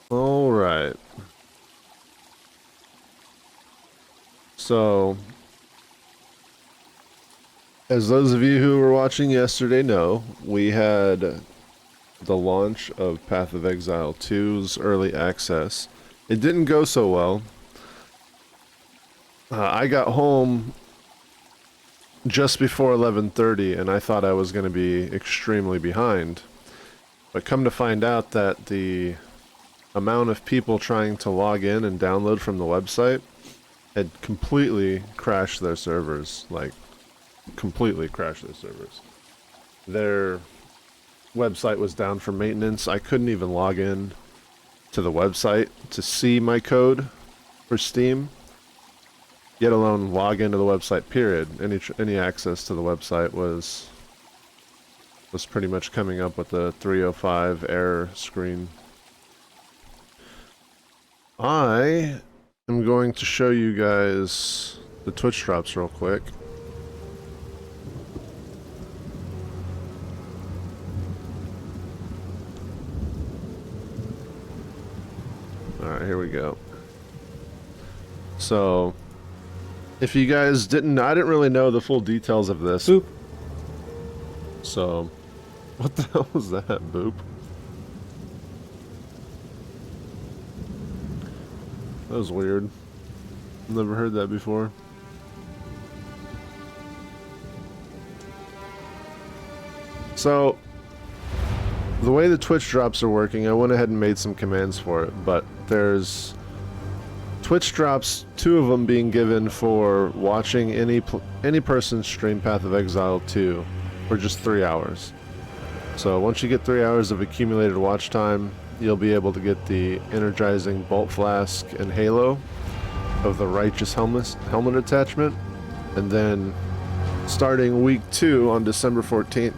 All right. So, as those of you who were watching yesterday know, we had the launch of Path of Exile 2's early access. It didn't go so well. I got home just before 11:30 and I thought I was going to be extremely behind. But come to find out that the amount of people trying to log in and download from the website had completely crashed their servers. Like, completely crashed their servers. Their website was down for maintenance. I couldn't even log in to the website to see my code for Steam, yet alone log into the website, period. Any access to the website was pretty much coming up with a 305 error screen. I am going to show you guys the Twitch drops real quick. Alright, here we go. So, if you guys didn't, I didn't really know the full details of this. Boop. So, what the hell was that, Boop? That was weird. Never heard that before. So, the way the Twitch drops are working, I went ahead and made some commands for it, but there's Twitch drops, 2 of them being given for watching any person stream Path of Exile 2 for just 3 hours. So once you get 3 hours of accumulated watch time, you'll be able to get the energizing bolt flask and halo of the righteous helmet attachment, and then starting week 2 on December 14th,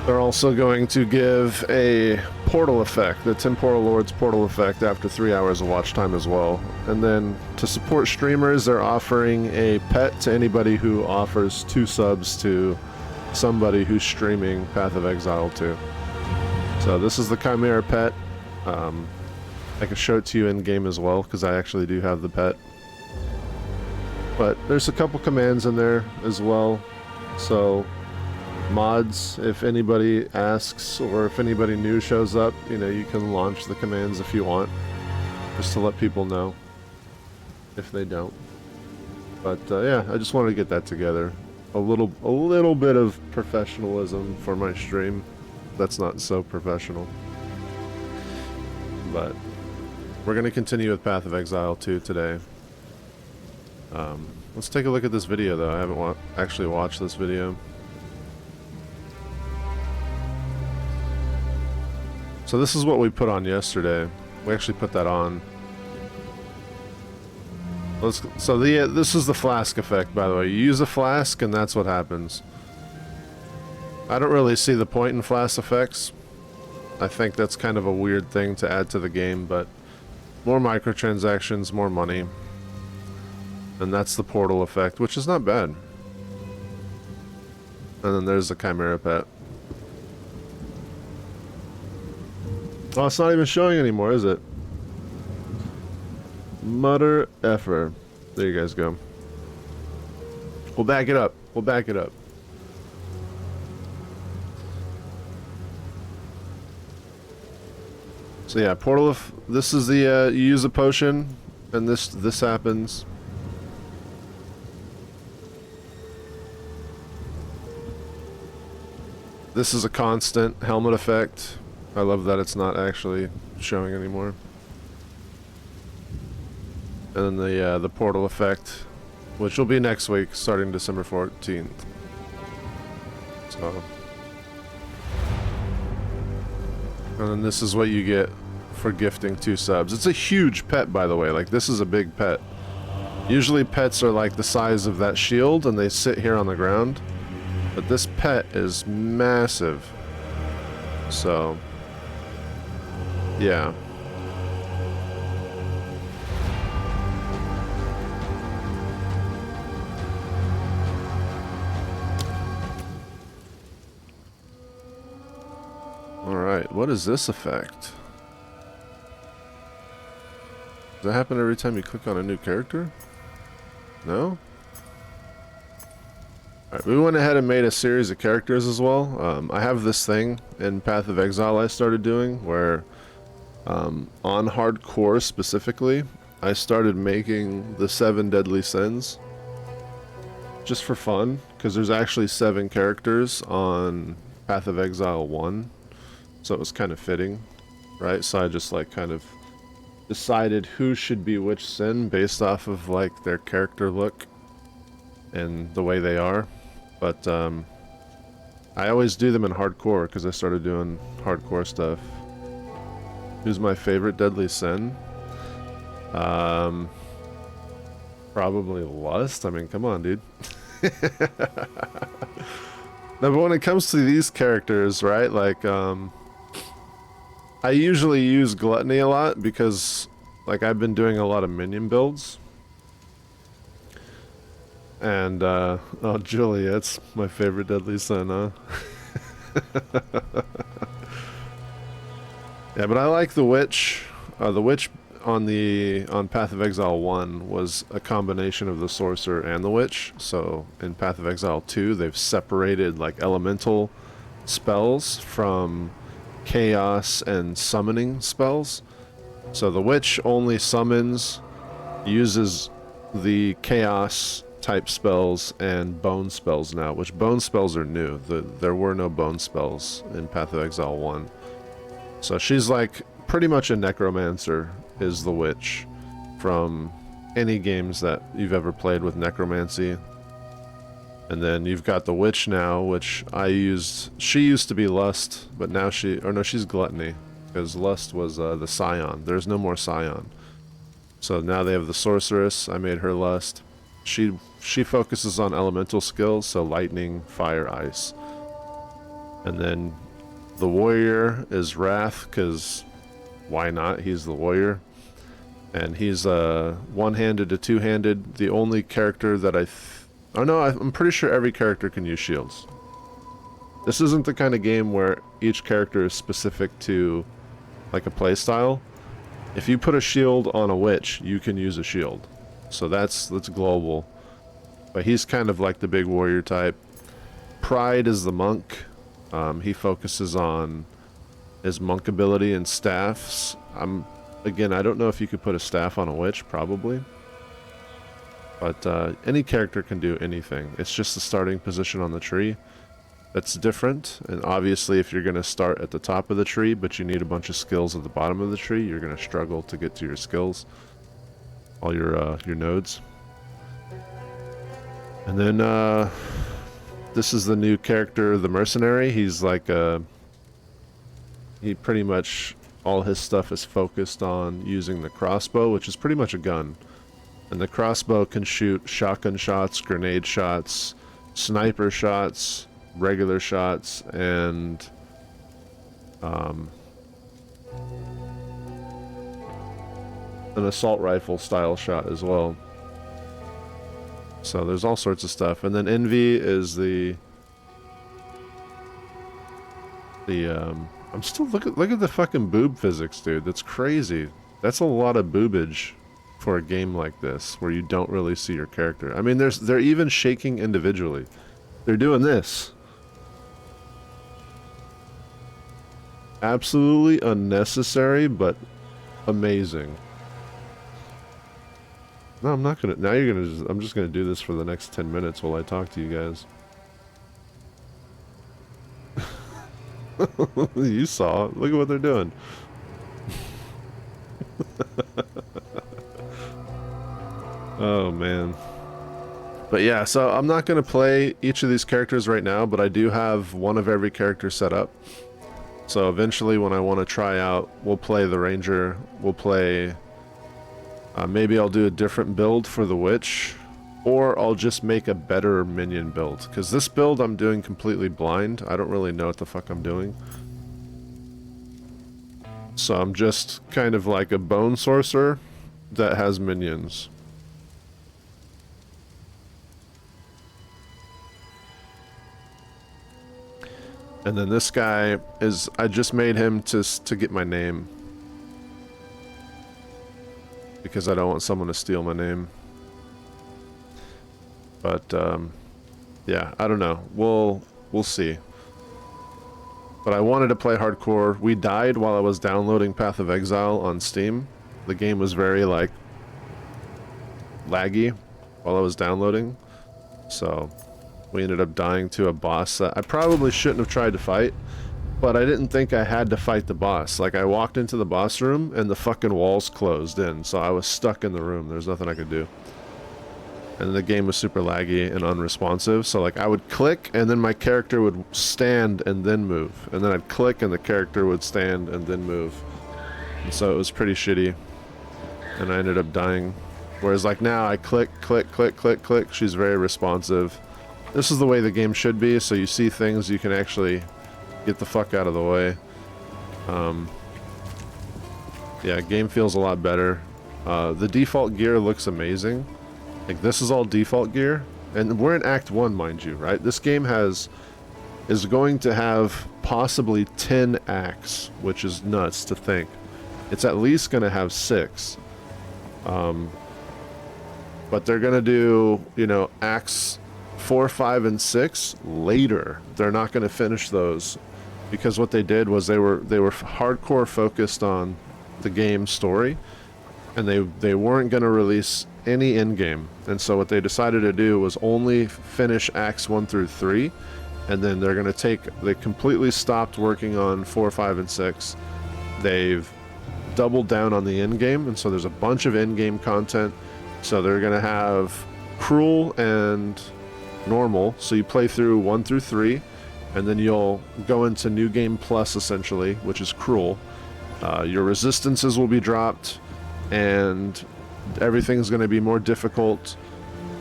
they're also going to give a portal effect, the Temporal Lord's portal effect, after 3 hours of watch time as well. And then to support streamers, they're offering a pet to anybody who offers 2 subs to somebody who's streaming Path of Exile 2. So this is the Chimera pet. I can show it to you in game as well, because I actually do have the pet. But there's a couple commands in there as well. So mods, if anybody asks or if anybody new shows up, you know, you can launch the commands if you want, just to let people know if they don't. But yeah, I just wanted to get that together. A little bit of professionalism for my stream. That's not so professional. But we're going to continue with Path of Exile 2 today. Let's take a look at this video though. I haven't actually watched this video. So this is what we put on yesterday. We actually put that on. This is the flask effect, by the way. You use a flask and that's what happens. I don't really see the point in flask effects. I think that's kind of a weird thing to add to the game, but more microtransactions, more money. And that's the portal effect, which is not bad. And then there's the Chimera pet. Oh, it's not even showing anymore, is it? Mutter effer. There you guys go. We'll back it up. We'll back it up. So yeah, portal of this is the you use a potion and this happens. This is a constant helmet effect. I love that it's not actually showing anymore. And then the portal effect, which will be next week, starting December 14th. So, and then this is what you get for gifting 2 subs. It's a huge pet, by the way. Like, this is a big pet. Usually pets are like the size of that shield, and they sit here on the ground. But this pet is massive. So, yeah. Alright, what is this effect? Does that happen every time you click on a new character? No? Alright, we went ahead and made a series of characters as well. I have this thing in Path of Exile I started doing where on hardcore specifically, I started making the 7 deadly sins just for fun, because there's actually 7 characters on Path of Exile 1, so it was kind of fitting, right? So I just like kind of decided who should be which sin based off of like their character look and the way they are. But I always do them in hardcore because I started doing hardcore stuff. Who's my favorite deadly sin? Probably lust. I mean, come on, dude. No, but when it comes to these characters, right, like, I usually use gluttony a lot because, like, I've been doing a lot of minion builds. And, oh, Juliet's my favorite deadly sin, huh? Yeah, but I like the witch. The witch on Path of Exile 1 was a combination of the sorcerer and the witch. So in Path of Exile 2, they've separated like elemental spells from chaos and summoning spells. So the witch only summons, uses the chaos type spells and bone spells now, which bone spells are new. There were no bone spells in Path of Exile 1. So she's like pretty much a necromancer, is the witch, from any games that you've ever played with necromancy. And then you've got the witch now, which I used. She used to be lust, but now she's gluttony, because lust was the scion. There's no more scion. So now they have the sorceress. I made her lust. She focuses on elemental skills, so lightning, fire, ice. And then the warrior is wrath, because why not? He's the warrior. And he's one-handed to two-handed. The only character that I'm pretty sure every character can use shields. This isn't the kind of game where each character is specific to like a playstyle. If you put a shield on a witch, you can use a shield. So that's global. But he's kind of like the big warrior type. Pride is the monk. He focuses on his monk ability and staffs. Again, I don't know if you could put a staff on a witch, probably. But any character can do anything. It's just the starting position on the tree that's different. And obviously, if you're going to start at the top of the tree, but you need a bunch of skills at the bottom of the tree, you're going to struggle to get to your skills, all your nodes. And then this is the new character, the mercenary. He's like he pretty much, all his stuff is focused on using the crossbow, which is pretty much a gun. And the crossbow can shoot shotgun shots, grenade shots, sniper shots, regular shots, and an assault rifle style shot as well. So there's all sorts of stuff. And then Envy is I'm still look at the fucking boob physics, dude. That's crazy. That's a lot of boobage for a game like this where you don't really see your character. I mean, they're even shaking individually. They're doing this. Absolutely unnecessary, but amazing. No, I'm not gonna. Now you're gonna. I'm just gonna do this for the next 10 minutes while I talk to you guys. You saw it. Look at what they're doing. Oh man. But yeah, so I'm not gonna play each of these characters right now, but I do have one of every character set up. So eventually when I want to try out, we'll play the ranger, we'll play maybe I'll do a different build for the witch, or I'll just make a better minion build, because this build I'm doing completely blind. I don't really know what the fuck I'm doing. So I'm just kind of like a bone sorcerer that has minions. And then this guy is, I just made him to get my name. because I don't want someone to steal my name. But yeah, I don't know. We'll see. But I wanted to play hardcore. We died while I was downloading Path of Exile on Steam. The game was very like laggy while I was downloading, so we ended up dying to a boss that I probably shouldn't have tried to fight, but I didn't think I had to fight the boss. Like, I walked into the boss room and the fucking walls closed in, so I was stuck in the room. There's nothing I could do. And the game was super laggy and unresponsive, so like I would click and then my character would stand and then move, and then I'd click and the character would stand and then move. And so it was pretty shitty, and I ended up dying. Whereas like now I click, click, click, click, click. She's very responsive. This is the way the game should be, so you see things, you can actually get the fuck out of the way. Yeah, game feels a lot better. The default gear looks amazing. Like, this is all default gear, and we're in Act 1, mind you, right? This game is going to have possibly 10 acts, which is nuts to think. It's at least going to have 6. But they're going to do, you know, acts 4, 5, and 6 later. They're not going to finish those, because what they did was they were hardcore focused on the game story, and they weren't going to release any in-game. And so what they decided to do was only finish acts 1 through 3, and then they're going to they completely stopped working on 4, 5, and 6. They've doubled down on the in-game, and so there's a bunch of in-game content. So they're going to have Cruel and Normal, so you play through 1 through 3, and then you'll go into New Game Plus, essentially, which is Cruel. Your resistances will be dropped, and everything's going to be more difficult.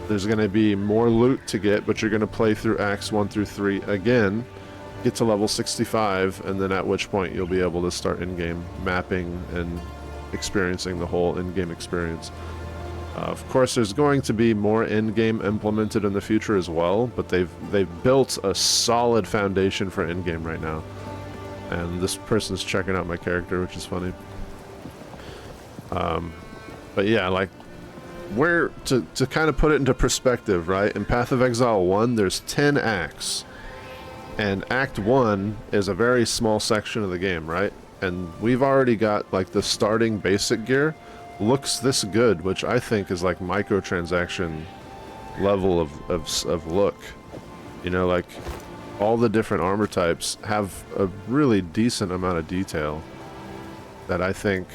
There's going to be more loot to get, but you're going to play through acts 1 through 3 again, get to level 65, and then at which point you'll be able to start in-game mapping and experiencing the whole in-game experience. Of course, there's going to be more in-game implemented in the future as well, but they've built a solid foundation for in-game right now. And this person's checking out my character, which is funny. But yeah, like, to kind of put it into perspective, right? In Path of Exile 1, there's 10 acts. And Act 1 is a very small section of the game, right? And we've already got, like, the starting basic gear looks this good, which I think is like microtransaction level of look. You know, like, all the different armor types have a really decent amount of detail that I think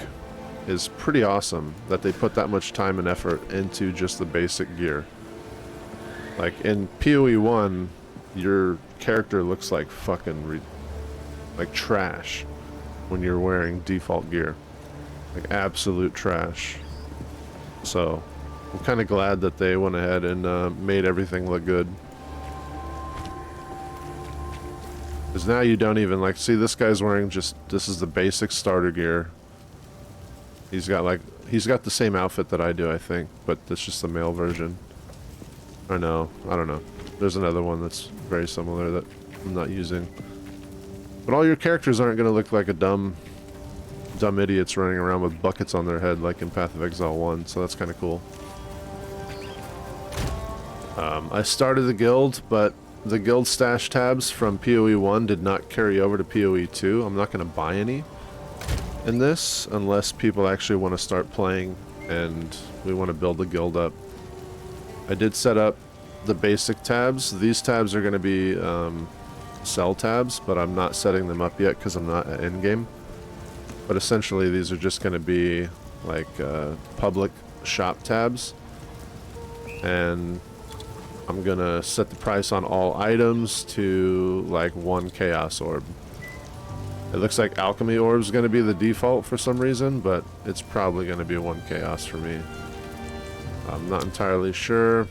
is pretty awesome, that they put that much time and effort into just the basic gear. Like, in PoE 1, your character looks like fucking like trash when you're wearing default gear. Like, absolute trash. So I'm kind of glad that they went ahead and made everything look good. Because now you don't even, like, see, this guy's wearing this is the basic starter gear. He's got the same outfit that I do, I think, but that's just the male version. I don't know. There's another one that's very similar that I'm not using. But all your characters aren't going to look like a dumb idiots running around with buckets on their head like in Path of Exile 1, so that's kind of cool. I started the guild, but the guild stash tabs from PoE 1 did not carry over to PoE 2. I'm not going to buy any in this unless people actually want to start playing and we want to build the guild up. I did set up the basic tabs. These tabs are going to be sell tabs, but I'm not setting them up yet because I'm not at endgame. But essentially these are just going to be like public shop tabs, and I'm going to set the price on all items to like 1 chaos orb. It looks like alchemy orb is going to be the default for some reason, but it's probably going to be 1 chaos for me. I'm not entirely sure,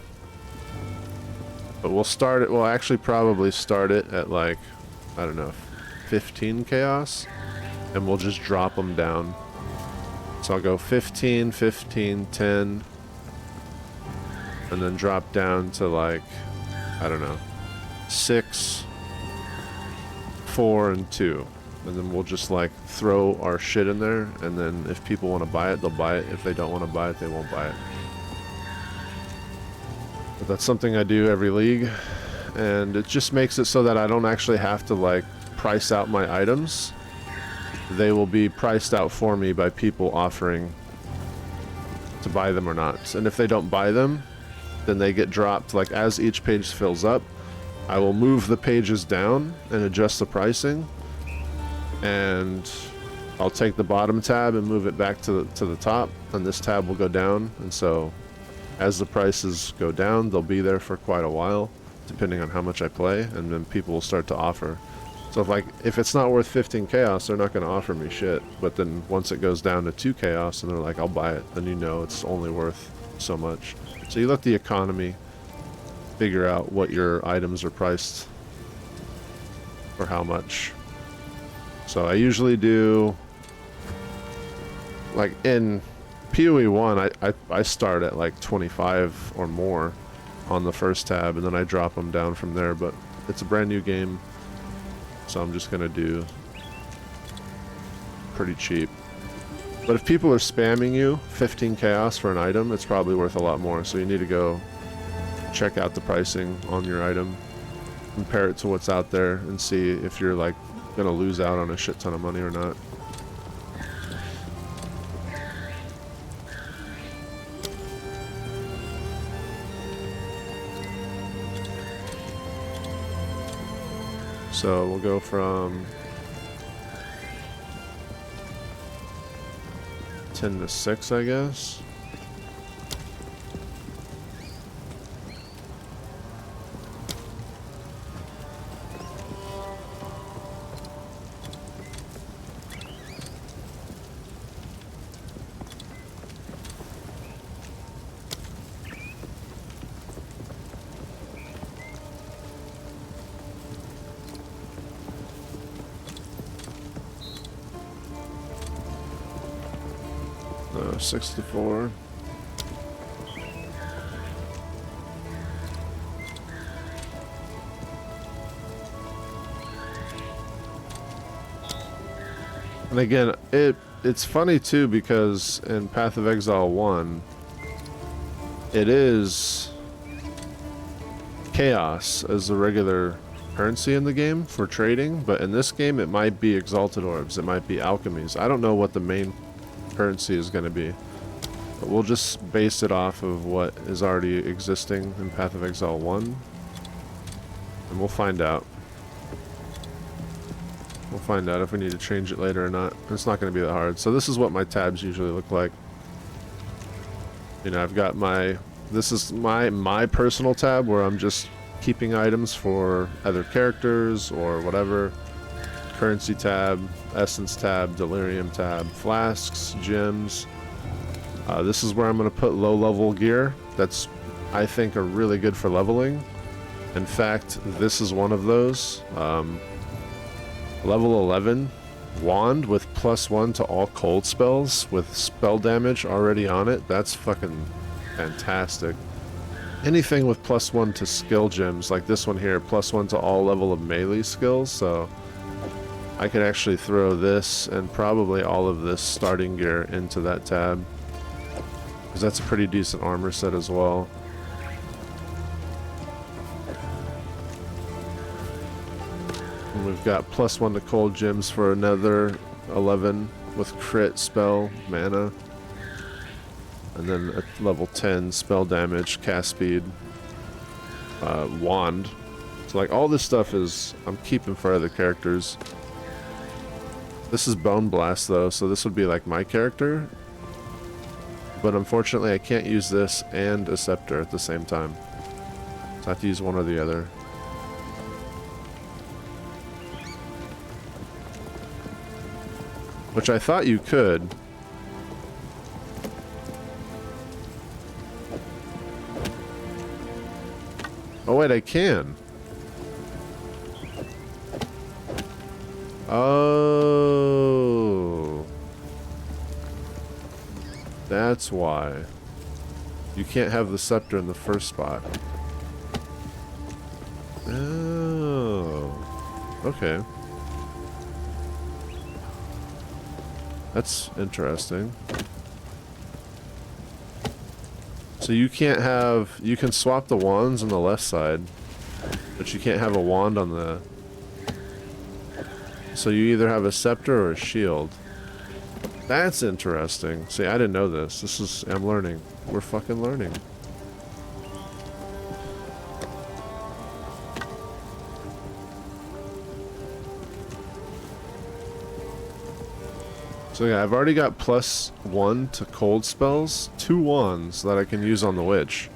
but we'll actually probably start it at like, I don't know, 15 chaos, and we'll just drop them down. So I'll go 15, 15, 10, and then drop down to like, I don't know, 6, 4, and 2. And then we'll just like throw our shit in there, and then if people want to buy it, they'll buy it. If they don't want to buy it, they won't buy it. But that's something I do every league, and it just makes it so that I don't actually have to like price out my items. They will be priced out for me by people offering to buy them or not. And if they don't buy them, then they get dropped. Like as each page fills up, I will move the pages down and adjust the pricing, and I'll take the bottom tab and move it back to the top, and this tab will go down. And so as the prices go down, they'll be there for quite a while, depending on how much I play, and then people will start to offer. So if it's not worth 15 chaos, they're not going to offer me shit. But then once it goes down to 2 chaos and they're like, I'll buy it, then you know it's only worth so much. So you let the economy figure out what your items are priced for how much. So I usually do, like in PoE 1, I start at like 25 or more on the first tab, and then I drop them down from there. But it's a brand new game, so I'm just gonna do pretty cheap. But if people are spamming you 15 chaos for an item, it's probably worth a lot more. So you need to go check out the pricing on your item, compare it to what's out there, and see if you're like gonna lose out on a shit ton of money or not. So we'll go from 10 to 6, I guess. No, 64. And again, it's funny too, because in Path of Exile 1, it is chaos as the regular currency in the game for trading, but in this game it might be exalted orbs, it might be alchemies. I don't know what the main currency is going to be, but we'll just base it off of what is already existing in Path of Exile 1, and we'll find out. We'll find out if we need to change it later or not. It's not going to be that hard. So this is what my tabs usually look like. You know, I've got this is my personal tab where I'm just keeping items for other characters or whatever. Currency tab, essence tab, delirium tab, flasks, gems. This is where I'm going to put low level gear that's, I think, are really good for leveling. In fact, this is one of those. Level 11 wand with +1 to all cold spells with spell damage already on it. That's fucking fantastic. Anything with +1 to skill gems like this one here, +1 to all level of melee skills. So I could actually throw this and probably all of this starting gear into that tab, because that's a pretty decent armor set as well. And we've got +1 to cold gems for another 11 with crit, spell, mana. And then a level 10 spell damage, cast speed, wand. So like all this stuff is, I'm keeping for other characters. This is Bone Blast though, so this would be like my character. But unfortunately I can't use this and a scepter at the same time. So I have to use one or the other. Which I thought you could. Oh wait, I can. Oh. That's why. You can't have the scepter in the first spot. Oh. Okay. That's interesting. So you can't have... You can swap the wands on the left side, but you can't have a wand on the... So you either have a scepter or a shield. That's interesting. See, I didn't know this. This is... I'm learning. We're fucking learning. So yeah, I've already got +1 to cold spells, 2 wands that I can use on the witch.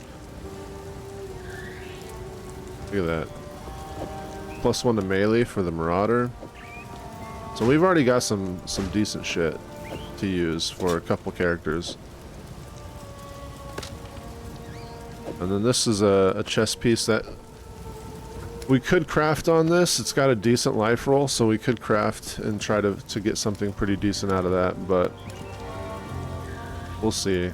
Look at that. +1 to melee for the marauder. So we've already got some decent shit to use for a couple characters. And then this is a chest piece that we could craft on this. It's got a decent life roll, so we could craft and try to get something pretty decent out of that, but we'll see.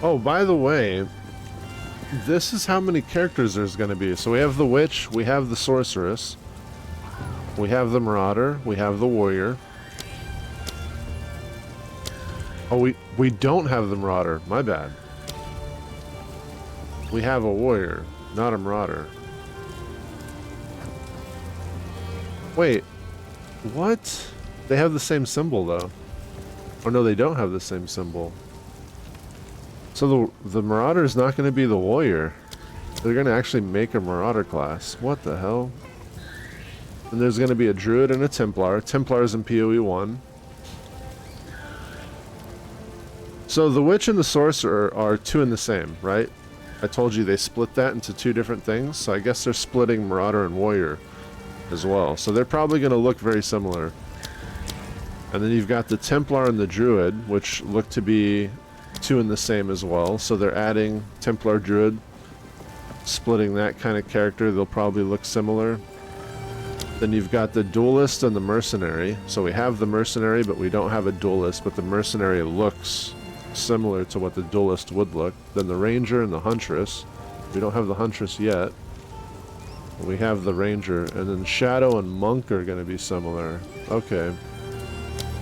Oh, by the way, this is how many characters there's going to be. So we have the witch, we have the sorceress, we have the marauder, we have the warrior. Oh, we don't have the marauder. My bad. We have a warrior, not a marauder. Wait, what? They have the same symbol, though. Oh, no, they don't have the same symbol. So the marauder is not going to be the warrior. They're going to actually make a marauder class. What the hell? And there's going to be a druid and a templar. Templars in PoE 1. So the witch and the sorcerer are 2 in the same, right? I told you they split that into 2 different things. So I guess they're splitting marauder and warrior as well. So they're probably going to look very similar. And then you've got the templar and the druid, which look to be 2 in the same as well. So they're adding templar druid, splitting that kind of character. They'll probably look similar. Then you've got the duelist and the mercenary. So we have the mercenary, but we don't have a duelist, but the mercenary looks similar to what the duelist would look. Then the ranger and the huntress. We don't have the huntress yet. We have the ranger, and then shadow and monk are going to be similar. Okay.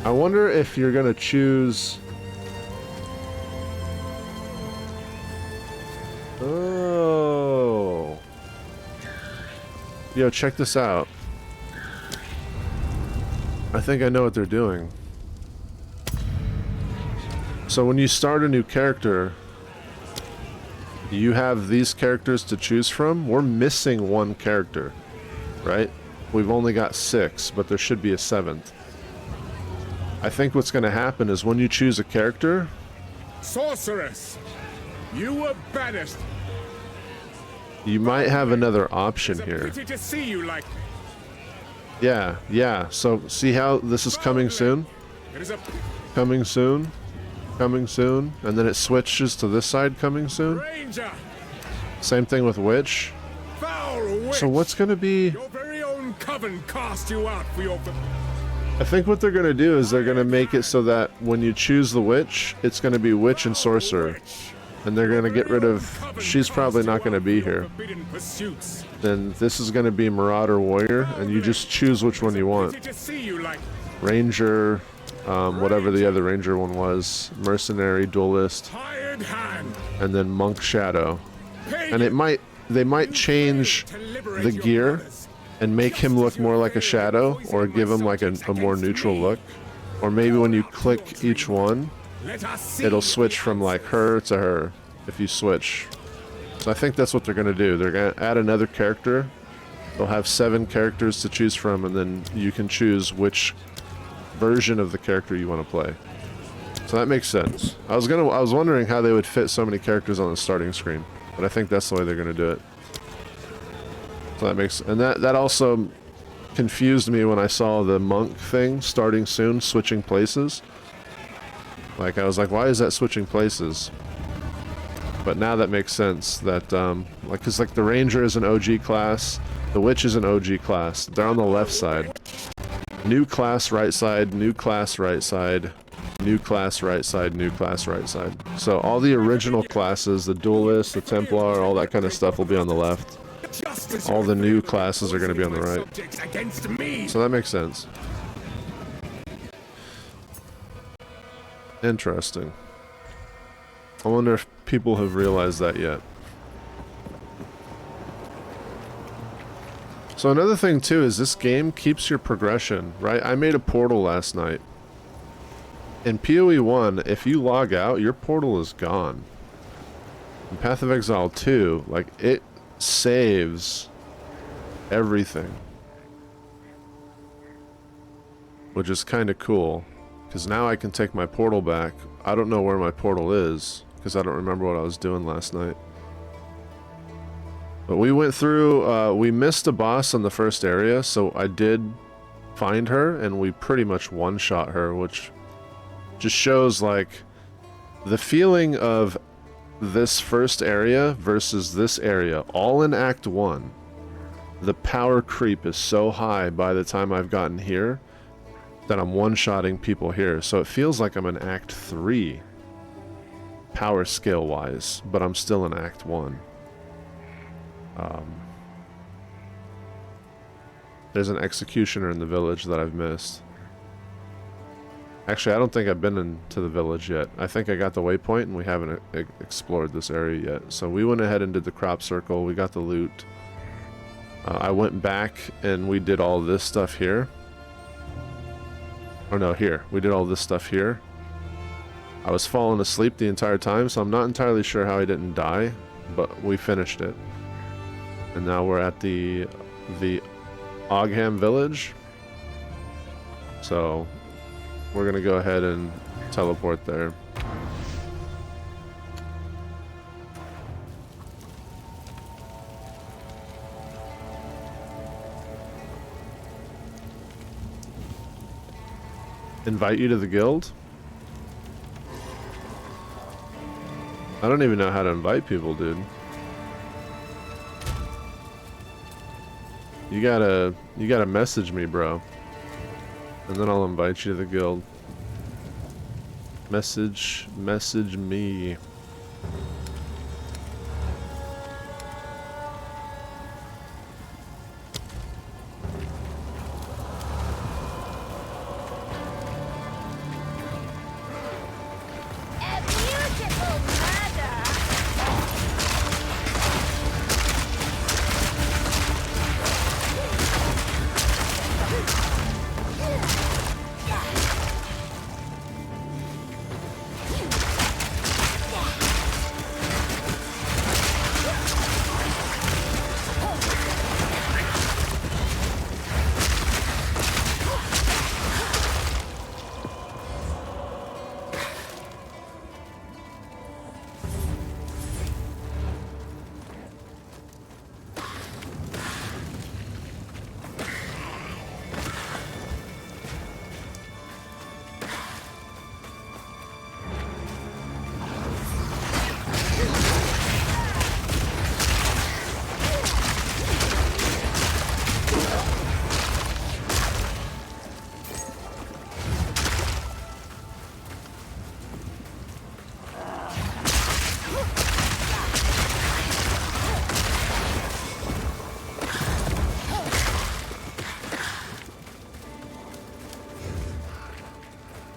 I wonder if you're going to choose... Oh. Yo, check this out. I think I know what they're doing. So when you start a new character, you have these characters to choose from. We're missing 1 character, right? We've only got 6, but there should be a 7th. I think what's going to happen is when you choose a character... Sorceress! You were banished. You might have another option here. It's a pity to see you like me. Yeah. So see how this is coming soon? It is a Coming soon. Coming soon. And then it switches to this side coming soon. ranger. Same thing with witch. Foul witch. So what's going to be... Your very own coven cast you out for your... I think what they're going to do is they're going to make it so that when you choose the witch, it's going to be witch and sorcerer. And they're going to get rid of... She's probably not going to be here. Then this is going to be Marauder Warrior, and you just choose which one you want. Ranger, whatever the other Ranger one was. Mercenary, Duelist, and then Monk Shadow. And they might change the gear and make him look more like a Shadow, or give him like a more neutral look. Or maybe when you click each one, it'll switch from like her to her if you switch. So I think that's what they're going to do. They're going to add another character. They'll have 7 characters to choose from, and then you can choose which version of the character you want to play. So that makes sense. I was wondering how they would fit so many characters on the starting screen, but I think that's the way they're going to do it. So that makes, and that also confused me when I saw the monk thing starting soon, switching places. Like, I was like, why is that switching places? But now that makes sense, that, like, cause like the ranger is an OG class, the witch is an OG class. They're on the left side. New class right side, new class right side, new class right side, new class right side. So all the original classes, the duelist, the templar, all that kind of stuff will be on the left. All the new classes are going to be on the right. So that makes sense. Interesting. I wonder if people have realized that yet. So another thing too is this game keeps your progression, right? I made a portal last night. In PoE 1, if you log out, your portal is gone. In Path of Exile 2, like, it saves everything. Which is kind of cool, because now I can take my portal back. I don't know where my portal is, because I don't remember what I was doing last night. But we went through, we missed a boss in the first area, so I did find her, and we pretty much one-shot her, which just shows, like, the feeling of this first area versus this area, all in Act 1. The power creep is so high by the time I've gotten here that I'm one-shotting people here. So it feels like I'm in Act 3, power scale-wise, but I'm still in Act 1. There's an executioner in the village that I've missed. Actually, I don't think I've been into the village yet. I think I got the waypoint and we haven't explored this area yet. So we went ahead and did the crop circle. We got the loot. I went back and we did all this stuff here. Or no, here. We did all this stuff here. I was falling asleep the entire time, so I'm not entirely sure how I didn't die, but we finished it. And now we're at the Ogham village. So we're gonna go ahead and teleport there. Invite you to the guild? I don't even know how to invite people, dude. You gotta message me, bro. And then I'll invite you to the guild. Message me.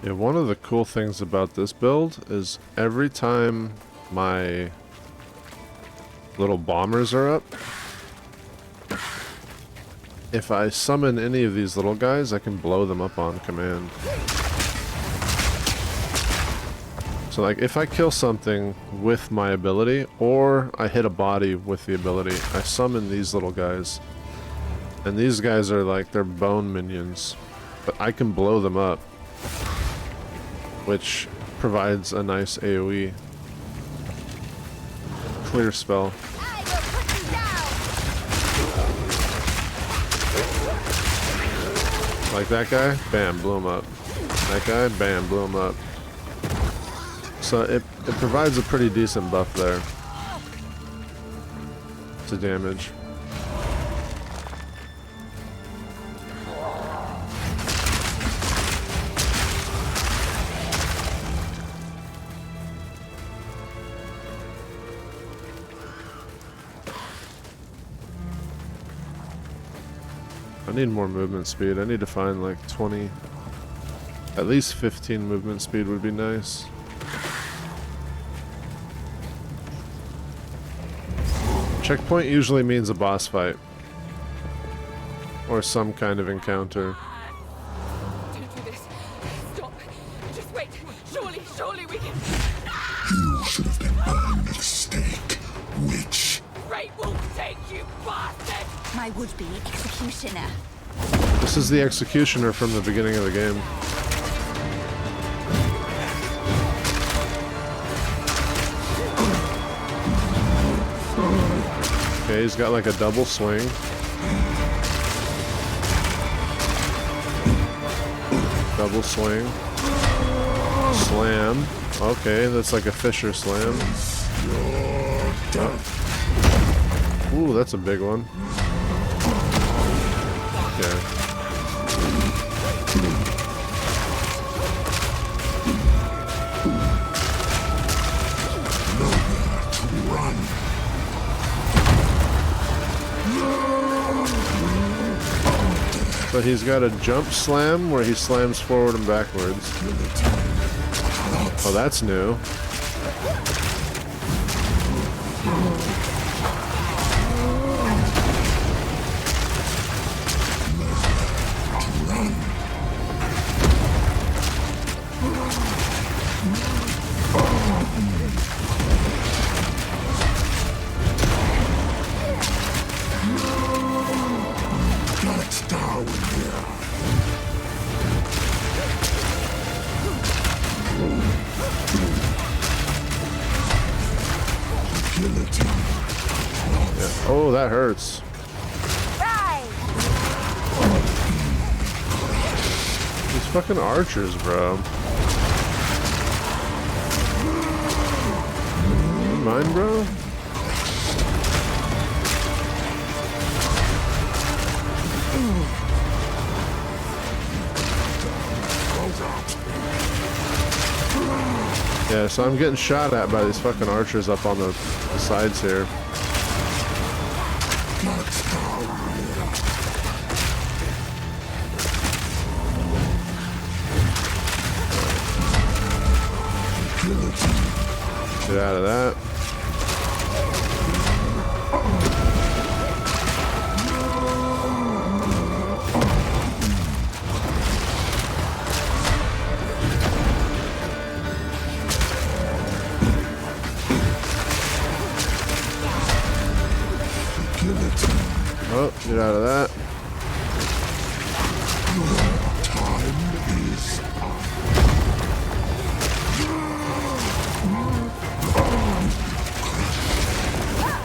Yeah, one of the cool things about this build is every time my little bombers are up, if I summon any of these little guys, I can blow them up on command. So like if I kill something with my ability, or I hit a body with the ability, I summon these little guys. And these guys are like, they're bone minions, but I can blow them up, which provides a nice AoE clear spell. Like that guy, bam, blew him up. That guy, bam, blew him up. So it provides a pretty decent buff there to damage. I need more movement speed. I need to find like 20, at least 15 movement speed would be nice. Checkpoint usually means a boss fight. Or some kind of encounter. Don't do this. Stop. Just wait. Surely we can. You should have been burned at the stake, witch. Great will take you, bastard! My would-be executioner. This is the executioner from the beginning of the game. Okay, he's got like a double swing. Double swing. Slam. Okay, that's like a Fisher slam. Oh. Ooh, that's a big one. Okay. So he's got a jump slam where he slams forward and backwards. Oh, that's new. Oh, that hurts. These fucking archers, bro. You mind, bro? Yeah, so I'm getting shot at by these fucking archers up on the sides here. Get out of that. Oh, get out of that.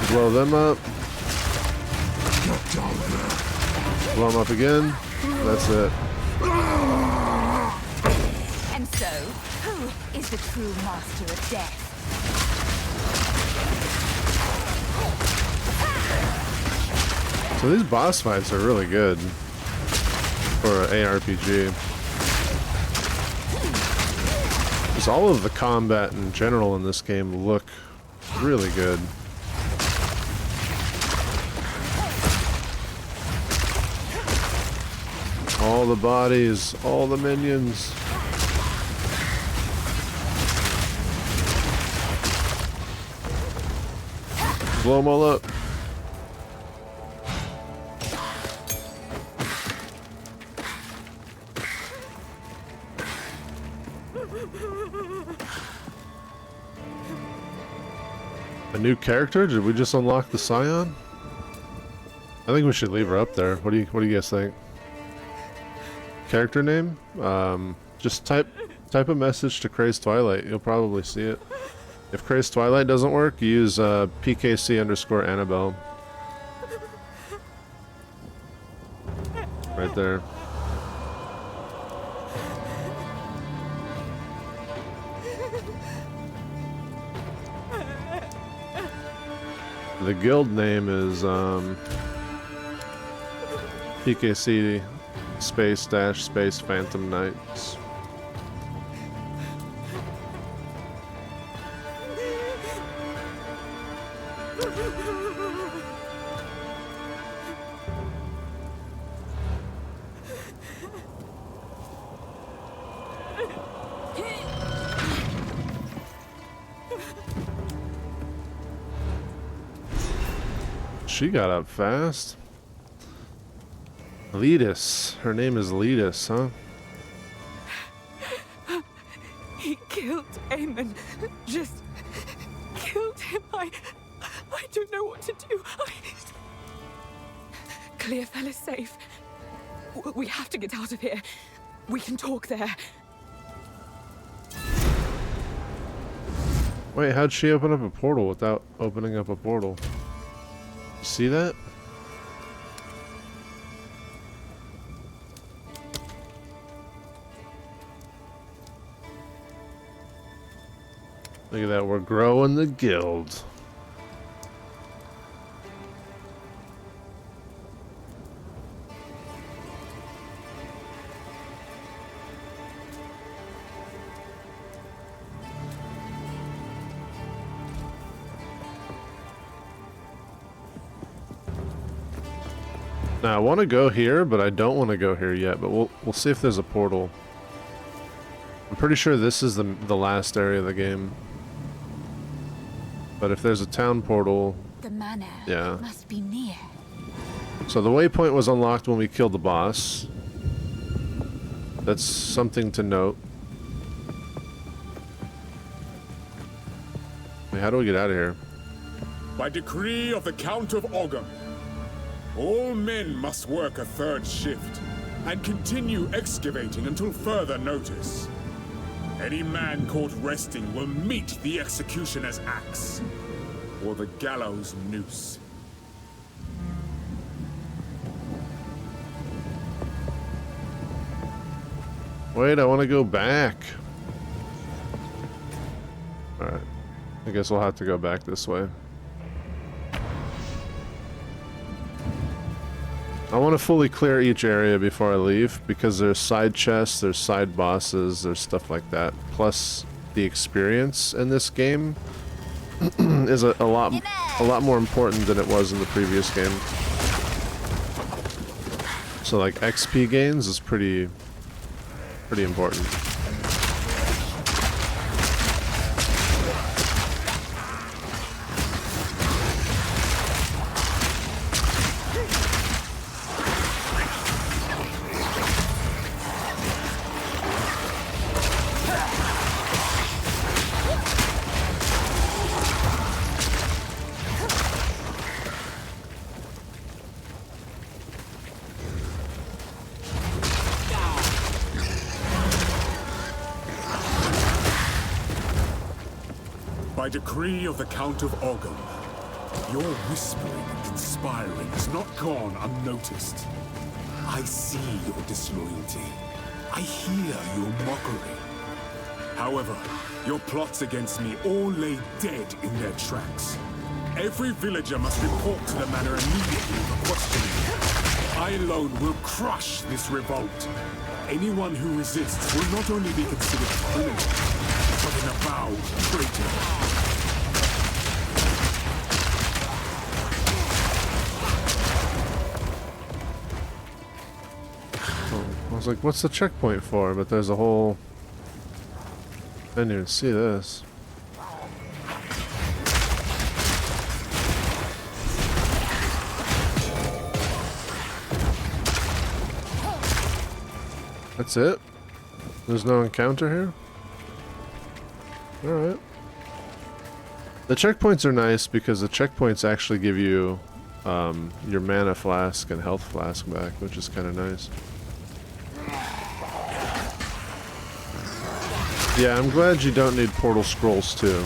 Blow them up. Blow them up again. That's it. And so, who is the true master of death? So these boss fights are really good for an ARPG. Because all of the combat in general in this game look really good. All the bodies, all the minions. Blow them all up. A new character? Did we just unlock the Scion? I think we should leave her up there. What do you guys think? Character name? Just type a message to Crazed Twilight. You'll probably see it. If Crazed Twilight doesn't work, use PKC_Annabelle. Right there. The guild name is PKC space Phantom Knights. She got up fast. Letus. Her name is Letus, huh? He killed Eamon. Just killed him. I don't know what to do. Clearfell is safe. We have to get out of here. We can talk there. Wait, how'd she open up a portal without opening up a portal? You see that? Look at that, we're growing the guild. Now I want to go here, but I don't want to go here yet. But we'll see if there's a portal. I'm pretty sure this is the last area of the game. But if there's a town portal, The manor yeah. must be near. So the waypoint was unlocked when we killed the boss. That's something to note. Wait, how do we get out of here? By decree of the Count of Ogham, all men must work a third shift and continue excavating until further notice. Any man caught resting will meet the executioner's axe or the gallows noose. Wait, I want to go back. Alright. I guess we'll have to go back this way. I want to fully clear each area before I leave, because there's side chests, there's side bosses, there's stuff like that. Plus, the experience in this game is a lot more important than it was in the previous game. So like XP gains is pretty important. By decree of the Count of Ogham, your whispering and conspiring has not gone unnoticed. I see your disloyalty. I hear your mockery. However, your plots against me all lay dead in their tracks. Every villager must report to the manor immediately for questioning. I alone will crush this revolt. Anyone who resists will not only be considered a criminal, but an avowed traitor. I was like, what's the checkpoint for? But there's a whole... I didn't even see this. That's it? There's no encounter here? Alright. The checkpoints are nice because the checkpoints actually give you your mana flask and health flask back, which is kind of nice. Yeah, I'm glad you don't need portal scrolls too.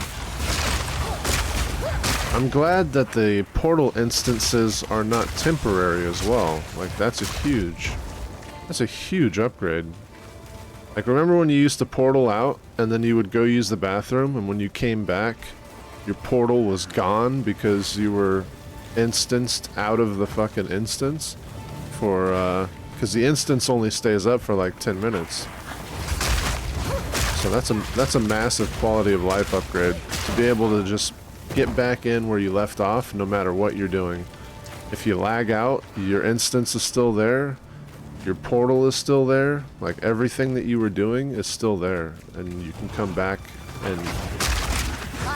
I'm glad that the portal instances are not temporary as well. Like, that's a huge upgrade. Like, remember when you used to portal out, and then you would go use the bathroom, and when you came back, your portal was gone because you were instanced out of the fucking instance? For, because the instance only stays up for like 10 minutes. So that's a massive quality of life upgrade, to be able to just get back in where you left off no matter what you're doing. If you lag out, your instance is still there, your portal is still there, like everything that you were doing is still there, and you can come back and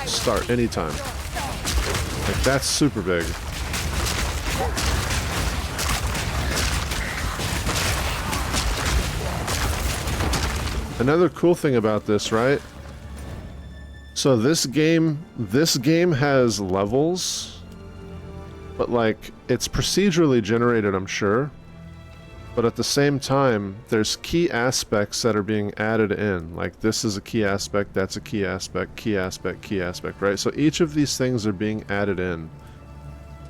start anytime. Like, that's super big. Another cool thing about this, right? So this game has levels, but like, it's procedurally generated, I'm sure. But at the same time, there's key aspects that are being added in. Like, this is a key aspect, that's a key aspect, key aspect, key aspect, right? So each of these things are being added in.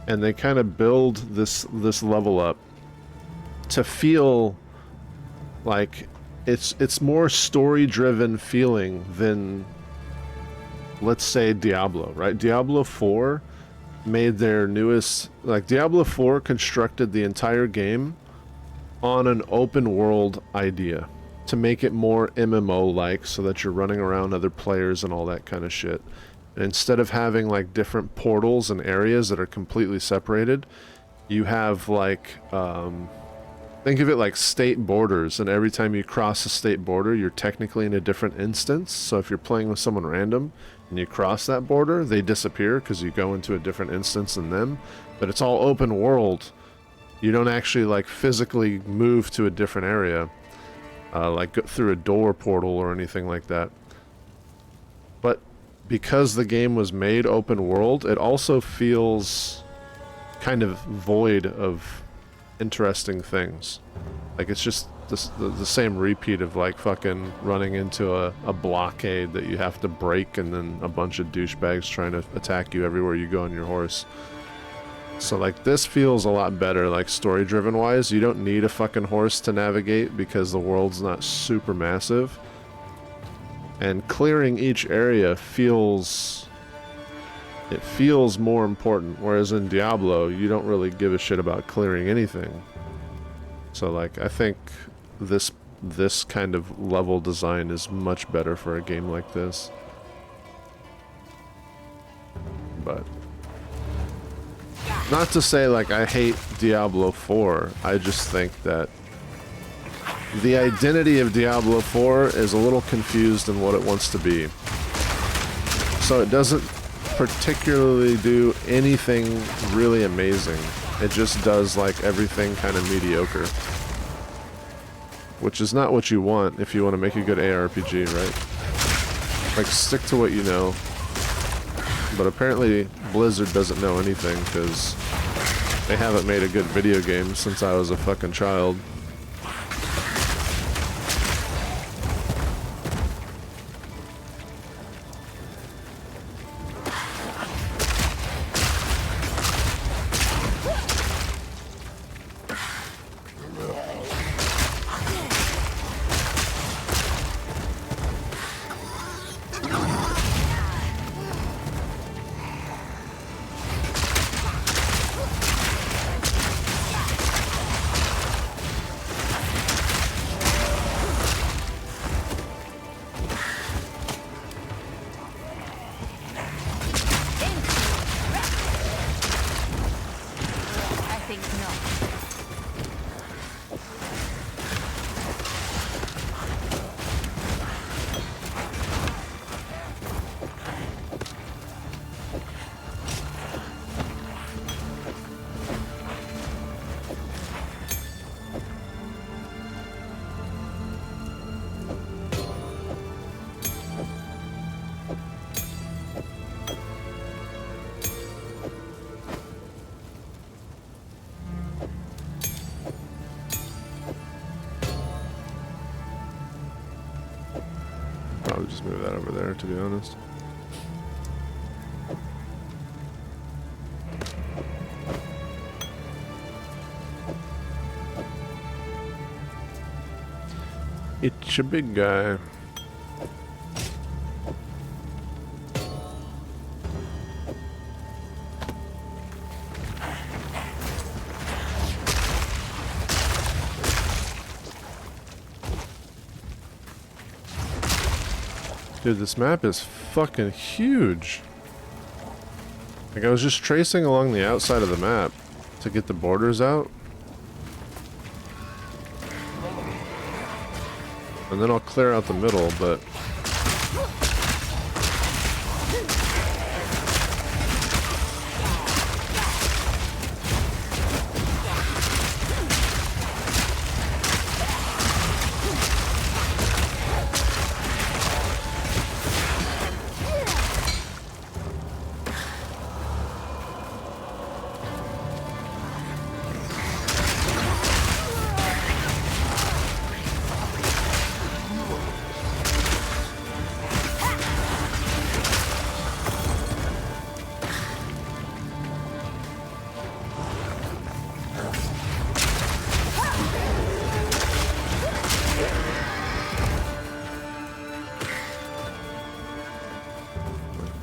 And they kind of build this level up to feel like it's more story-driven feeling than, let's say, Diablo, right? Diablo 4 made their newest... Like, Diablo 4 constructed the entire game on an open world idea to make it more MMO-like, so that you're running around other players and all that kind of shit. And instead of having like different portals and areas that are completely separated, you have like think of it like state borders, and every time you cross a state border, you're technically in a different instance. So if you're playing with someone random and you cross that border, they disappear because you go into a different instance than them. But it's all open world. You don't actually like physically move to a different area, like go through a door portal or anything like that. But because the game was made open world, it also feels kind of void of interesting things. Like, it's just the same repeat of like fucking running into a blockade that you have to break, and then a bunch of douchebags trying to attack you everywhere you go on your horse. So like, this feels a lot better, like story driven wise. You don't need a fucking horse to navigate because the world's not super massive. And clearing each area feels more important, whereas in Diablo, you don't really give a shit about clearing anything. So like, I think this kind of level design is much better for a game like this. But not to say like I hate Diablo 4, I just think that the identity of Diablo 4 is a little confused in what it wants to be. So it doesn't particularly do anything really amazing. It just does like everything kind of mediocre. Which is not what you want if you want to make a good ARPG, right? Like, stick to what you know. But apparently Blizzard doesn't know anything, because they haven't made a good video game since I was a fucking child. Probably just move that over there, to be honest. It's a big guy. Dude, this map is fucking huge. Like, I was just tracing along the outside of the map to get the borders out. And then I'll clear out the middle, but...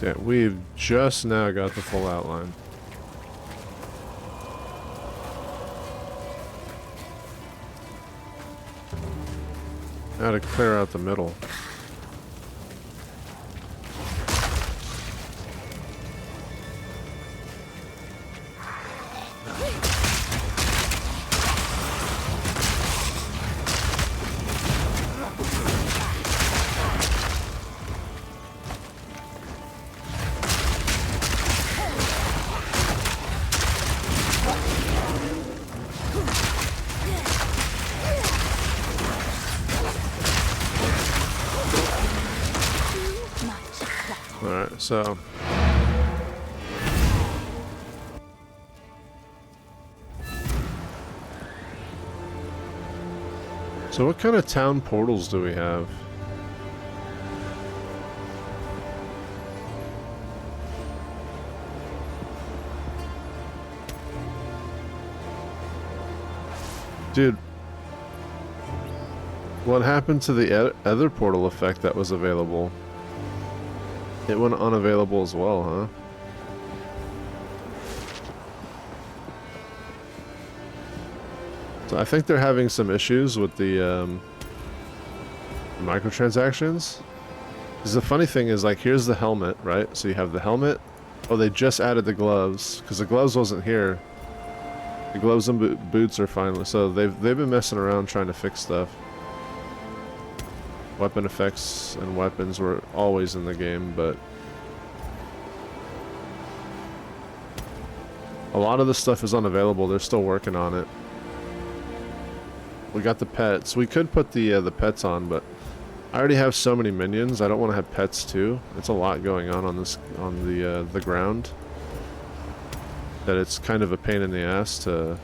Yeah, we've just now got the full outline. Now to clear out the middle. Alright, so... So what kind of town portals do we have? Dude, what happened to the other portal effect that was available? It went unavailable as well, huh? So I think they're having some issues with the microtransactions. Because the funny thing is, like, here's the helmet, right? So you have the helmet. Oh, they just added the gloves because the gloves wasn't here. The gloves and boots are finally. So they've been messing around trying to fix stuff. Weapon effects and weapons were always in the game, but a lot of the stuff is unavailable. They're still working on it. We got the pets. We could put the pets on, but I already have so many minions. I don't want to have pets too. It's a lot going on this the ground that it's kind of a pain in the ass to.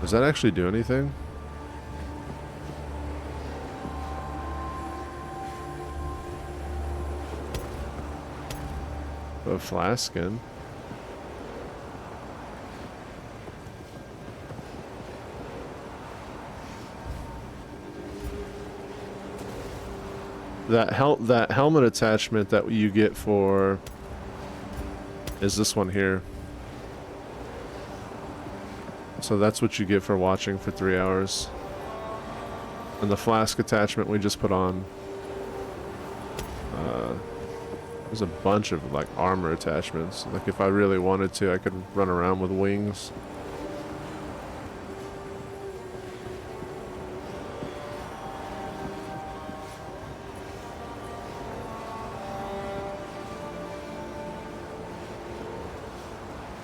Does that actually do anything? A flask skin. That helmet attachment that you get for is this one here. So that's what you get for watching for 3 hours. And the flask attachment we just put on. There's a bunch of like armor attachments. Like if I really wanted to, I could run around with wings.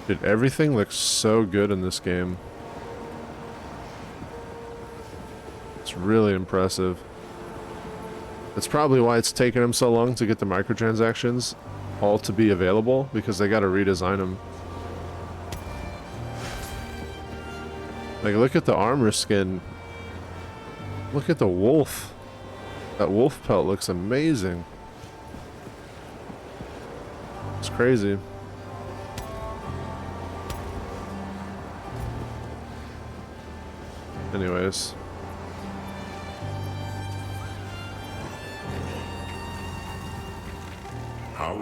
Dude, everything looks so good in this game. It's really impressive. That's probably why it's taken them so long to get the microtransactions all to be available, because they got to redesign them. Like, look at the armor skin. Look at the wolf. That wolf pelt looks amazing. It's crazy. Anyways.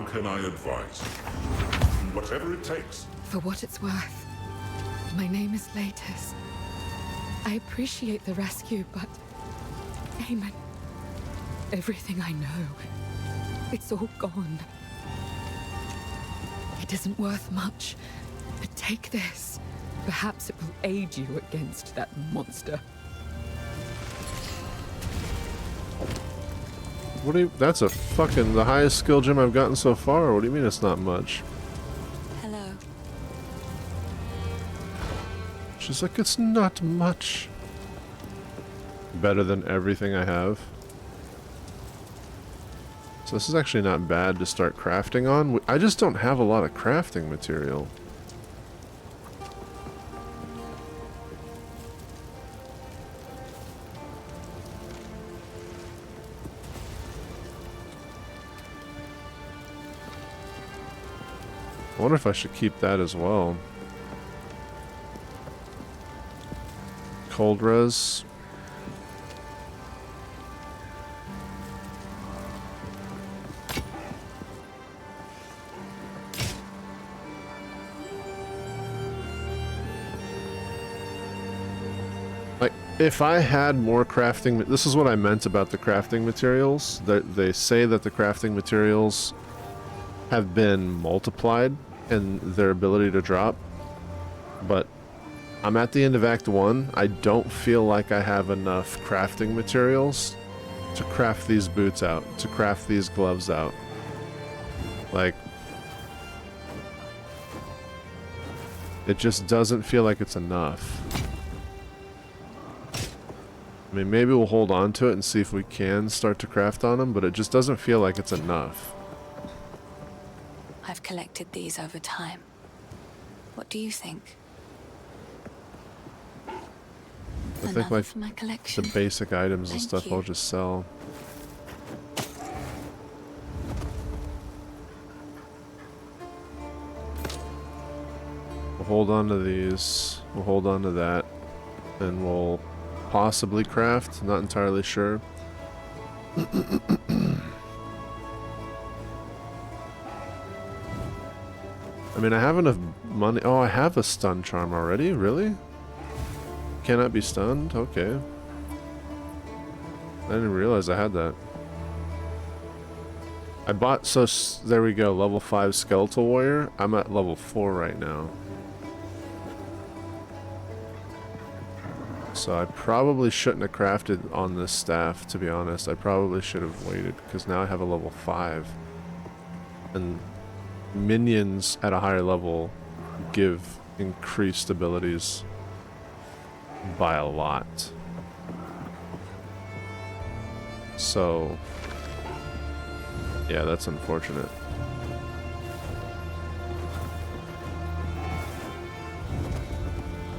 How can I advise? Whatever it takes. For what it's worth, my name is Latus. I appreciate the rescue, but... Eamon, everything I know, it's all gone. It isn't worth much, but take this. Perhaps it will aid you against that monster. What do you... That's a fucking... the highest skill gem I've gotten so far. What do you mean it's not much? Hello. She's like, it's not much. Better than everything I have. So this is actually not bad to start crafting on. I just don't have a lot of crafting material. I wonder if I should keep that as well. Cold res. Like, if I had more crafting... This is what I meant about the crafting materials. They say that the crafting materials have been multiplied in their ability to drop, but I'm at the end of Act 1. I don't feel like I have enough crafting materials to craft these boots out, to craft these gloves out. Like, it just doesn't feel like it's enough. I mean, maybe we'll hold on to it and see if we can start to craft on them, but it just doesn't feel like it's enough. I've collected these over time. What do you think? I think Another like for my the collection. basic items and Thank stuff you. I'll just sell. We'll hold on to these. We'll hold on to that. And we'll possibly craft. Not entirely sure. I mean, I have enough money. Oh, I have a stun charm already? Really? Cannot be stunned? Okay. I didn't realize I had that. I bought, so there we go, level 5 Skeletal Warrior. I'm at level 4 right now. So I probably shouldn't have crafted on this staff, to be honest. I probably should have waited, because now I have a level 5. And minions at a higher level give increased abilities by a lot. So, yeah, that's unfortunate.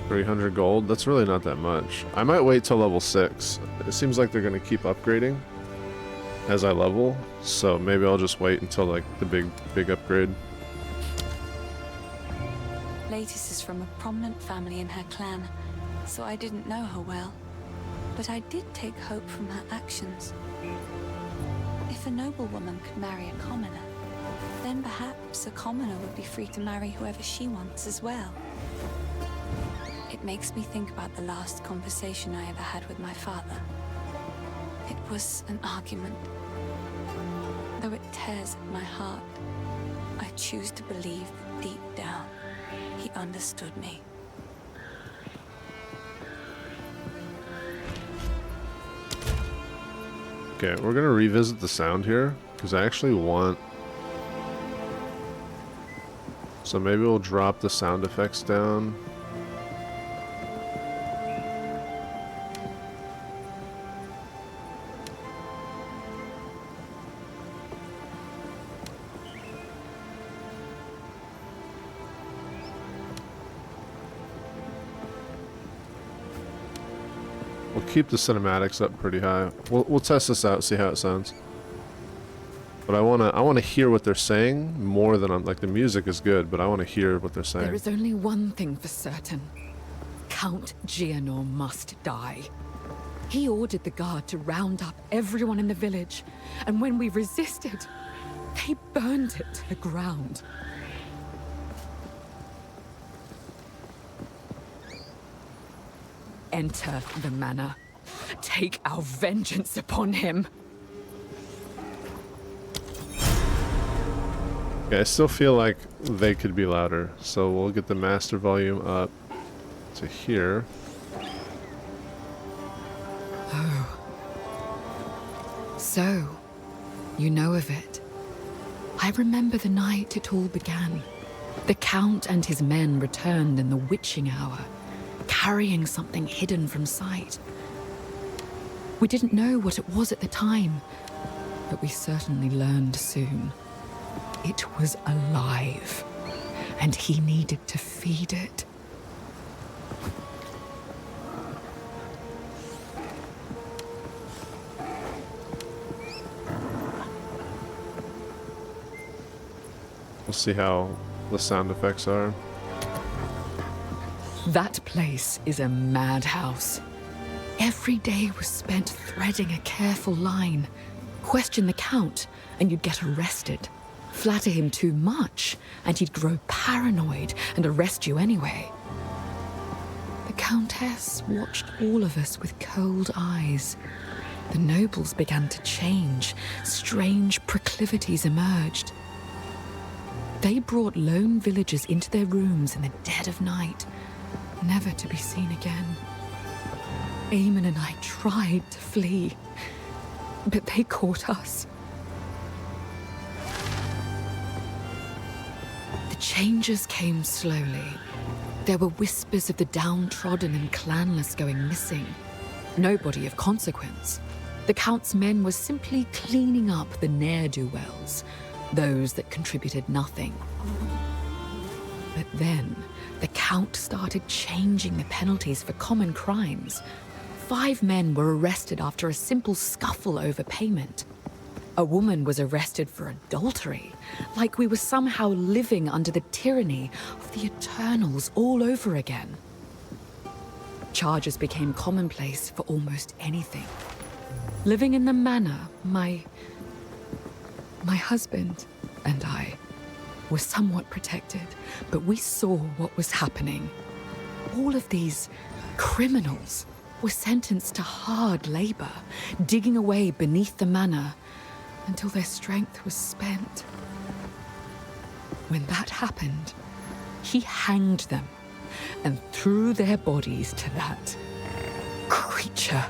$300 gold? That's really not that much. I might wait till level 6. It seems like they're going to keep upgrading as I level, so maybe I'll just wait until like the big upgrade. Latis is from a prominent family in her clan, so I didn't know her well. But I did take hope from her actions. If a noblewoman could marry a commoner, then perhaps a commoner would be free to marry whoever she wants as well. It makes me think about the last conversation I ever had with my father. It was an argument. Though it tears at my heart, I choose to believe deep down he understood me. Okay, we're gonna revisit the sound here, because I actually want... So maybe we'll drop the sound effects down. We'll keep the cinematics up pretty high. We'll test this out, see how it sounds. But I wanna hear what they're saying more than like the music is good, but I wanna hear what they're saying. There is only one thing for certain. Count Gianor must die. He ordered the guard to round up everyone in the village, and when we resisted, They burned it to the ground. Enter the manor. Take our vengeance upon him. Okay, I still feel like they could be louder, so we'll get the master volume up to here. So, you know of it. I remember the night it all began. The Count and his men returned in the witching hour, carrying something hidden from sight. We didn't know what it was at the time, but we certainly learned soon. It was alive, and he needed to feed it. We'll see how the sound effects are. That place is a madhouse. Every day was spent threading a careful line. Question the Count, and you'd get arrested. Flatter him too much, and he'd grow paranoid and arrest you anyway. The Countess watched all of us with cold eyes. The nobles began to change. Strange proclivities emerged. They brought lone villagers into their rooms in the dead of night, never to be seen again. Eamon and I tried to flee, but they caught us. The changes came slowly. There were whispers of the downtrodden and clanless going missing. Nobody of consequence. The Count's men were simply cleaning up the ne'er-do-wells, those that contributed nothing. But then, the Count started changing the penalties for common crimes. 5 men were arrested after a simple scuffle over payment. A woman was arrested for adultery, like we were somehow living under the tyranny of the Eternals all over again. Charges became commonplace for almost anything. Living in the manor, my husband and I were somewhat protected, but we saw what was happening. All of these criminals were sentenced to hard labor, digging away beneath the manor until their strength was spent. When that happened, he hanged them and threw their bodies to that creature.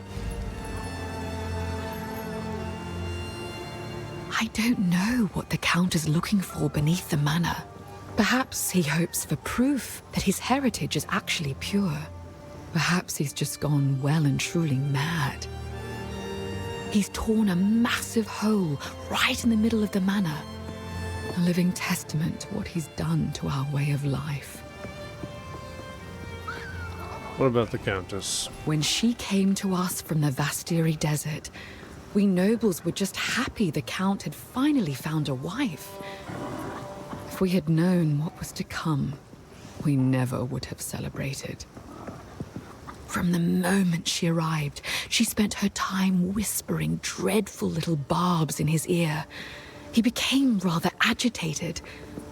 I don't know what the Count is looking for beneath the manor. Perhaps he hopes for proof that his heritage is actually pure. Perhaps he's just gone well and truly mad. He's torn a massive hole right in the middle of the manor, a living testament to what he's done to our way of life. What about the Countess? When she came to us from the Vastiri desert, we nobles were just happy the Count had finally found a wife. If we had known what was to come, we never would have celebrated. From the moment she arrived, she spent her time whispering dreadful little barbs in his ear. He became rather agitated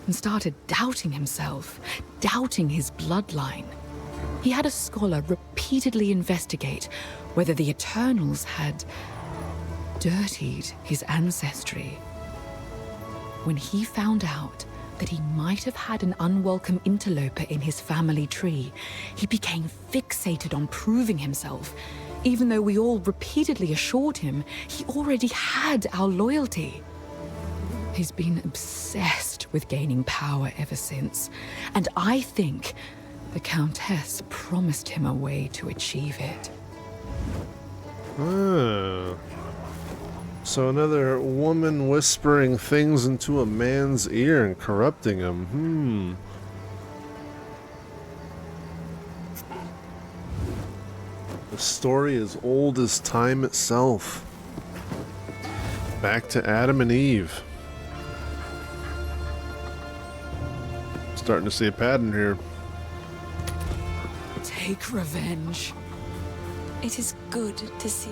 and started doubting himself, doubting his bloodline. He had a scholar repeatedly investigate whether the Eternals had dirtied his ancestry. When he found out that he might have had an unwelcome interloper in his family tree, he became fixated on proving himself, even though we all repeatedly assured him he already had our loyalty. He's been obsessed with gaining power ever since, and I think the Countess promised him a way to achieve it. Oh. So another woman whispering things into a man's ear and corrupting him. The story is old as time itself. Back to Adam and Eve. Starting to see a pattern here. Take revenge. It is good to see.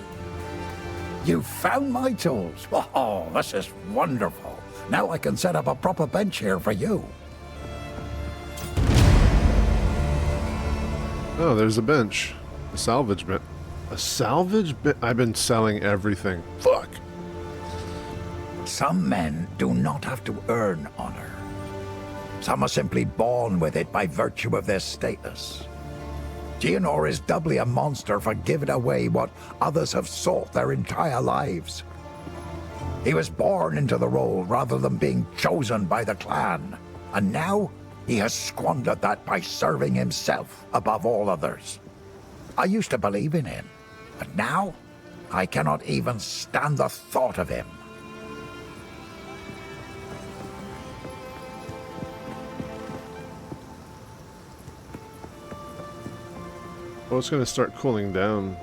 You found my tools. Oh, this is wonderful. Now I can set up a proper bench here for you. Oh, there's a bench. A salvage bench. A salvage bench? I've been selling everything. Fuck. Some men do not have to earn honor. Some are simply born with it by virtue of their status. Geonor is doubly a monster for giving away what others have sought their entire lives. He was born into the role rather than being chosen by the clan, and now he has squandered that by serving himself above all others. I used to believe in him, but now I cannot even stand the thought of him. Well, it's going to start cooling down.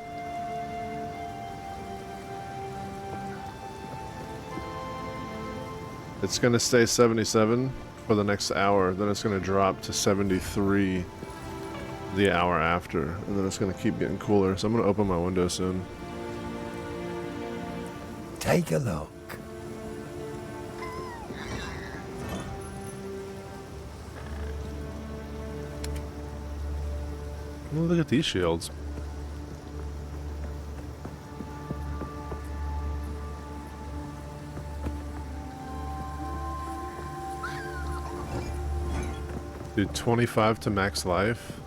It's going to stay 77 for the next hour, then it's going to drop to 73 the hour after, and then it's going to keep getting cooler. So I'm going to open my window soon. Take a look. Oh, look at these shields. Dude, 25 to max life.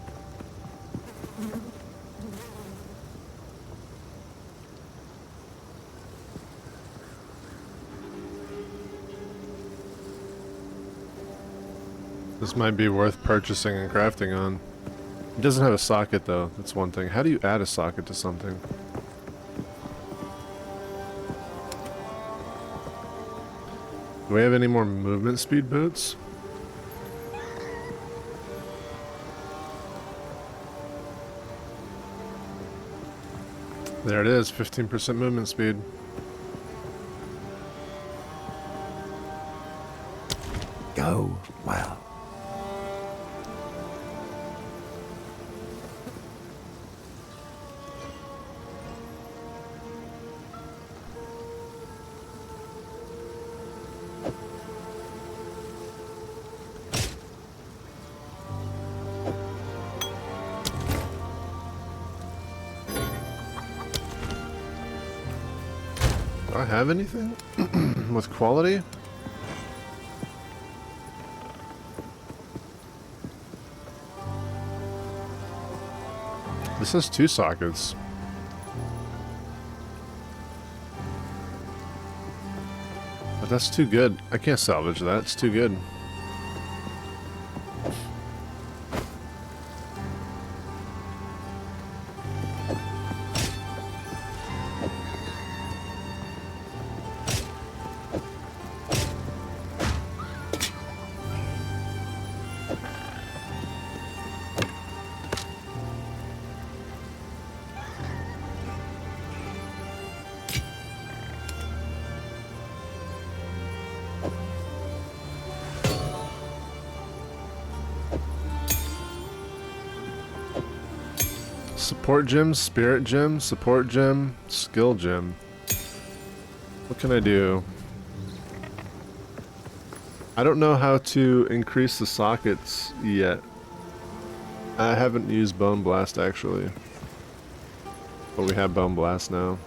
This might be worth purchasing and crafting on. It doesn't have a socket though, that's one thing. How do you add a socket to something? Do we have any more movement speed boots? There it is, 15% movement speed. Go well. Do I have anything with quality? This has 2 sockets. But that's too good. I can't salvage that. It's too good. Support gem, spirit gem, support gem, skill gem. What can I do? I don't know how to increase the sockets yet. I haven't used Bone Blast actually. But we have Bone Blast now.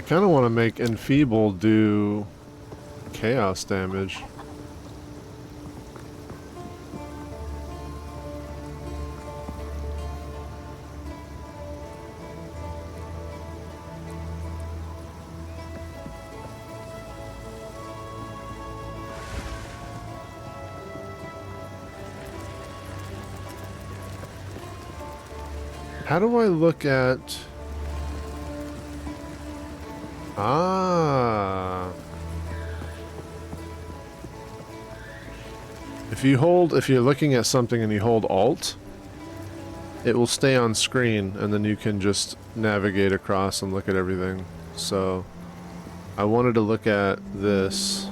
I kind of want to make Enfeeble do chaos damage. How do I look at... Ah. If you're looking at something and you hold Alt, it will stay on screen and then you can just navigate across and look at everything. So, I wanted to look at this.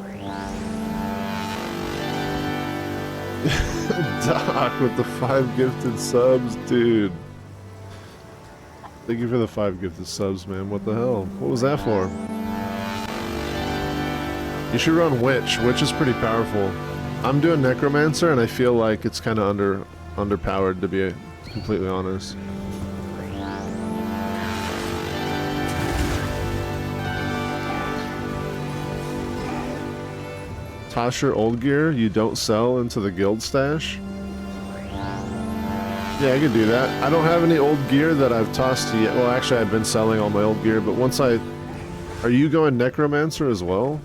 Doc with the 5 gifted subs, dude. Thank you for the 5 gifted subs, man. What the hell? What was that for? You should run Witch. Witch is pretty powerful. I'm doing Necromancer, and I feel like it's kind of underpowered, to be completely honest. Toss your old gear you don't sell into the guild stash? Yeah, I could do that. I don't have any old gear that I've tossed yet. Well, actually, I've been selling all my old gear, but once I... Are you going Necromancer as well?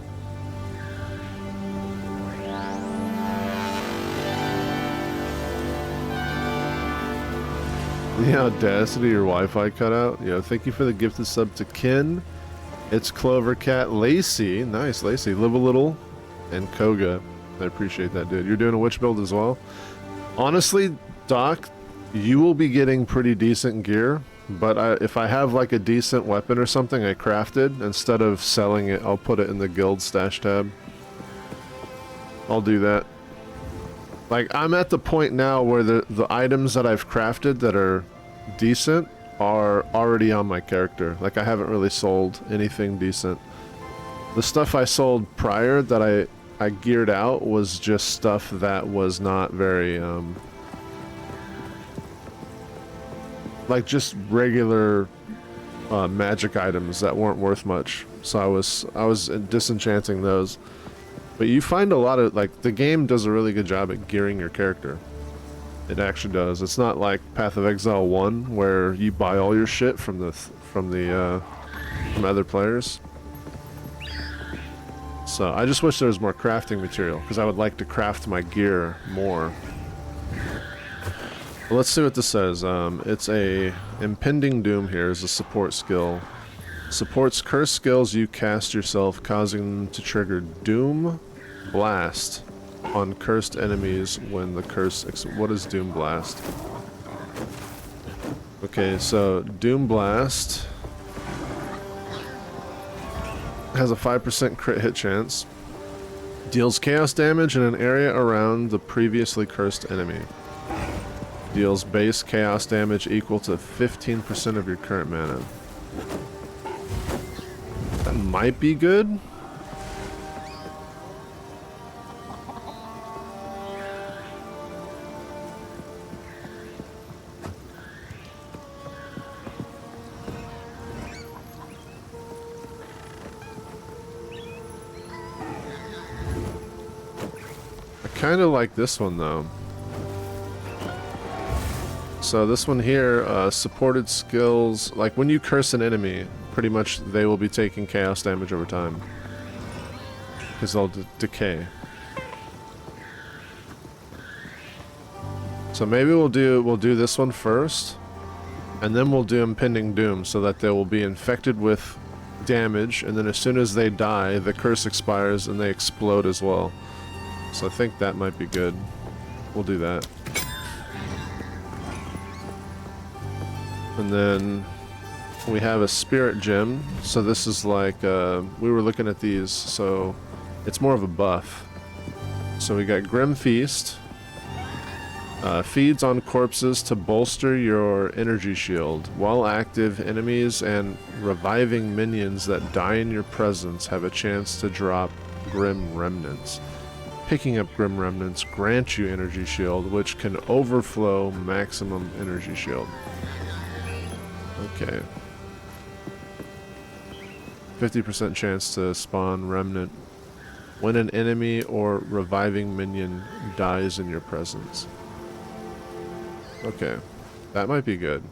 The audacity your Wi-Fi cut out. Yo, thank you for the gifted sub to Kin. It's Clover Cat Lacey. Nice, Lacey. Live a Little. And Koga. I appreciate that, dude. You're doing a witch build as well? Honestly, Doc... You will be getting pretty decent gear, but if I have like a decent weapon or something I crafted, instead of selling it, I'll put it in the guild stash tab. I'll do that. Like, I'm at the point now where the items that I've crafted that are decent are already on my character. Like, I haven't really sold anything decent. The stuff I sold prior that I geared out was just stuff that was not very, like just regular magic items that weren't worth much. So I was disenchanting those. But you find a lot of, like, the game does a really good job at gearing your character. It actually does. It's not like Path of Exile 1 where you buy all your shit from other players. So I just wish there was more crafting material, because I would like to craft my gear more. Well, let's see what this says. It's a Impending Doom here is a support skill. Supports curse skills you cast yourself, causing them to trigger Doom Blast on cursed enemies when the curse... What is Doom Blast? Okay, so Doom Blast has a 5% crit hit chance. Deals chaos damage in an area around the previously cursed enemy. Deals base chaos damage equal to 15% of your current mana. That might be good. I kind of like this one though. So this one here, supported skills, like when you curse an enemy, pretty much they will be taking chaos damage over time. Because they'll decay. So maybe we'll do this one first, and then we'll do Impending Doom, so that they will be infected with damage, and then as soon as they die, the curse expires and they explode as well. So I think that might be good. We'll do that. And then we have a spirit gem. So this is like, we were looking at these, so it's more of a buff. So we got Grim Feast. Feeds on corpses to bolster your energy shield. While active, enemies and reviving minions that die in your presence have a chance to drop Grim Remnants. Picking up Grim Remnants grants you energy shield, which can overflow maximum energy shield. Okay. 50% chance to spawn remnant when an enemy or reviving minion dies in your presence. Okay, that might be good.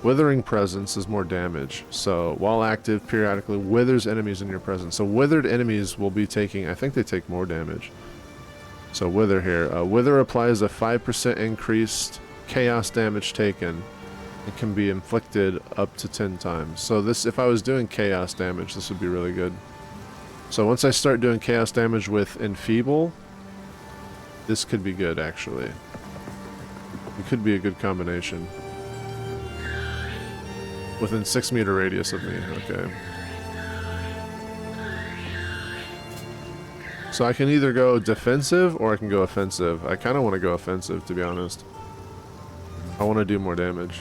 Withering Presence is more damage, so while active, periodically withers enemies in your presence. So withered enemies will be taking, I think they take more damage. So Wither here. Wither applies a 5% increased chaos damage taken. It can be inflicted up to 10 times. So this, if I was doing chaos damage, this would be really good. So once I start doing chaos damage with Enfeeble, this could be good, actually. It could be a good combination. Within 6 meter radius of me, okay. So I can either go defensive or I can go offensive. I kind of want to go offensive, to be honest. I want to do more damage.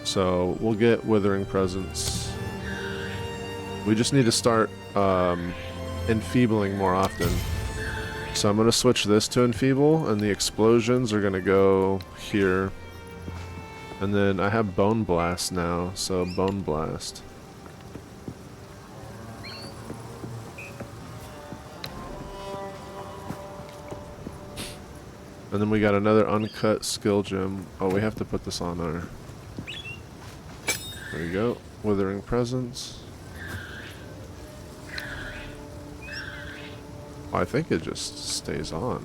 So we'll get Withering Presence. We just need to start enfeebling more often. So I'm going to switch this to Enfeeble, and the explosions are going to go here. And then I have Bone Blast now, so Bone Blast. And then we got another uncut skill gem. Oh, we have to put this on our... There you go. Withering Presence. Oh, I think it just stays on.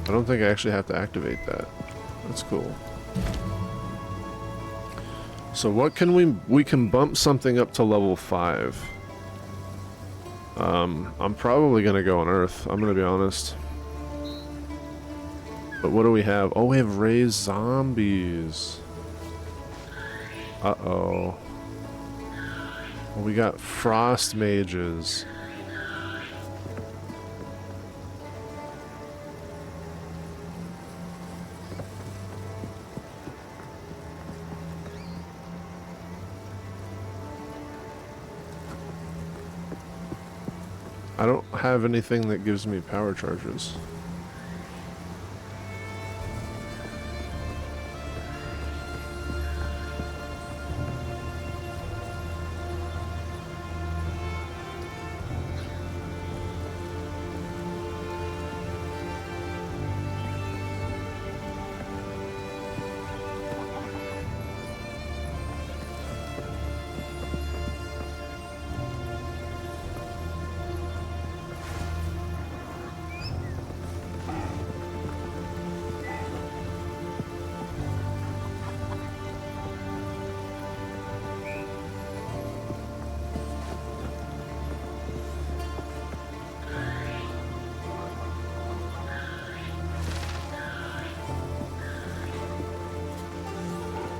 I don't think I actually have to activate that. That's cool. So what can we can bump something up to level 5. I'm probably gonna go on Earth, I'm gonna be honest. But what do we have? Oh, we have raised zombies. Uh-oh. Well, we got frost mages. I don't have anything that gives me power charges.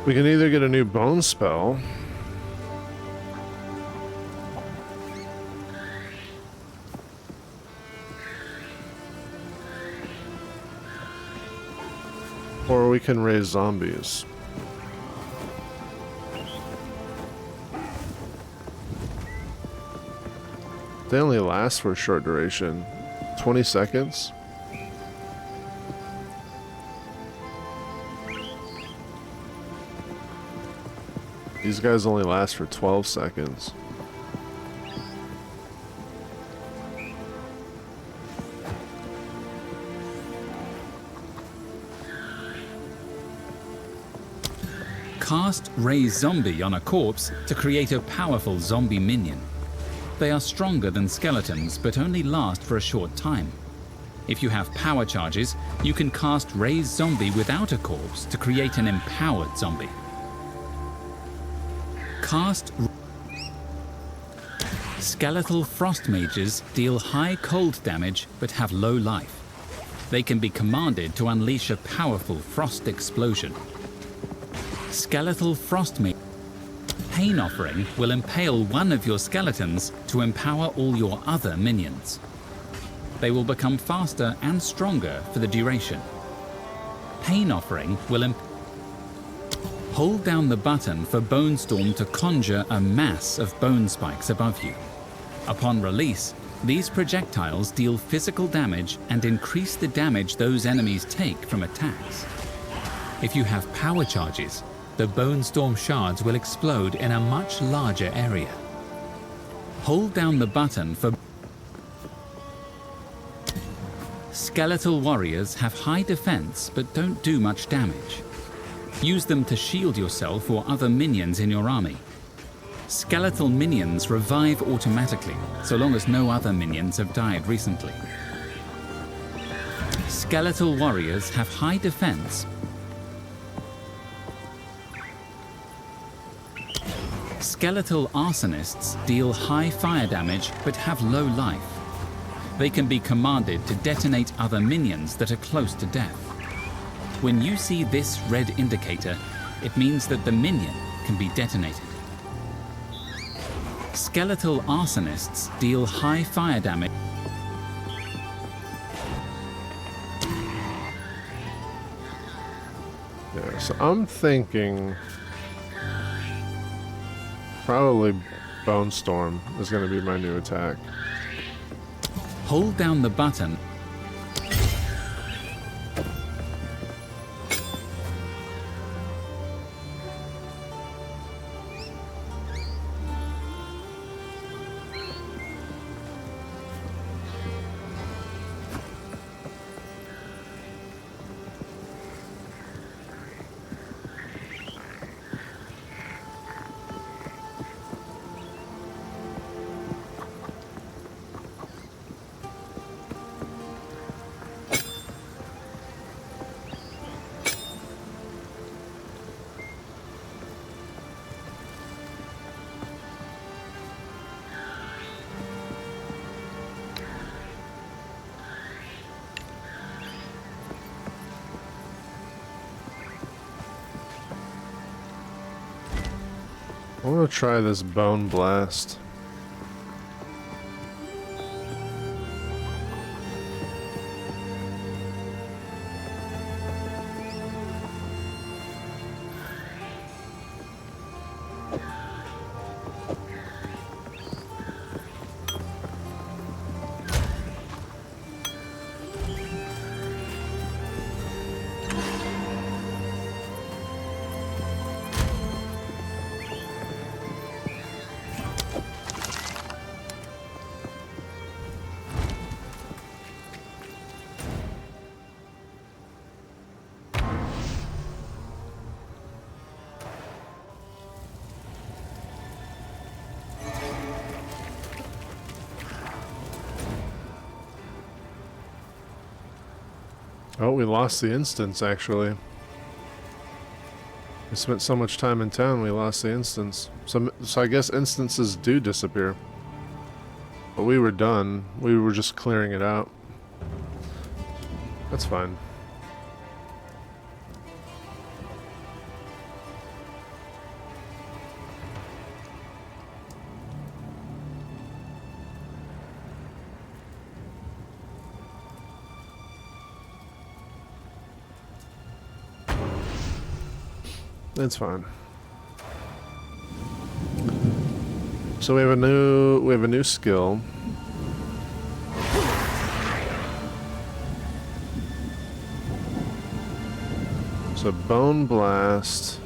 We can either get a new bone spell, or we can raise zombies. They only last for a short duration, 20 seconds. These guys only last for 12 seconds. Cast Raise Zombie on a corpse to create a powerful zombie minion. They are stronger than skeletons, but only last for a short time. If you have power charges, you can cast Raise Zombie without a corpse to create an empowered zombie. Cast Skeletal Frost Mages deal high cold damage but have low life. They can be commanded to unleash a powerful frost explosion. Skeletal Frost Mage Pain Offering will impale one of your skeletons to empower all your other minions. They will become faster and stronger for the duration. Pain Offering will hold down the button for Bone Storm to conjure a mass of bone spikes above you. Upon release, These projectiles deal physical damage and increase the damage those enemies take from attacks. If you have power charges, the Bone Storm shards will explode in a much larger area. Hold down the button for... Skeletal warriors have high defense but don't do much damage. Use them to shield yourself or other minions in your army. Skeletal minions revive automatically, so long as no other minions have died recently. Skeletal warriors have high defense. Skeletal arsonists deal high fire damage but have low life. They can be commanded to detonate other minions that are close to death. When you see this red indicator, it means that the minion can be detonated. Skeletal arsonists deal high fire damage. Yeah, so I'm thinking probably Bone Storm is going to be my new attack. Hold down the button. I want to try this Bone Blast. Oh, we lost the instance, actually. We spent so much time in town, we lost the instance. So I guess instances do disappear. But we were done. We were just clearing it out. That's fine. It's fine. So we have a new skill. So Bone Blast.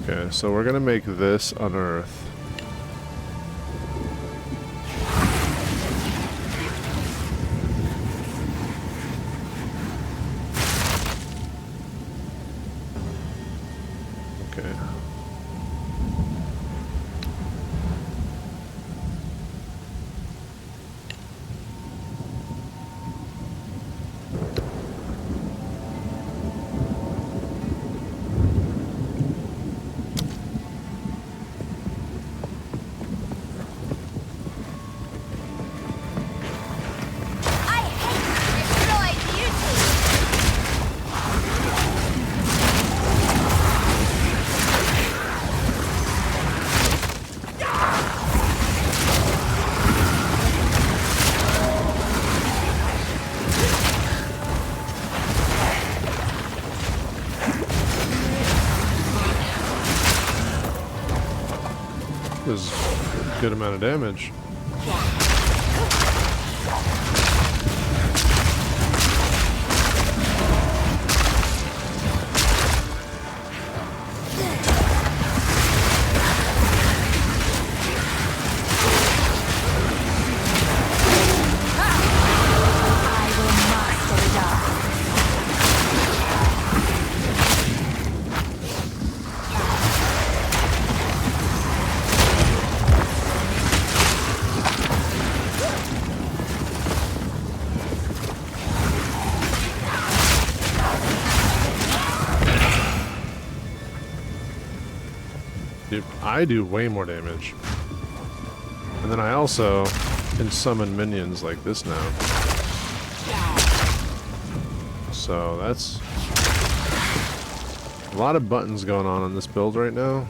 Okay, so we're gonna make this unearth. Okay. was a good amount of damage. Dude, I do way more damage. And then I also can summon minions like this now. So that's a lot of buttons going on this build right now.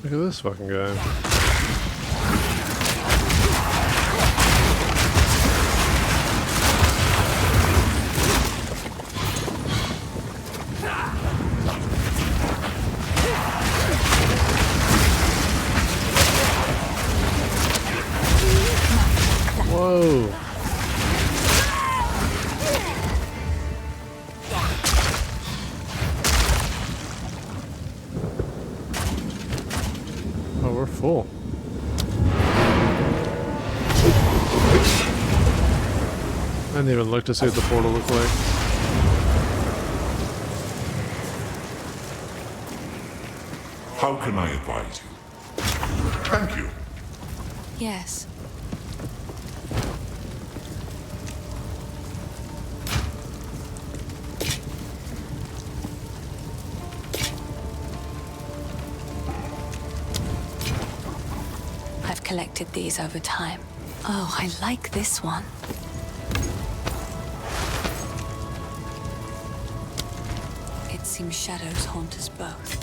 Look at this fucking guy. Whoa. Oh, we're full. I didn't even look to see what the portal looked like. How can I advise you? Thank you. Yes. I've collected these over time. Oh, I like this one. It seems shadows haunt us both.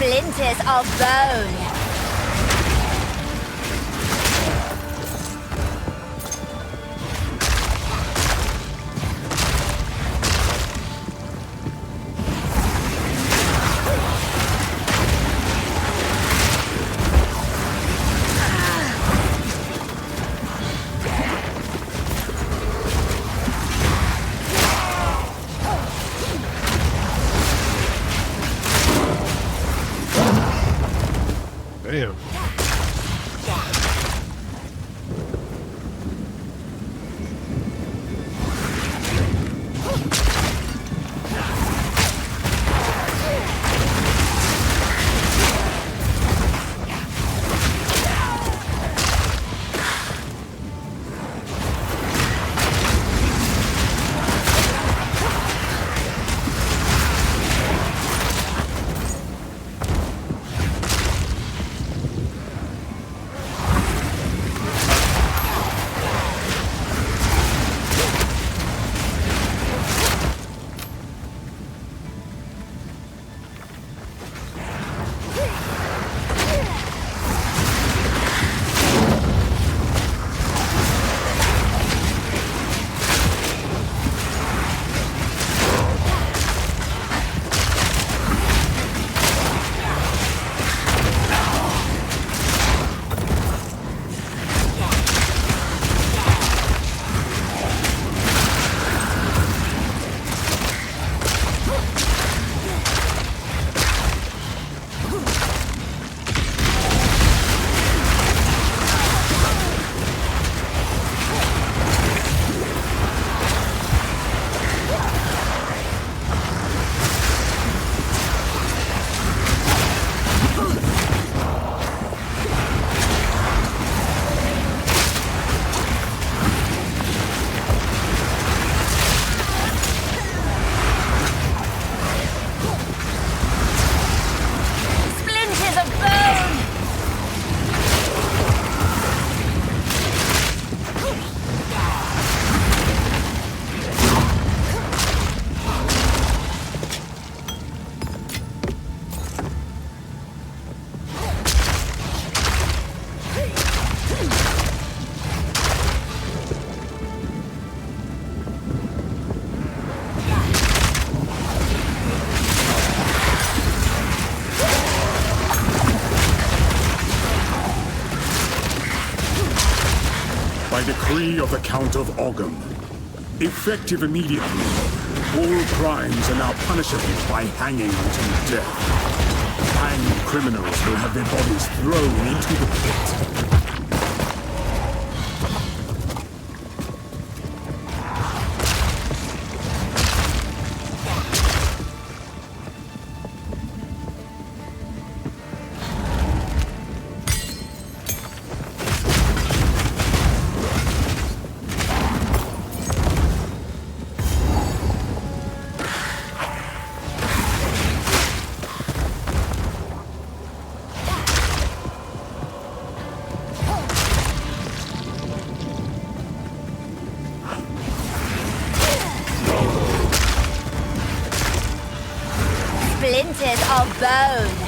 Splinters of bone. By decree of the Count of Ogham, effective immediately, all crimes are now punishable by hanging until death. Hanged criminals will have their bodies thrown into the pit. Splinters of bone.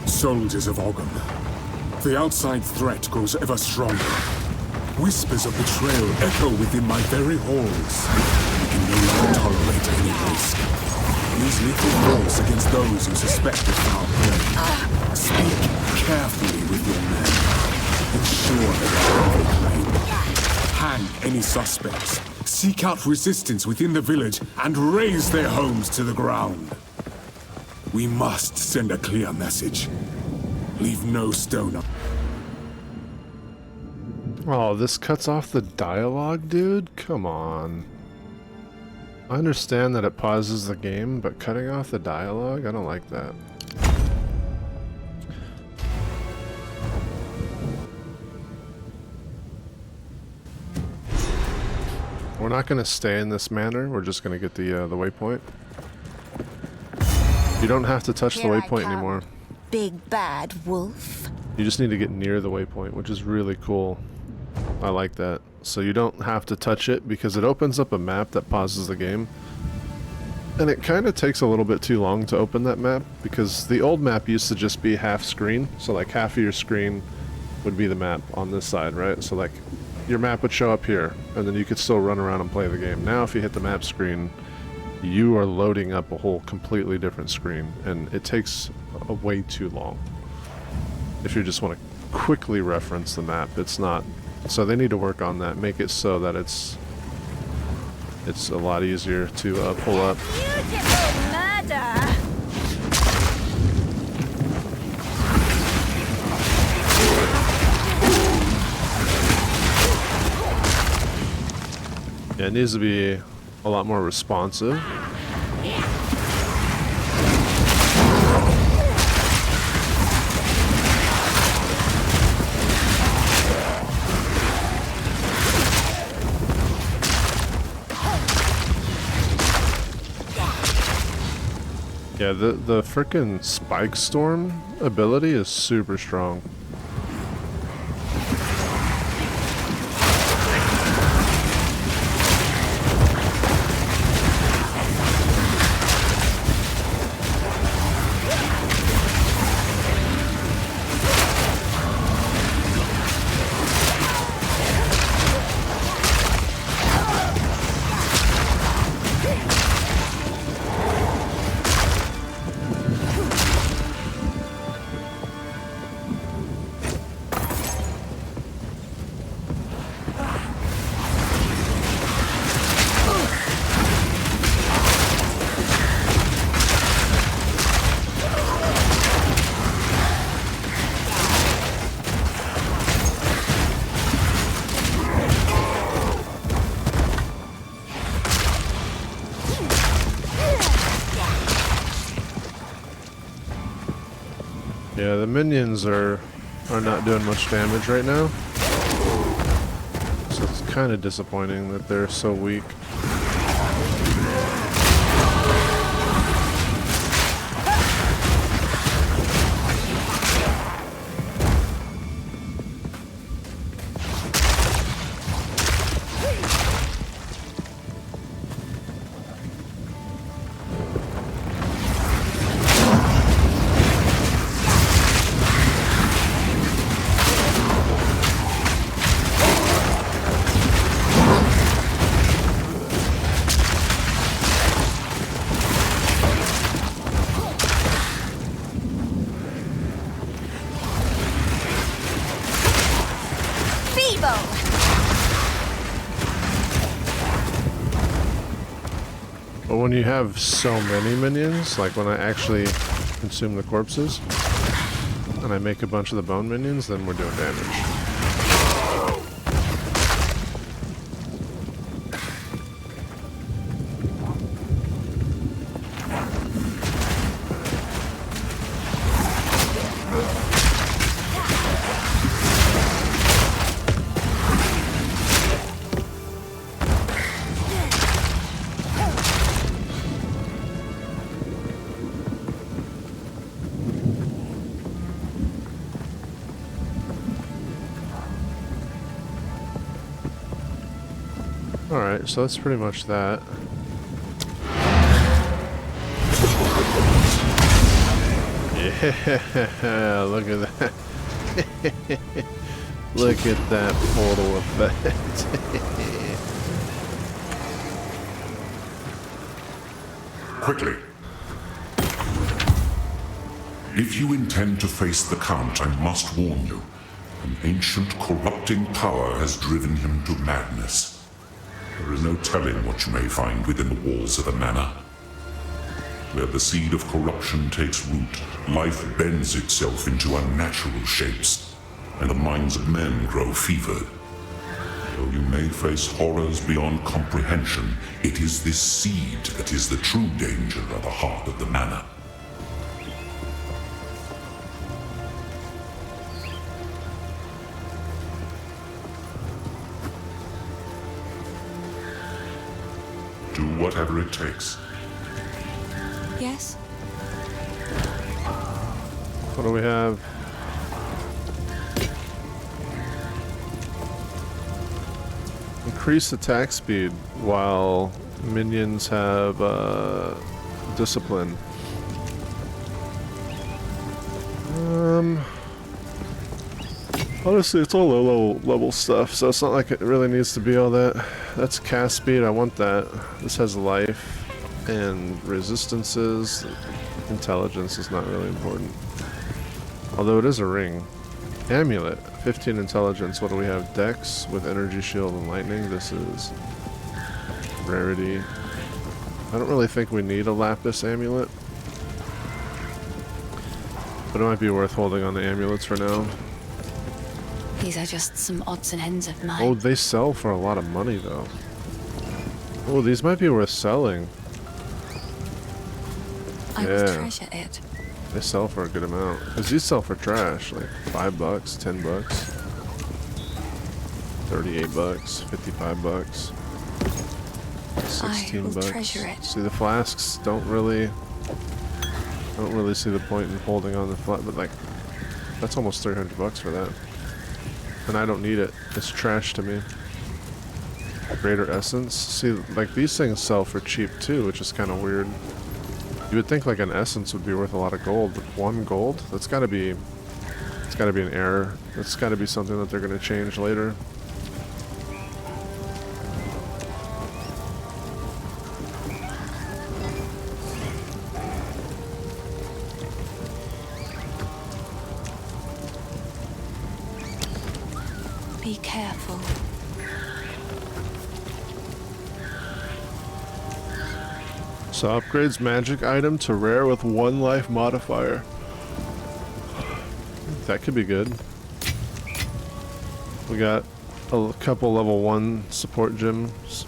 Soldiers of Ogham, the outside threat grows ever stronger. Whispers of betrayal echo within my very halls. We can no longer tolerate any risk. Use lethal force against those who suspect of foul play. Speak carefully with your men. Ensure they are overclaim. Hang any suspects. Seek out resistance within the village and raze their homes to the ground. We must send a clear message. Leave no stone unturned. Oh, this cuts off the dialogue, dude? Come on. I understand that it pauses the game, but cutting off the dialogue? I don't like that. We're not going to stay in this manner. We're just going to get the waypoint. You don't have to touch the Here I waypoint come. anymore. Big bad wolf. You just need to get near the waypoint, which is really cool. I like that. So you don't have to touch it because it opens up a map that pauses the game. And it kind of takes a little bit too long to open that map because the old map used to just be half screen. So like half of your screen would be the map on this side, right? So like your map would show up here and then you could still run around and play the game. Now if you hit the map screen, you are loading up a whole completely different screen and it takes way too long. If you just want to quickly reference the map, it's not. So they need to work on that, make it so that it's a lot easier to pull up. Beautiful murder. Yeah, it needs to be a lot more responsive. Yeah, the frickin' Spike Storm ability is super strong. Yeah, the minions are not doing much damage right now. So it's kind of disappointing that they're so weak. But when you have so many minions, like when I actually consume the corpses, and I make a bunch of the bone minions, then we're doing damage. Alright, so that's pretty much that. Yeah, look at that. Look at that portal effect. Quickly. If you intend to face the Count, I must warn you. An ancient corrupting power has driven him to madness. There is no telling what you may find within the walls of the manor. Where the seed of corruption takes root, life bends itself into unnatural shapes, and the minds of men grow fevered. Though you may face horrors beyond comprehension, it is this seed that is the true danger at the heart of the manor. Do whatever it takes. Yes? What do we have? Increase attack speed while minions have discipline. Honestly, it's all low level stuff, so it's not like it really needs to be all that. That's cast speed, I want that. This has life and resistances. Intelligence is not really important. Although it is a ring. Amulet, 15 intelligence. What do we have? Dex with energy shield and lightning. This is rarity. I don't really think we need a lapis amulet, but it might be worth holding on the amulets for now. These are just some odds and ends of mine. Oh, they sell for a lot of money though. Oh, these might be worth selling. I will treasure it. They sell for a good amount. Because these sell for trash, like $5, $10, $38, $55, $16. I will treasure it. See, the flasks don't really. I don't really see the point in holding on the flat, but like, that's almost $300 for that. And I don't need it. It's trash to me. Greater essence. See, like these things sell for cheap too, which is kind of weird. You would think like an essence would be worth a lot of gold, but 1 gold? That's gotta be... It's gotta be an error. That's gotta be something that they're gonna change later. Be careful. So upgrades magic item to rare with 1 life modifier. That could be good. We got a couple level 1 support gems.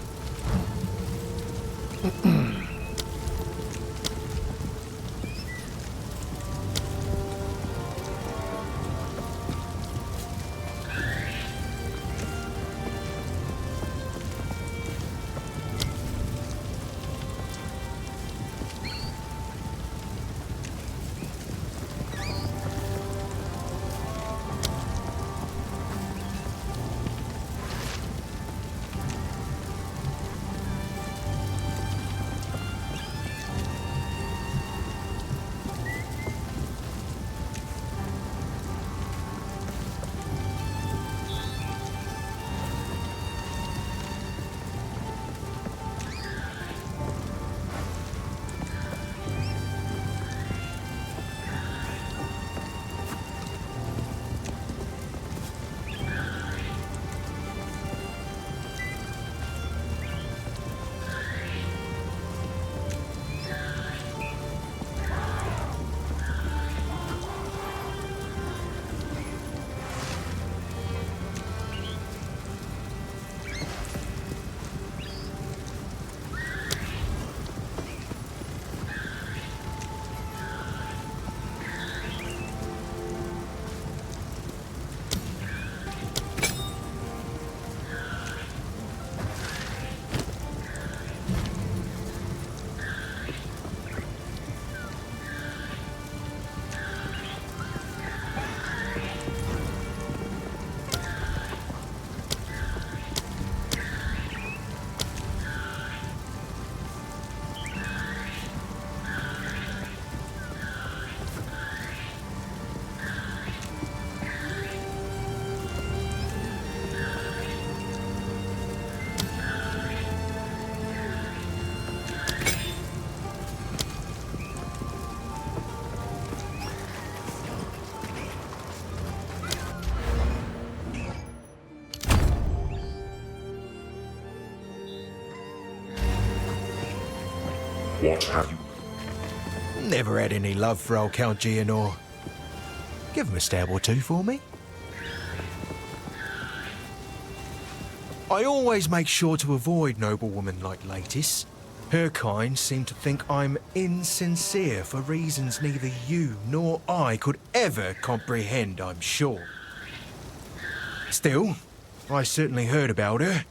what have you? Never had any love for old Count Geonor. Give him a stab or two for me. I always make sure to avoid noblewomen like Latis. Her kind seem to think I'm insincere for reasons neither you nor I could ever comprehend, I'm sure. Still, I certainly heard about her,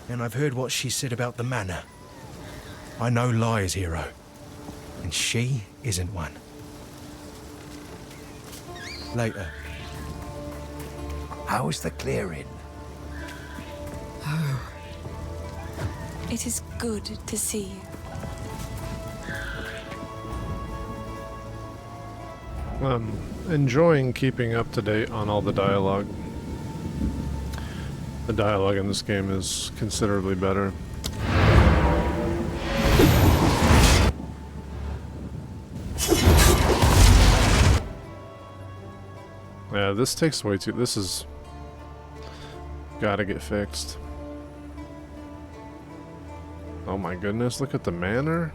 and I've heard what she said about the manor. I know lies, hero, and she isn't one. Later. How's the clearing? It is good to see you. Enjoying keeping up to date on all the dialogue. The dialogue in this game is considerably better. Yeah, this takes way too... This is... gotta get fixed. Oh my goodness, look at the manor.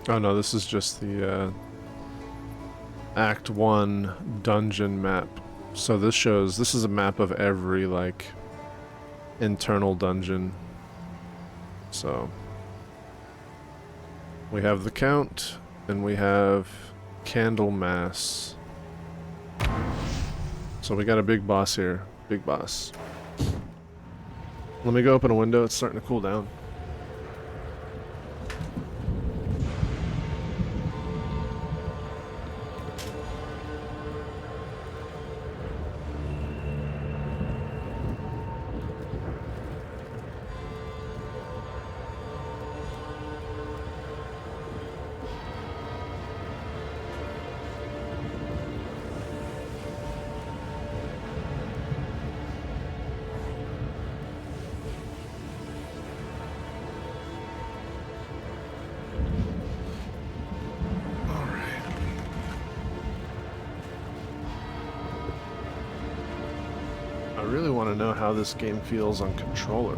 Oh no, this is just the Act 1 dungeon map. So this shows, this is a map of every like internal dungeon. So we have the Count and we have Candlemas. So we got a big boss here. Big boss. Let me go open a window, it's starting to cool down. I really want to know how this game feels on controller.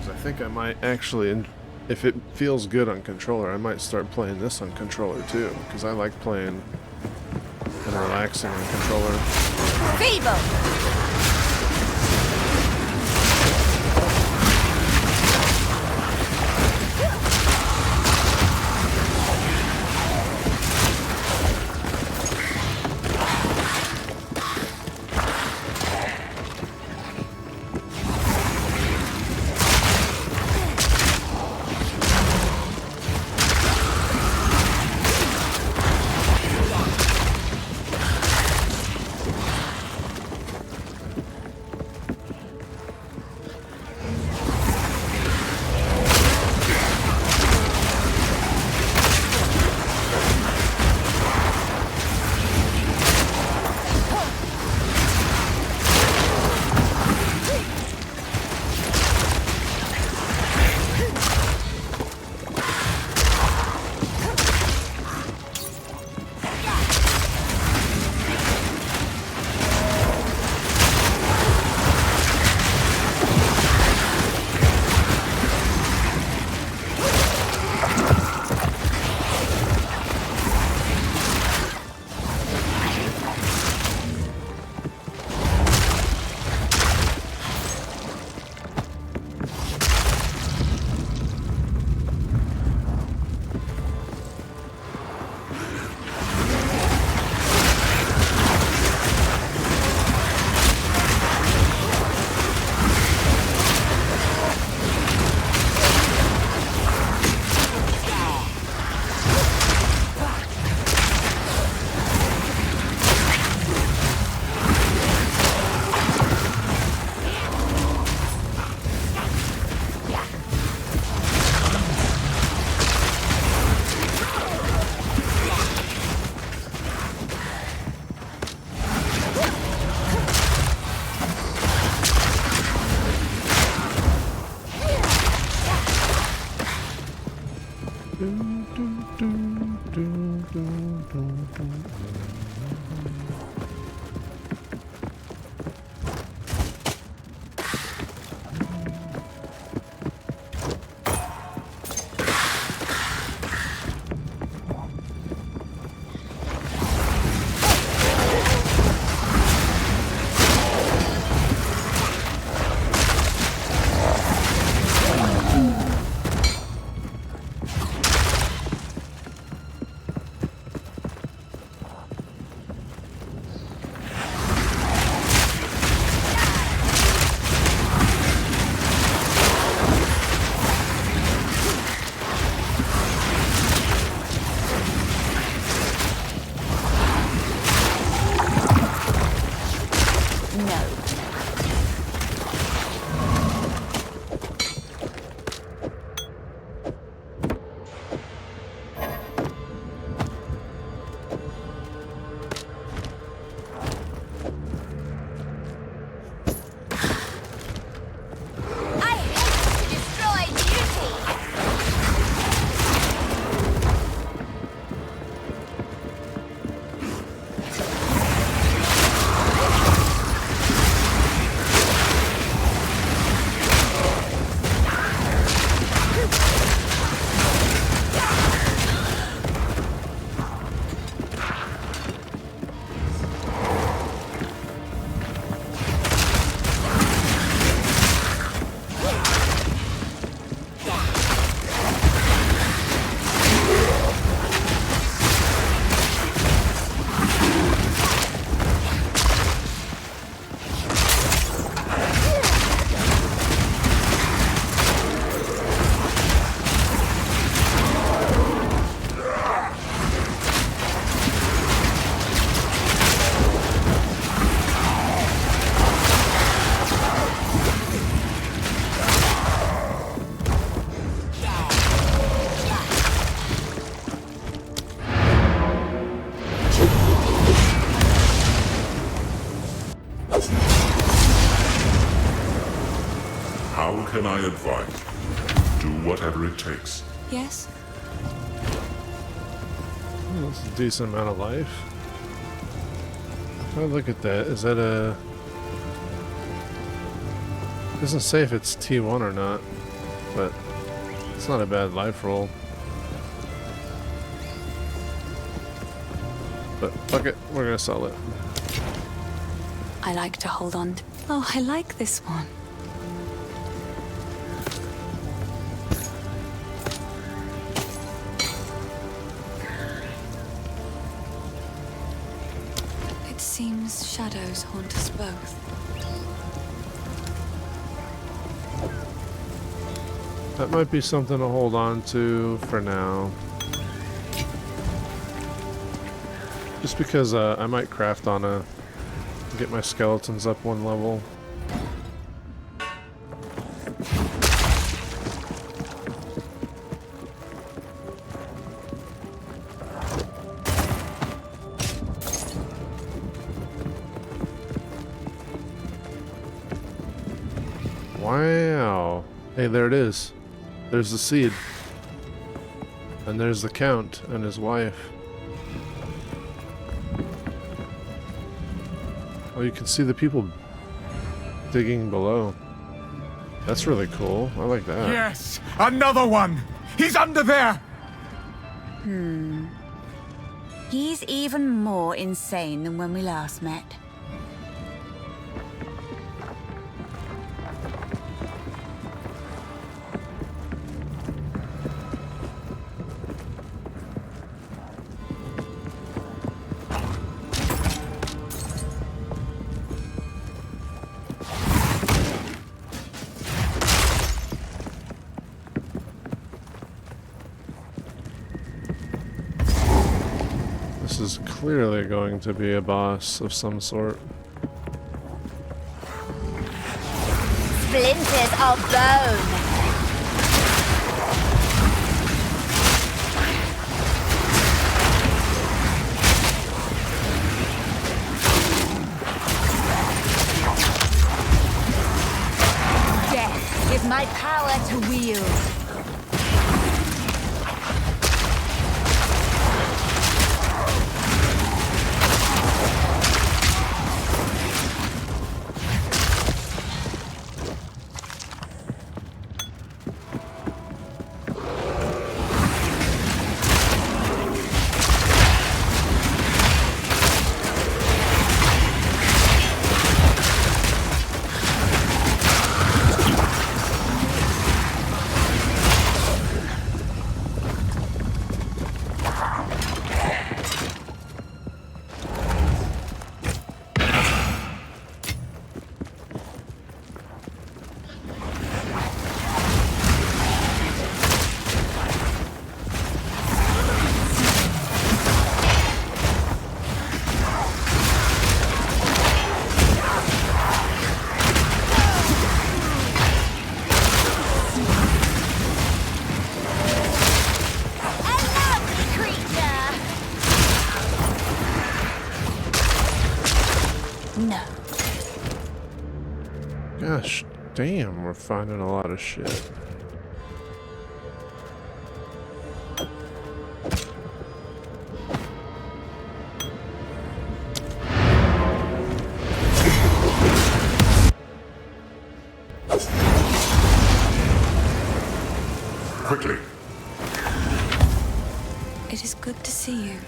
'Cause I think I might actually, if it feels good on controller, I might start playing this on controller too. Because I like playing and relaxing on controller. Feeble! can I advise? Do whatever it takes. Yes? That's a decent amount of life. If I look at that, is that a... Doesn't say if it's T1 or not, but it's not a bad life roll. But fuck it, we're gonna sell it. I like to hold on to... Oh, I like this one. It seems shadows haunt us both. That might be something to hold on to for now. Just because I might craft on a... get my skeletons up one level. Wow. Hey, there it is. There's the seed. And there's the Count and his wife. Oh, you can see the people digging below. That's really cool. I like that. Yes! Another one! He's under there! He's even more insane than when we last met. This is clearly going to be a boss of some sort. Splinters of bone. Death is my power to wield. Gosh damn, we're finding a lot of shit. Quickly. It is good to see you.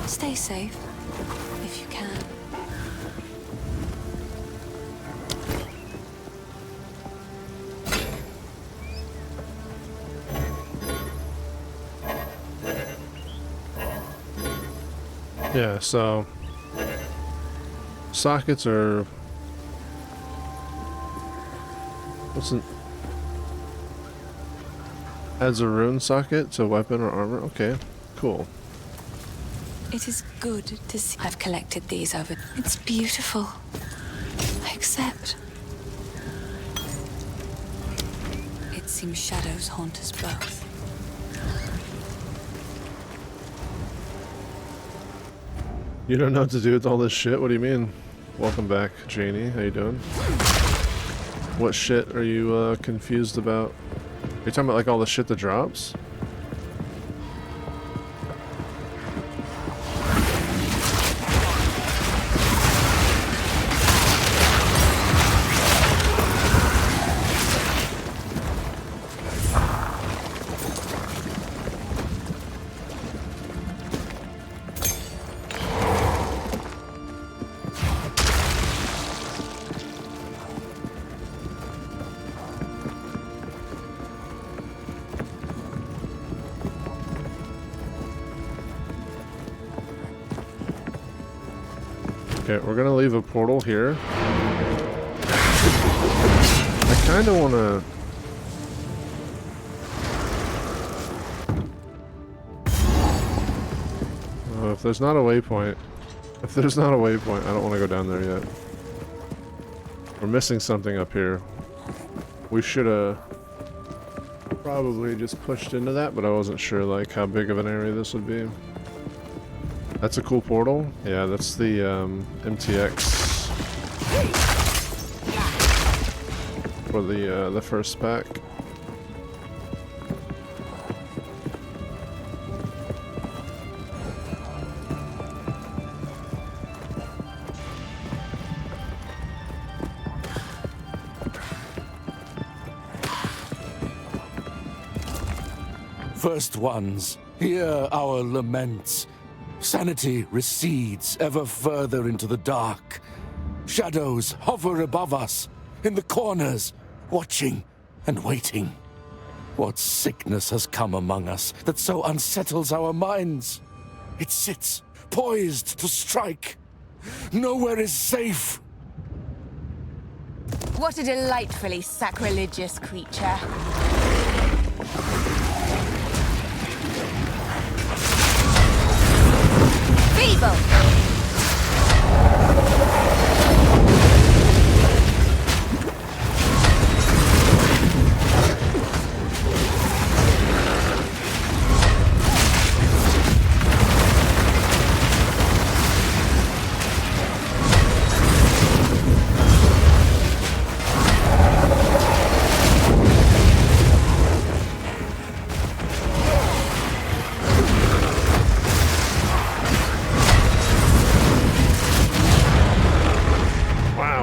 Stay safe, if you can. Yeah, so sockets are adds a rune socket to weapon or armor. Okay, cool. It is good to see. I've collected these over. It's beautiful. I accept. It seems shadows haunt us both. You don't know what to do with all this shit? What do you mean? Welcome back, Janie. How you doing? What shit are you confused about? Are you talking about like all the shit that drops? Okay, we're gonna leave a portal here. I kinda wanna... Oh, if there's not a waypoint... If there's not a waypoint, I don't wanna go down there yet. We're missing something up here. We should've probably just pushed into that, but I wasn't sure like how big of an area this would be. That's a cool portal. Yeah, that's the MTX for the first pack. First ones, hear our laments. Sanity recedes ever further into the dark. Shadows hover above us, in the corners, watching and waiting. What sickness has come among us that so unsettles our minds? It sits, poised to strike. Nowhere is safe. What a delightfully sacrilegious creature. Feeble!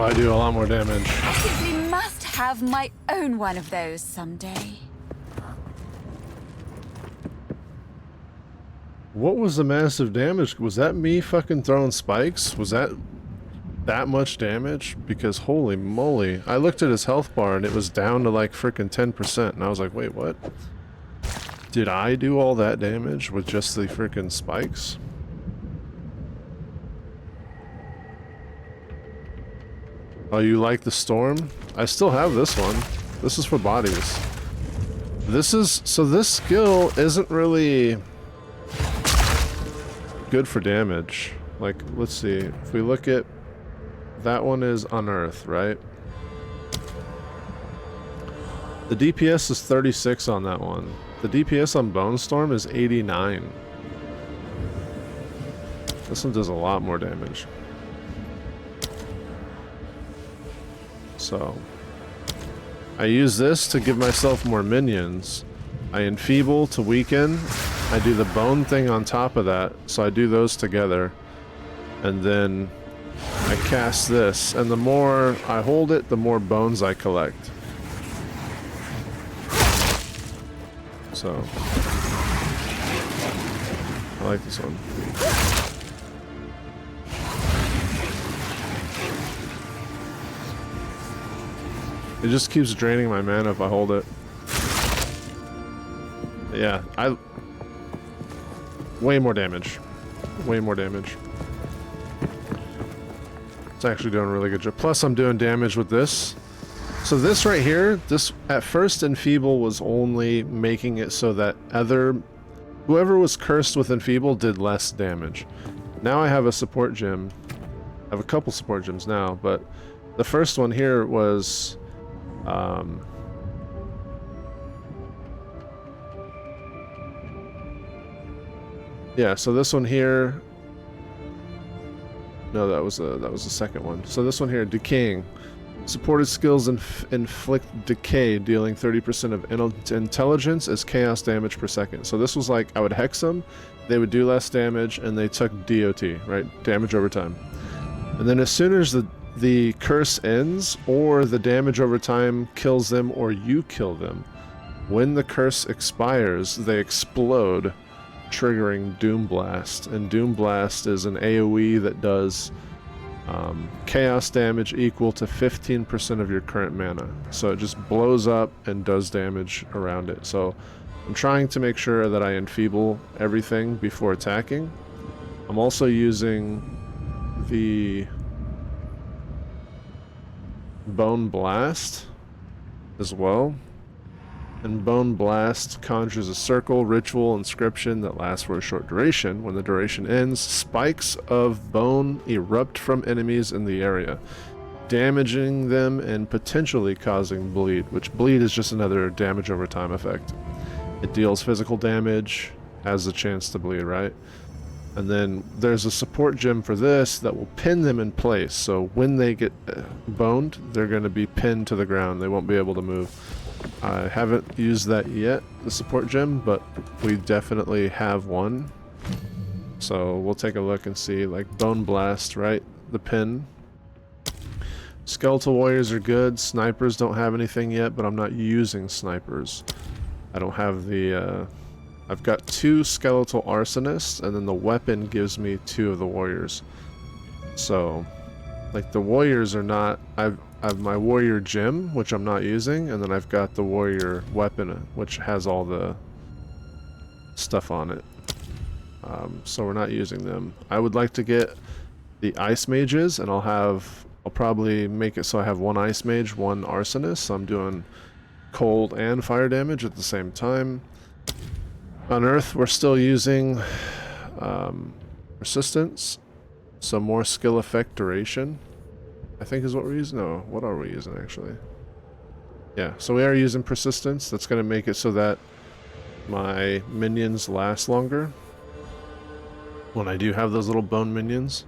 I do a lot more damage. I simply must have my own one of those someday. What was the massive damage? Was that me fucking throwing spikes? Was that much damage? Because holy moly. I looked at his health bar and it was down to like freaking 10% and I was like, wait, what? Did I do all that damage with just the freaking spikes? Oh, you like the storm? I still have this one. This is for bodies. So this skill isn't really good for damage. Like, let's see. If we look at... That one is Unearth, right? The DPS is 36 on that one. The DPS on Bone Storm is 89. This one does a lot more damage. So, I use this to give myself more minions. I enfeeble to weaken. I do the bone thing on top of that, so I do those together. And then I cast this, and the more I hold it, the more bones I collect. So, I like this one. It just keeps draining my mana if I hold it. Yeah, way more damage. Way more damage. It's actually doing a really good job. Plus I'm doing damage with this. So this right here, this at first Enfeeble was only making it so that other whoever was cursed with Enfeeble did less damage. Now I have a support gem. I have a couple support gems now, but the first one here was yeah, so this one here, no, that was the second one. So this one here, Decaying. Supported skills inflict decay, dealing 30% of intelligence as chaos damage per second. So this was like, I would hex them, they would do less damage, and they took DOT, right? Damage over time. And then as soon as the curse ends, or the damage over time kills them, or you kill them, when the curse expires, they explode, triggering Doom Blast. And Doom Blast is an AoE that does chaos damage equal to 15% of your current mana. So it just blows up and does damage around it. So I'm trying to make sure that I enfeeble everything before attacking. I'm also using the Bone Blast as well. And Bone Blast conjures a circle, ritual, inscription that lasts for a short duration. When the duration ends, spikes of bone erupt from enemies in the area, damaging them and potentially causing bleed, which bleed is just another damage over time effect. It deals physical damage, has the chance to bleed, right? And then there's a support gem for this that will pin them in place, so when they get boned, they're going to be pinned to the ground. They won't be able to move. I haven't used that yet, the support gem, but we definitely have one. So we'll take a look and see, like Bone Blast, right? The pin. Skeletal Warriors are good. Snipers don't have anything yet, but I'm not using snipers. I don't have the, I've got 2 Skeletal Arsonists, and then the weapon gives me 2 of the Warriors. So, like, the Warriors are not... I have my Warrior Gem, which I'm not using, and then I've got the Warrior Weapon, which has all the stuff on it. So we're not using them. I would like to get the Ice Mages, and I'll probably make it so I have 1 Ice Mage, 1 Arsonist, so I'm doing cold and fire damage at the same time. On Earth, we're still using Persistence, so more skill effect duration, I think is what we're using. No, what are we using actually? Yeah, so we are using Persistence. That's going to make it so that my minions last longer. When I do have those little bone minions,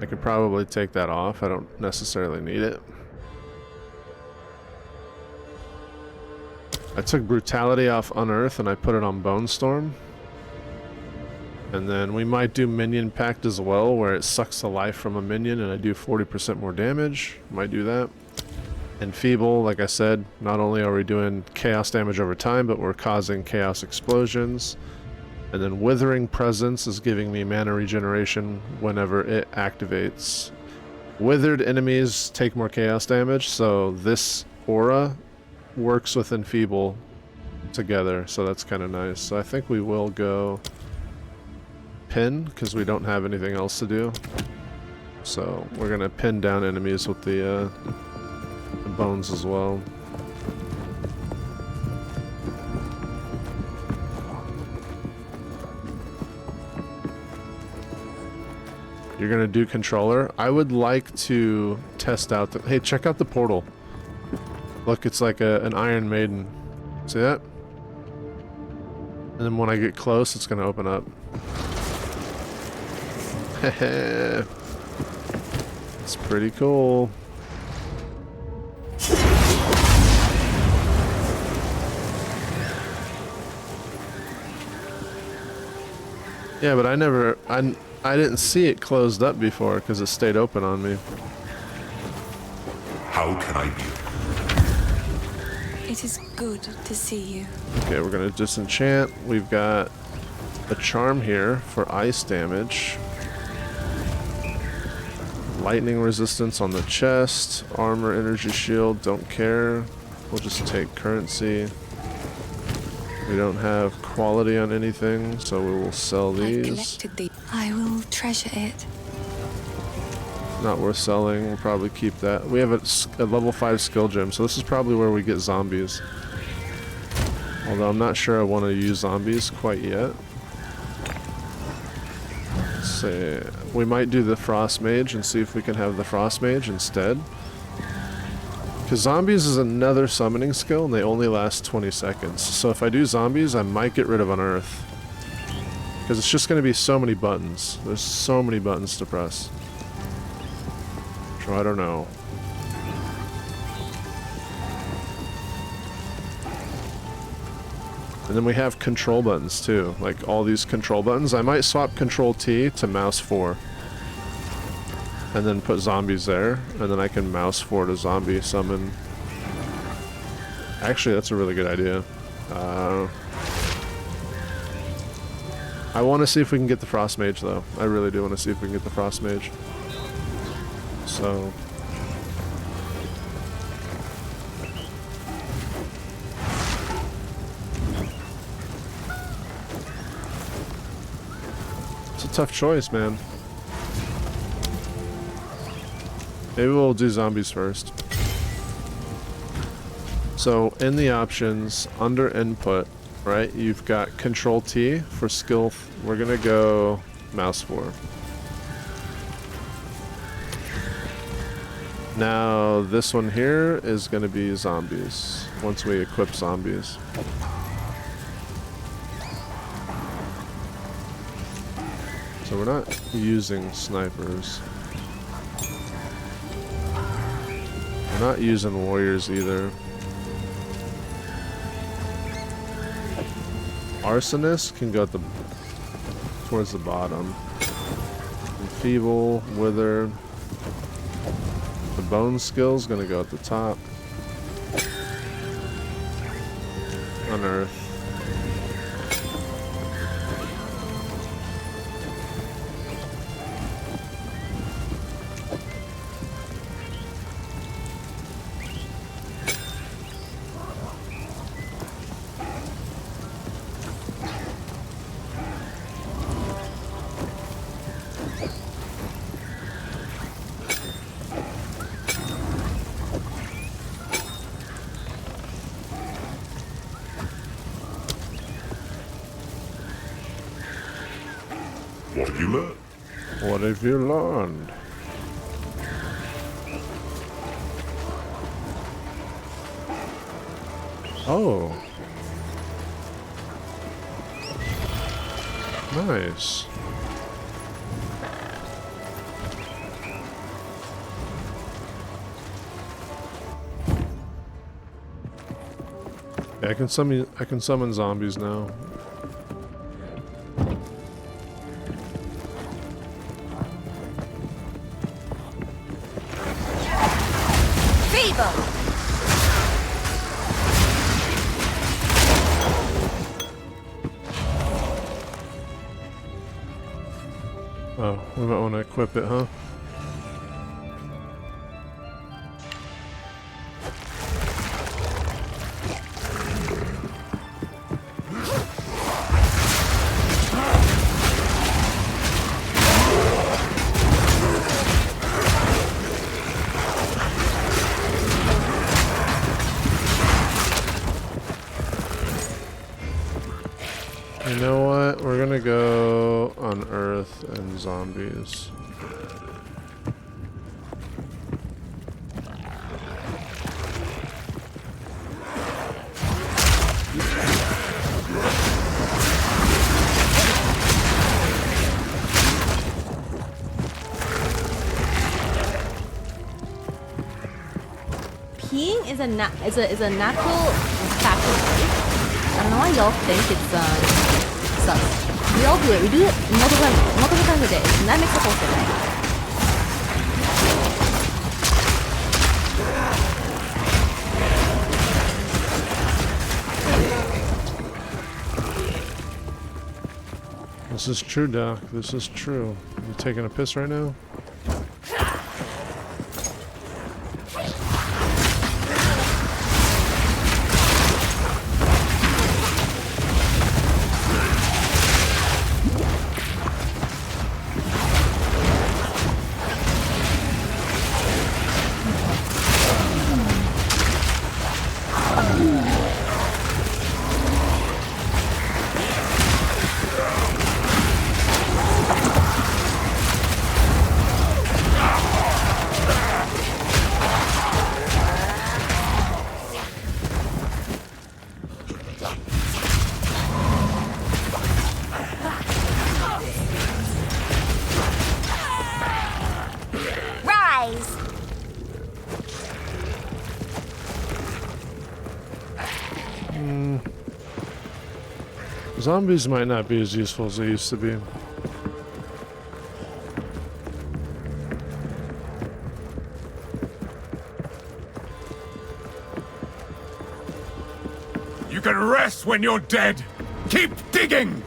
I could probably take that off. I don't necessarily need it. I took Brutality off Unearth and I put it on Bone Storm. And then we might do Minion Pact as well, where it sucks the life from a minion and I do 40% more damage. Might do that. Enfeeble, like I said, not only are we doing chaos damage over time, but we're causing chaos explosions. And then Withering Presence is giving me mana regeneration whenever it activates. Withered enemies take more chaos damage, so this aura works with Enfeeble together, so that's kind of nice. So I think we will go pin, because we don't have anything else to do. So we're going to pin down enemies with the bones as well. You're going to do controller. I would like to test out the... Hey, check out the portal. Look, it's like an Iron Maiden. See that? And then when I get close, it's going to open up. Heh. It's pretty cool. Yeah, but I didn't see it closed up before because it stayed open on me. How can I be? It is good to see you. Okay, we're gonna disenchant. We've got a charm here for ice damage. Lightning resistance on the chest. Armor, energy shield, don't care. We'll just take currency. We don't have quality on anything, so we will sell I've these. collected these. I will treasure it. Not worth selling. We'll probably keep that. We have a level 5 skill gem, so this is probably where we get zombies. Although I'm not sure I want to use zombies quite yet. Let's see. We might do the Frost Mage and see if we can have the Frost Mage instead. Because zombies is another summoning skill and they only last 20 seconds. So if I do zombies, I might get rid of Unearth. Because it's just going to be so many buttons. There's so many buttons to press. So I don't know. And then we have control buttons too. Like all these control buttons. I might swap Control T to mouse 4. And then put zombies there. And then I can mouse 4 to zombie summon. Actually, that's a really good idea. I want to see if we can get the Frost Mage though. I really do want to see if we can get the Frost Mage. So... it's a tough choice, man. Maybe we'll do zombies first. So in the options, under input, right, you've got Control T for skill. We're gonna go mouse 4. Now this one here is gonna be zombies, once we equip zombies. So we're not using snipers. We're not using warriors either. Arsonist can go towards the bottom. Enfeeble, Wither. The bone skill's gonna go at the top. Unearth. What have you learned? What have you learned? Oh. Nice. Yeah, I can summon zombies now. Oh, we might want to equip it, huh? You know what? We're gonna go on Earth and zombies. Peeing is a natural faculty. I don't know why y'all think it's sucks. We all do it. We do it multiple times a day, and that makes us all fit. This is true, Doc. This is true. You taking a piss right now? Zombies might not be as useful as they used to be. You can rest when you're dead. Keep digging!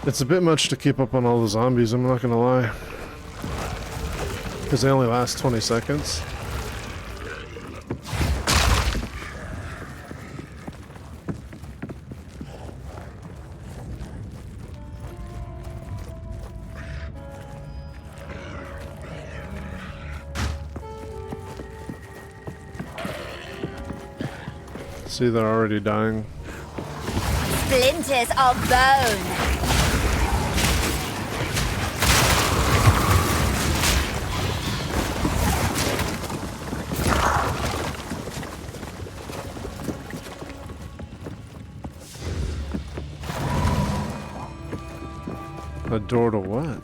It's a bit much to keep up on all the zombies, I'm not gonna lie. Because they only last 20 seconds. See, they're already dying. Splinters of bone. A door to what?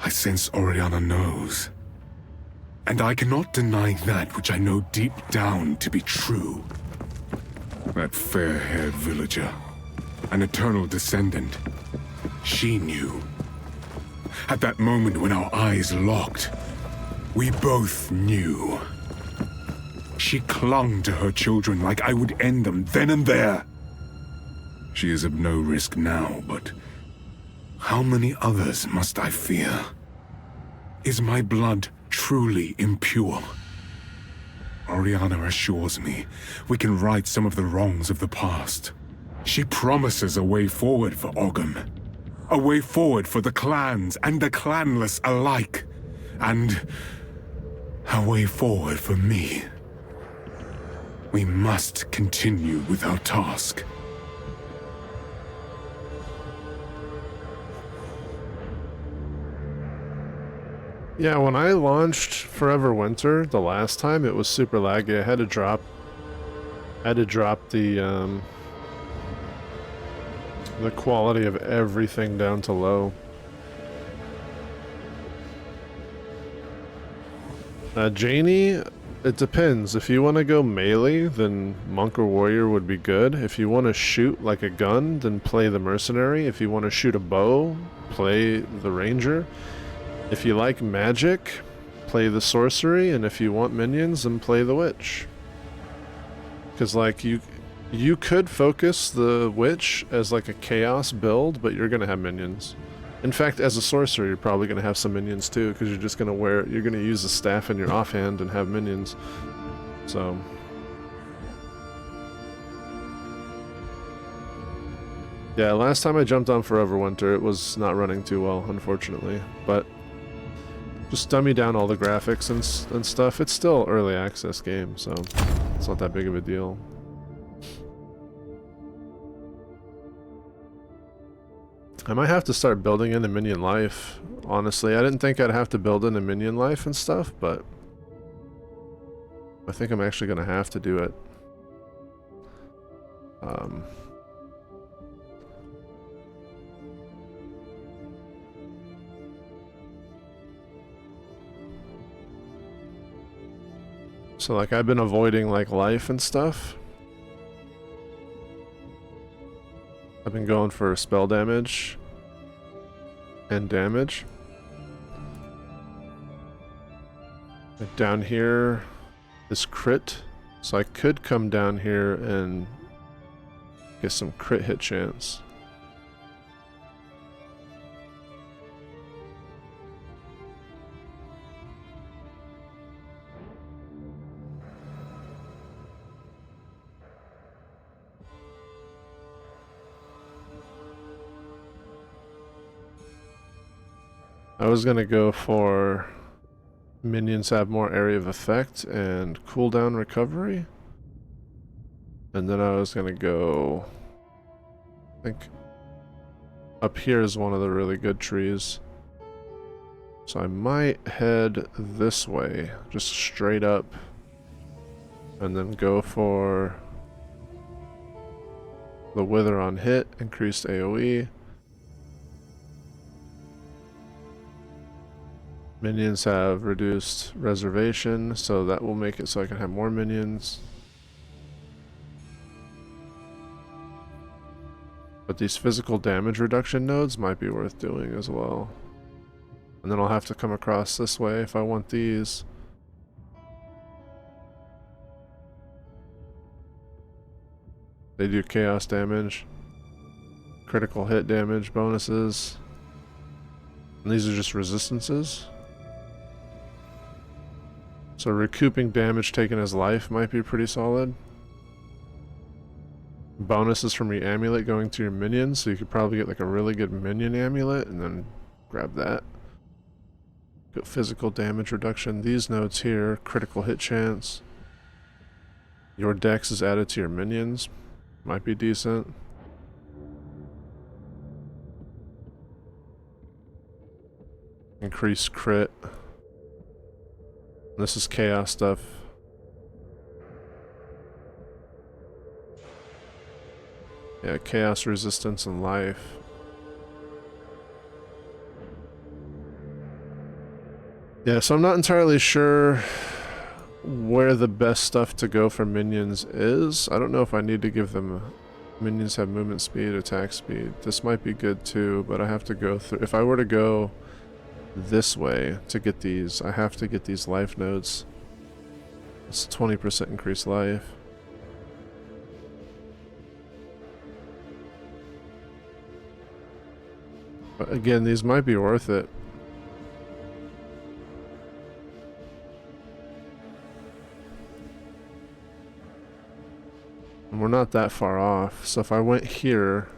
I sense Oriana knows. And I cannot deny that which I know deep down to be true. That fair-haired villager, an eternal descendant, she knew. At that moment when our eyes locked, we both knew. She clung to her children like I would end them then and there. She is of no risk now, but how many others must I fear? Is my blood truly impure? Oriana assures me we can right some of the wrongs of the past. She promises a way forward for Ogum. A way forward for the clans and the clanless alike. And a way forward for me. We must continue with our task. Yeah, when I launched Forever Winter the last time, it was super laggy. I had to drop the quality of everything down to low. Janie, it depends. If you want to go melee, then Monk or Warrior would be good. If you want to shoot like a gun, then play the Mercenary. If you want to shoot a bow, play the Ranger. If you like magic, play the Sorcery, and if you want minions, then play the Witch. Because, like, you could focus the Witch as, like, a Chaos build, but you're going to have minions. In fact, as a Sorcerer, you're probably going to have some minions, too, because you're just going to use the staff in your offhand and have minions. So, Yeah, last time I jumped on Forever Winter, it was not running too well, unfortunately. But just dummy down all the graphics and stuff. It's still early access game, so it's not that big of a deal. I might have to start building in a minion life. Honestly, I didn't think I'd have to build in a minion life and stuff, but I think I'm actually going to have to do it. So like I've been avoiding like life and stuff. I've been going for spell damage and damage. Like down here is crit, so I could come down here and get some crit hit chance. I was gonna go for minions have more area of effect and cooldown recovery. And then I was gonna go, I think up here is one of the really good trees. So I might head this way, just straight up, and then go for the Wither on hit, increased AoE. Minions have reduced reservation, so that will make it so I can have more minions. But these physical damage reduction nodes might be worth doing as well. And then I'll have to come across this way if I want these. They do chaos damage, critical hit damage bonuses, and these are just resistances. So recouping damage taken as life might be pretty solid. Bonuses from your amulet going to your minions, so you could probably get like a really good minion amulet and then grab that. Got physical damage reduction. These nodes here, critical hit chance. Your dex is added to your minions. Might be decent. Increased crit. This is chaos stuff. Yeah, chaos resistance and life. Yeah, so I'm not entirely sure where the best stuff to go for minions is. I don't know if I need to give them... Minions have movement speed, attack speed. This might be good too, but I have to go through... If I were to go this way to get these, I have to get these life nodes. It's 20% increased life. But again, these might be worth it. And we're not that far off, so if I went here...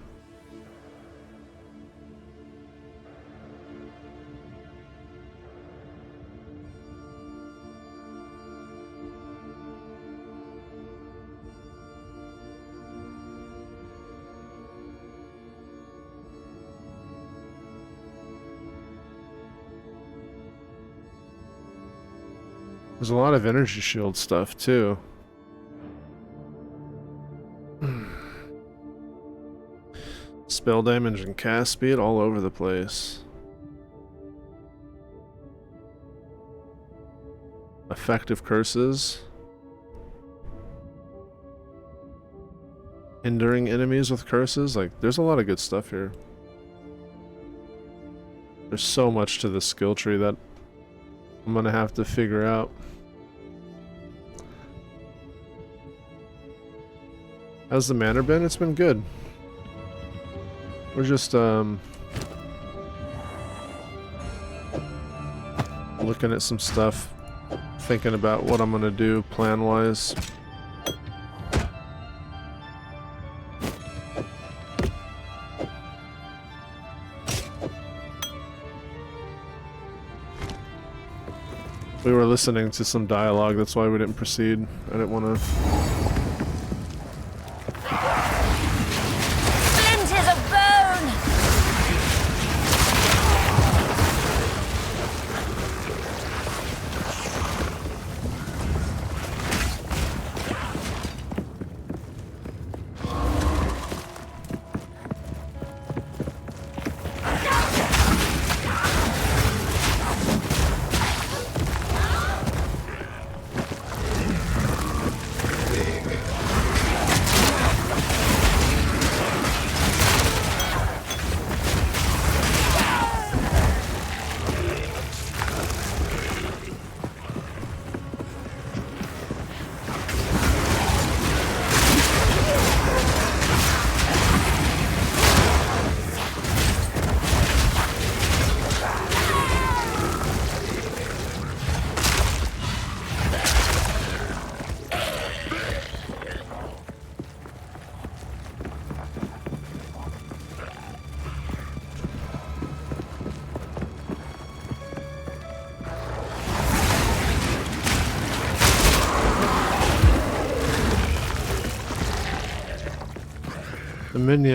There's a lot of energy shield stuff too. Spell damage and cast speed all over the place. Effective curses. Hindering enemies with curses. Like, there's a lot of good stuff here. There's so much to the skill tree that I'm gonna have to figure out. How's the manor been? It's been good. We're just looking at some stuff, thinking about what I'm gonna do plan-wise. We were listening to some dialogue, that's why we didn't proceed. I didn't want to... Splinters of bone!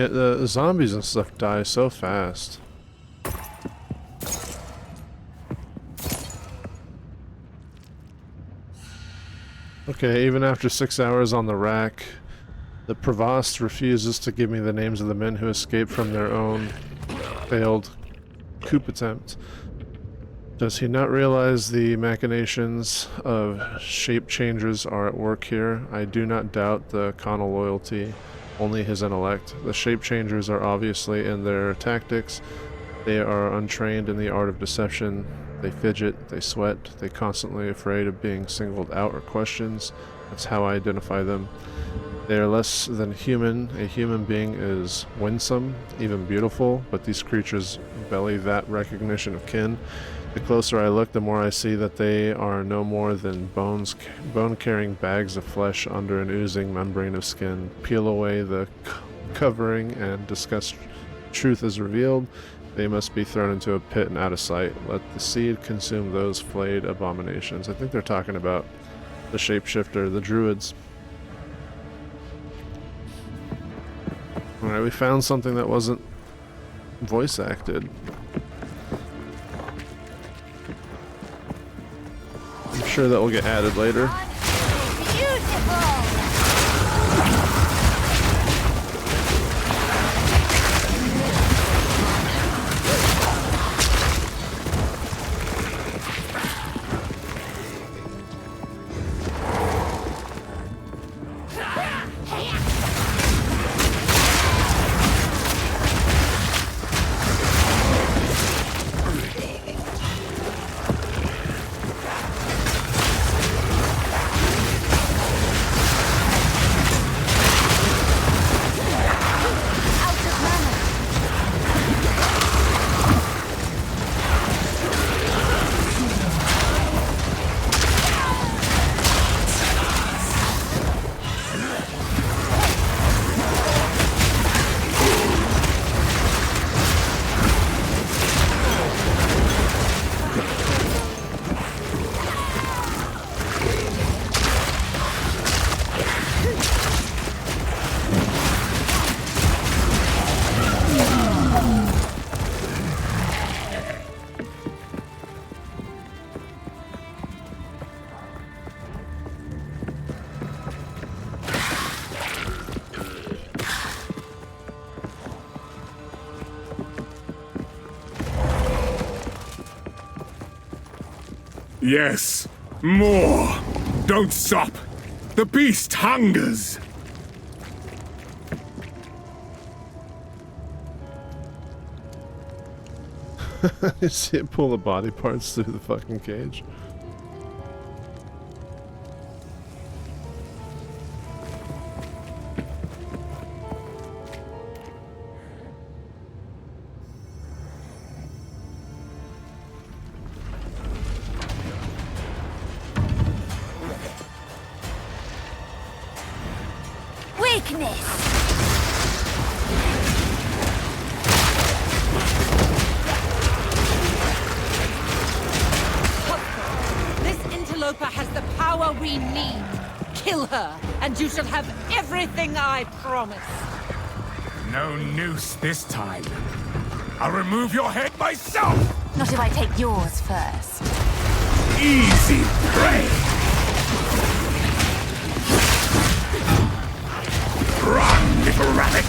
The zombies and stuff die so fast. Okay, even after 6 hours on the rack, the Provost refuses to give me the names of the men who escaped from their own failed coup attempt. Does he not realize the machinations of shape changers are at work here? I do not doubt the Connell loyalty, only his intellect. The shape changers are obviously in their tactics. They are untrained in the art of deception. They fidget, they sweat, they constantly afraid of being singled out or questioned. That's how I identify them. They are less than human. A human being is winsome, even beautiful, but these creatures belly that recognition of kin. The closer I look, the more I see that they are no more than bone-carrying bags of flesh under an oozing membrane of skin. Peel away the covering and discuss truth is revealed. They must be thrown into a pit and out of sight. Let the seed consume those flayed abominations. I think they're talking about the shapeshifter, the druids. Alright, we found something that wasn't voice acted. I'm sure that will get added later. Yes, more! Don't stop! The beast hungers! You see it pull the body parts through the fucking cage. This Interloper has the power we need. Kill her, and you shall have everything I promised. No noose this time. I'll remove your head myself! Not if I take yours first. Easy prey! Run, little rabbit!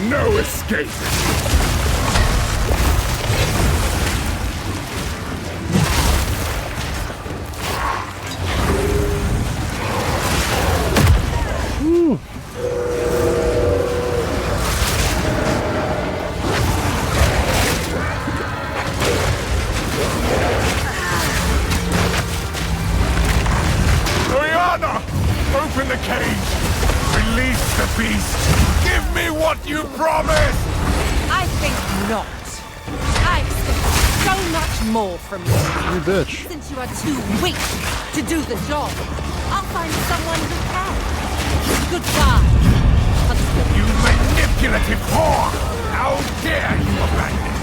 No escape! Open the cage! Release the beast! Give me what you promised! I think not. I expect so much more from you. You bitch. Since you are too weak to do the job, I'll find someone who can. Goodbye, husband. You manipulative whore! How dare you abandon me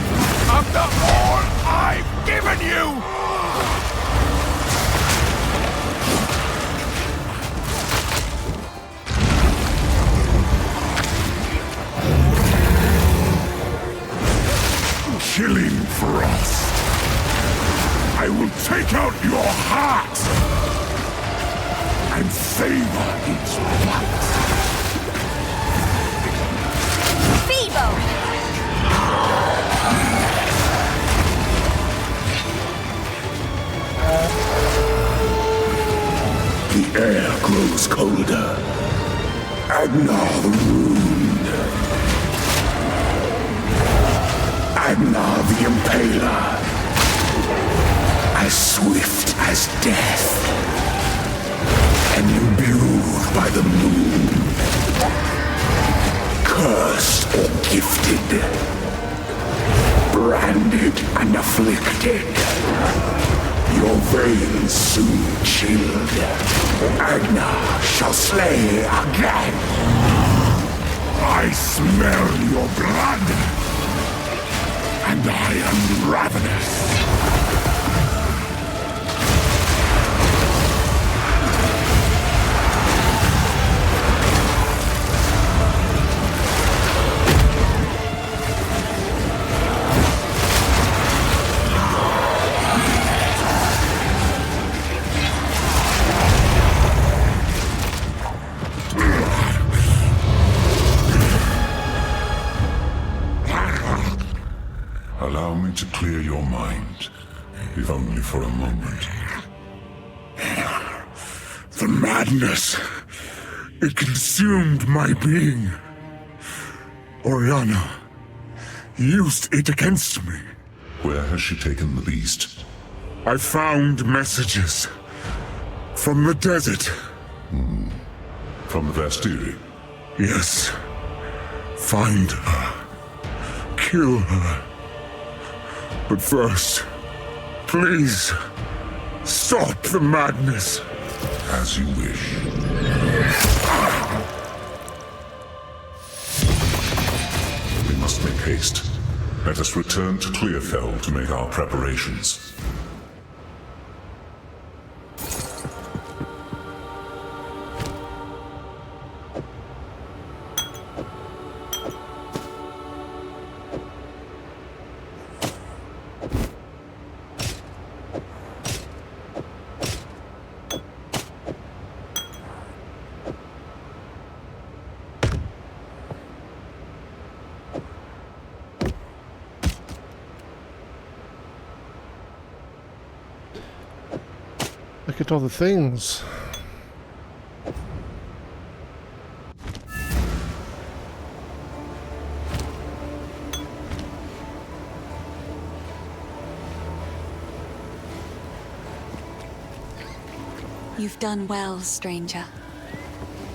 after all I've given you! Killing Frost. I will take out your heart and savor its blood. Feeble! The air grows colder. Agnar the Ruined. Agnar the Impaler, as swift as death, and imbued by the moon, cursed or gifted, branded and afflicted, your veins soon chilled, Agnar shall slay again. I smell your blood. And I am ravenous. Allow me to clear your mind, if only for a moment. The madness, it consumed my being. Oriana used it against me. Where has she taken the beast? I found messages from the desert. From the Vastiri? Yes. Find her. Kill her. But first, please, stop the madness. As you wish. We must make haste. Let us return to Clearfell to make our preparations. Look at all the things. You've done well, stranger.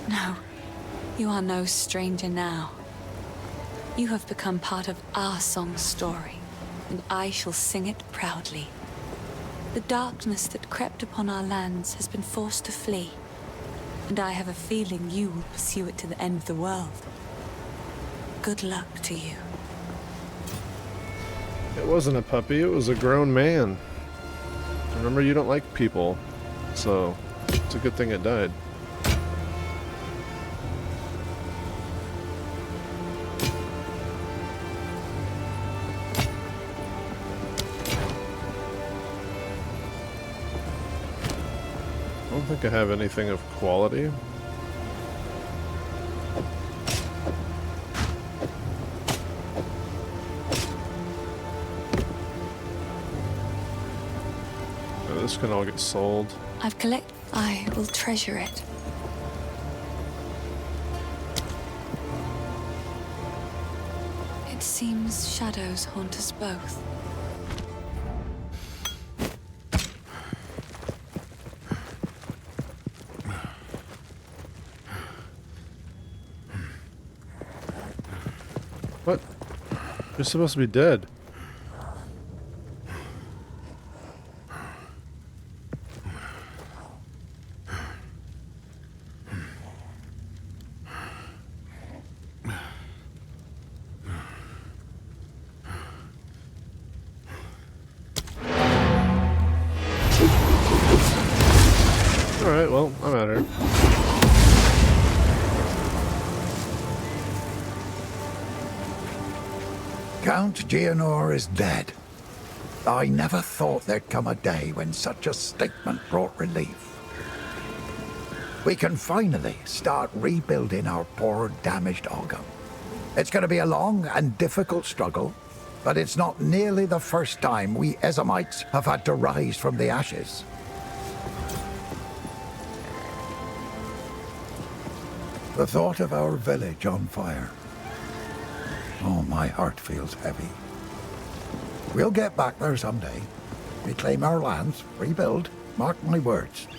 No, you are no stranger now. You have become part of our song's story, and I shall sing it proudly. The darkness that crept upon our lands has been forced to flee, and I have a feeling you will pursue it to the end of the world. Good luck to you. It wasn't a puppy, it was a grown man. Remember, you don't like people, so it's a good thing it died. I don't think I have anything of quality. This can all get sold. I will treasure it. It seems shadows haunt us both. What? You're supposed to be dead. Alright, well, I'm at her. Count Geonor is dead. I never thought there'd come a day when such a statement brought relief. We can finally start rebuilding our poor, damaged Ogham. It's going to be a long and difficult struggle, but it's not nearly the first time we Ezamites have had to rise from the ashes. The thought of our village on fire. Oh, my heart feels heavy. We'll get back there someday. Reclaim our lands, rebuild, mark my words.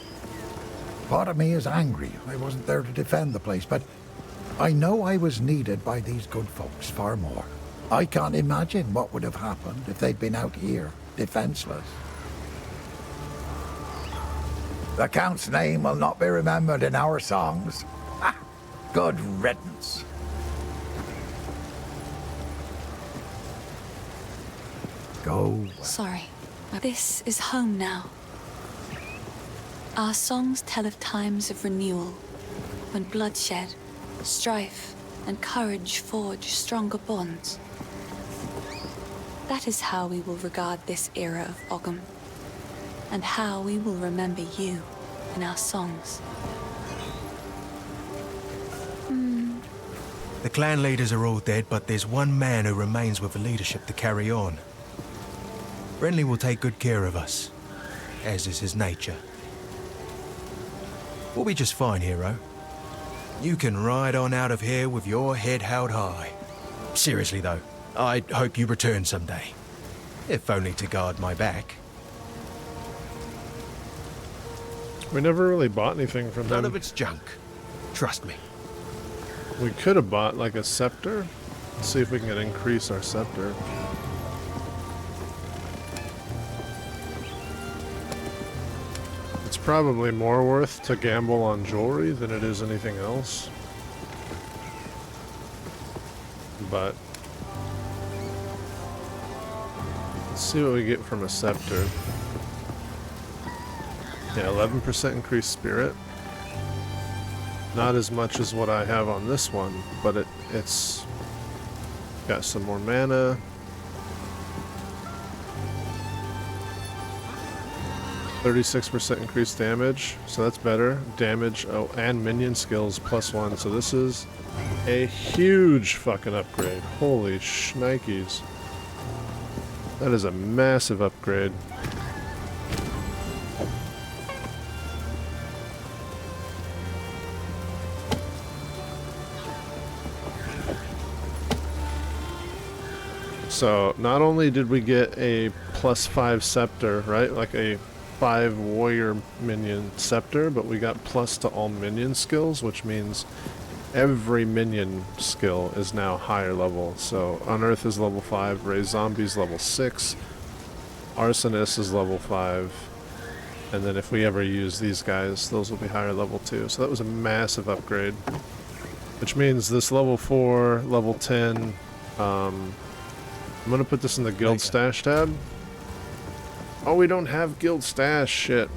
Part of me is angry I wasn't there to defend the place, but I know I was needed by these good folks far more. I can't imagine what would have happened if they'd been out here, defenseless. The Count's name will not be remembered in our songs. Ha! Good riddance. Go. Sorry. This is home now. Our songs tell of times of renewal, when bloodshed, strife, and courage forge stronger bonds. That is how we will regard this era of Ogham, and how we will remember you in our songs. The clan leaders are all dead, but there's one man who remains with the leadership to carry on. Renly will take good care of us, as is his nature. We'll be just fine, hero. You can ride on out of here with your head held high. Seriously, though, I hope you return someday. If only to guard my back. We never really bought anything from None him. of it's junk. Trust me. We could have bought like a scepter. Let's see if we can increase our scepter. It's probably more worth to gamble on jewelry than it is anything else. But let's see what we get from a scepter. Yeah, 11% increased spirit. Not as much as what I have on this one, but it's got some more mana. %increased damage, so that's better. Damage, oh, and minion skills +1, so this is a huge fucking upgrade. Holy shnikes. That is a massive upgrade. So, not only did we get a +5 scepter, right? Like a 5 warrior minion scepter, but we got plus to all minion skills, which means every minion skill is now higher level. So, Unearth is level 5, Raise Zombies level 6, Arsonist is level 5, and then if we ever use these guys, those will be higher level too. So that was a massive upgrade, which means this level 4, level 10, I'm gonna put this in the guild stash tab. Oh, we don't have guild stash. Shit.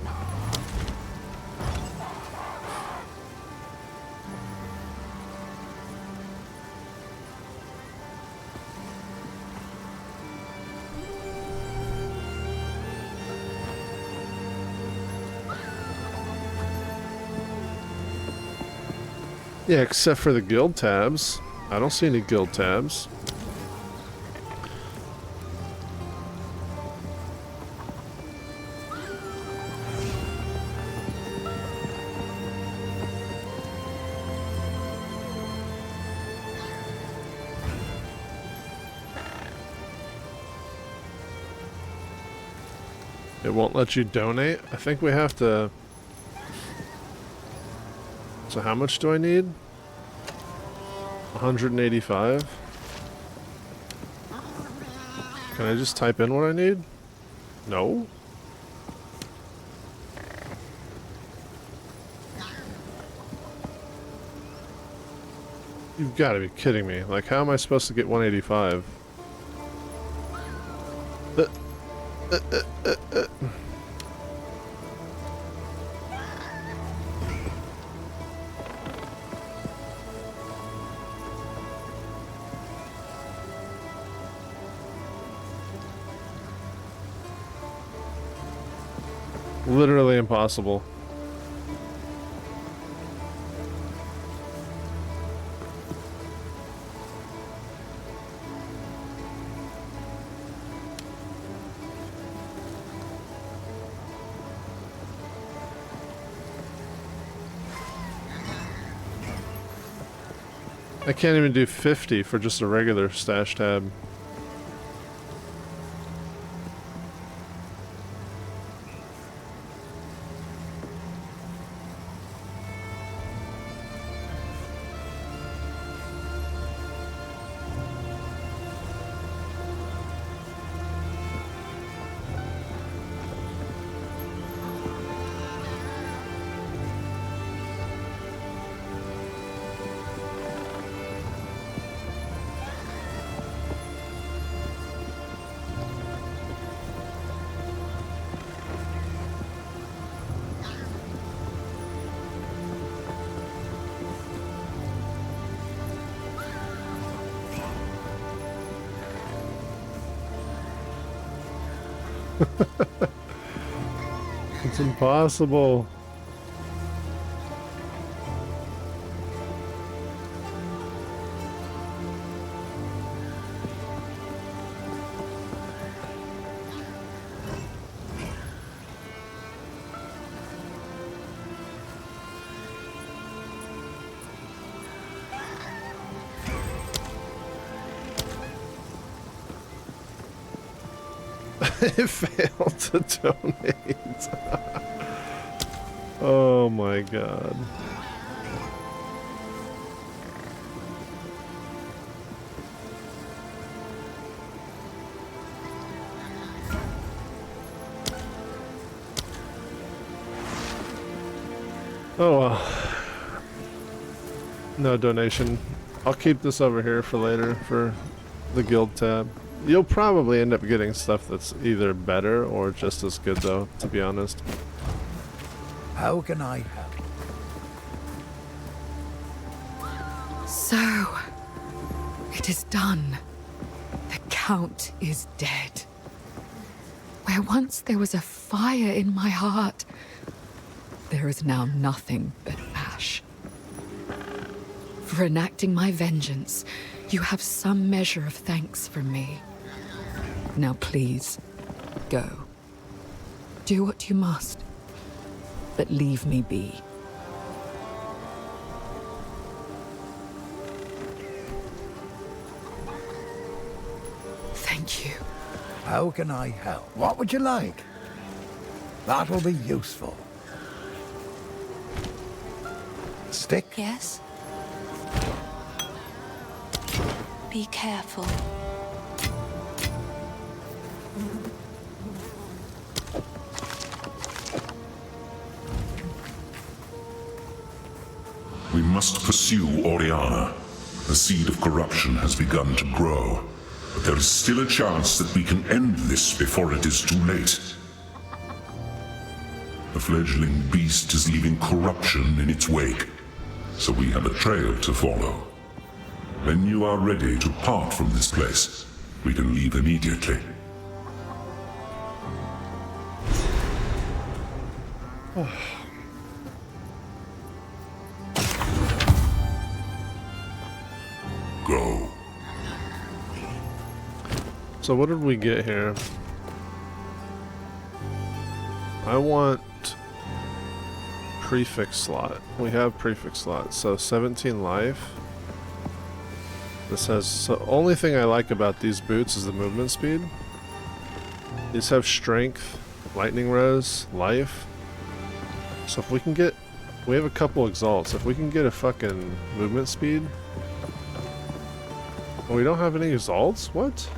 Yeah, except for the guild tabs. I don't see any guild tabs. It won't let you donate? I think we have to... So how much do I need? 185? Can I just type in what I need? No? You've got to be kidding me. Like, how am I supposed to get 185? Literally impossible. I can't even do 50 for just a regular stash tab. It's impossible. It failed to donate. Oh my god. Oh well. No donation. I'll keep this over here for later for the guild tab. You'll probably end up getting stuff that's either better or just as good though, to be honest. How can I help? So, it is done. The Count is dead. Where once there was a fire in my heart, there is now nothing but ash. For enacting my vengeance, you have some measure of thanks from me. Now please, go. Do what you must, but leave me be. Thank you. How can I help? What would you like? That'll be useful. Stick? Yes? Be careful. We must pursue Oriana. The seed of corruption has begun to grow, but there is still a chance that we can end this before it is too late. The fledgling beast is leaving corruption in its wake, so we have a trail to follow. When you are ready to part from this place, we can leave immediately. Go. So what did we get here? I want prefix slot. We have prefix slot. So 17 life. This has, so only thing I like about these boots is the movement speed. These have strength, lightning rose, life. So if we can get, we have a couple exalts. If we can get a fucking movement speed. Oh, we don't have any exalts? What?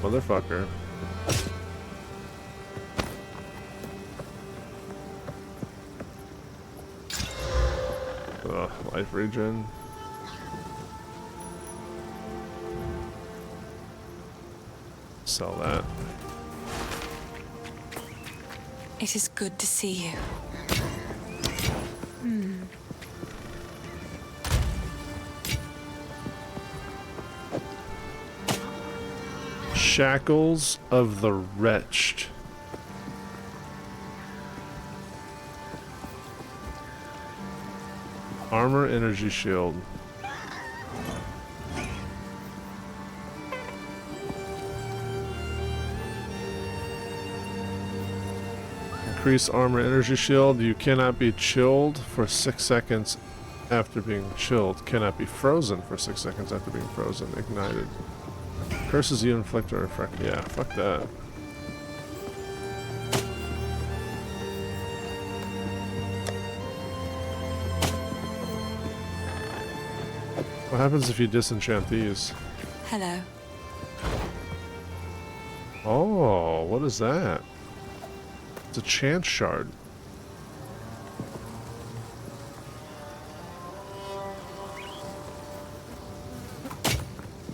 Motherfucker. Ugh, life regen. Sell that. It is good to see you. Shackles of the Wretched. Armor energy shield. Increase armor energy shield. You cannot be chilled for 6 seconds after being chilled. Cannot be frozen for 6 seconds after being frozen. Ignited. Curses you inflict or infect. Yeah, fuck that. What happens if you disenchant these? Hello. Oh, what is that? It's a chance shard.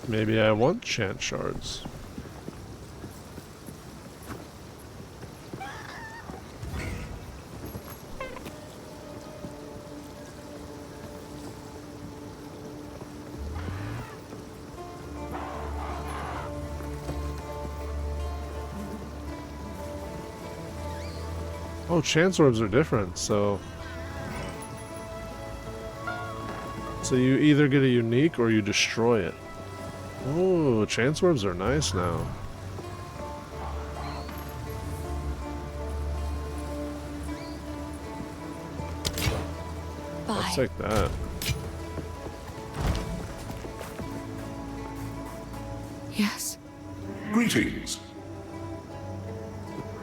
Maybe I want chance shards. Oh, chance orbs are different, so you either get a unique or you destroy it. Oh, chance orbs are nice now. Bye. Let's take that. Yes. Greetings.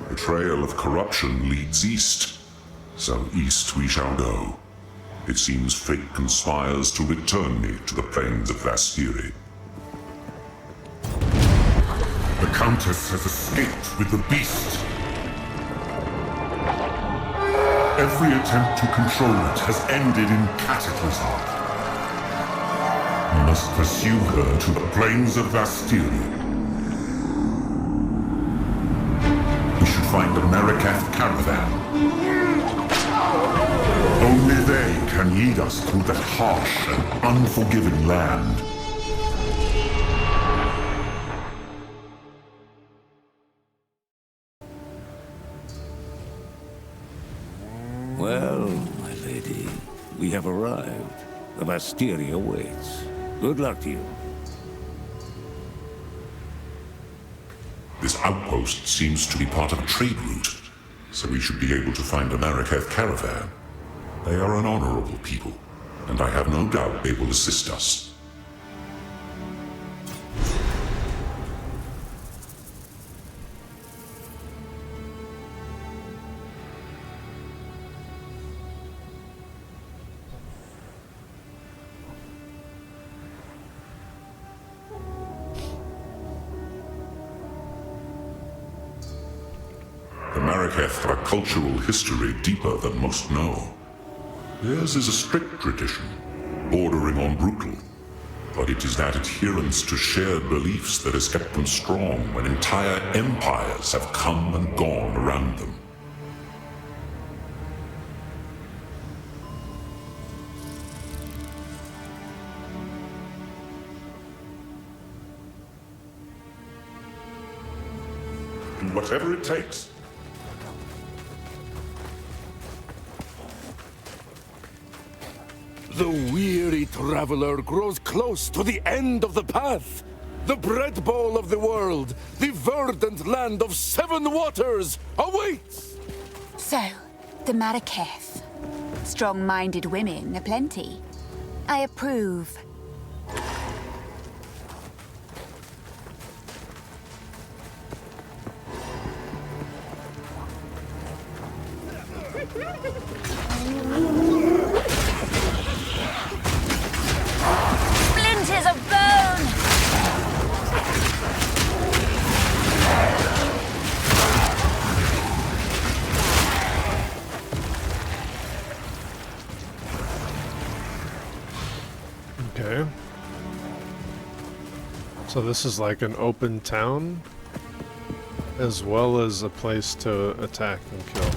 The trail of corruption leads east, so east we shall go. It seems fate conspires to return me to the plains of Vastiri. The Countess has escaped with the beast. Every attempt to control it has ended in cataclysm. We must pursue her to the plains of Vastiri. We should find the Marikath caravan. Only they can lead us through that harsh and unforgiving land. Well, my lady, we have arrived. The Vastiri awaits. Good luck to you. This outpost seems to be part of a trade route, so we should be able to find a Marikath caravan. They are an honorable people, and I have no doubt they will assist us. The Marikath have a cultural history deeper than most know. Theirs is a strict tradition, bordering on brutal. But it is that adherence to shared beliefs that has kept them strong when entire empires have come and gone around them. Do whatever it takes. The weary traveler grows close to the end of the path. The bread bowl of the world, the verdant land of 7 waters, awaits! So, the Marraketh. Strong-minded women aplenty. I approve. Splinters of bone! Okay. So this is like an open town, as well as a place to attack and kill.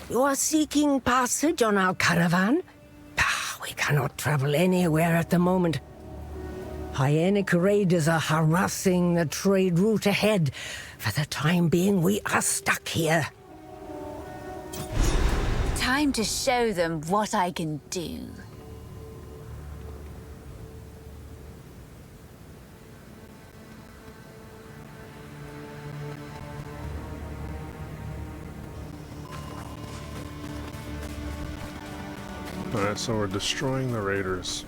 You are seeking passage on our caravan? We cannot travel anywhere at the moment. Hyenic raiders are harassing the trade route ahead. For the time being, we are stuck here. Time to show them what I can do. Alright, so we're destroying the raiders.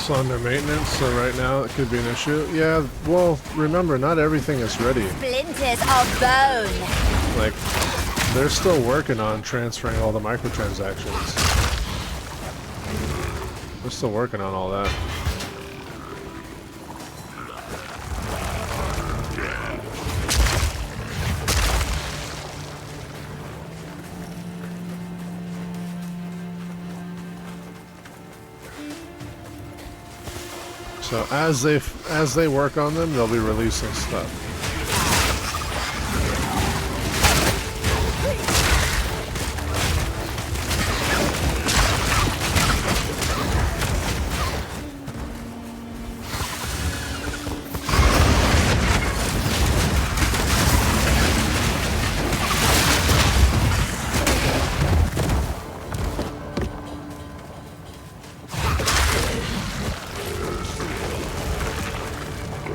also under maintenance, so right now it could be an issue. Yeah, well, remember, not everything is ready. Splinters of bone. Like, they're still working on transferring all the microtransactions. They're still working on all that. So as they work on them, they'll be releasing stuff.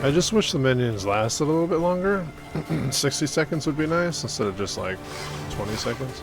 I just wish the minions lasted a little bit longer. 60 seconds would be nice instead of just like 20 seconds.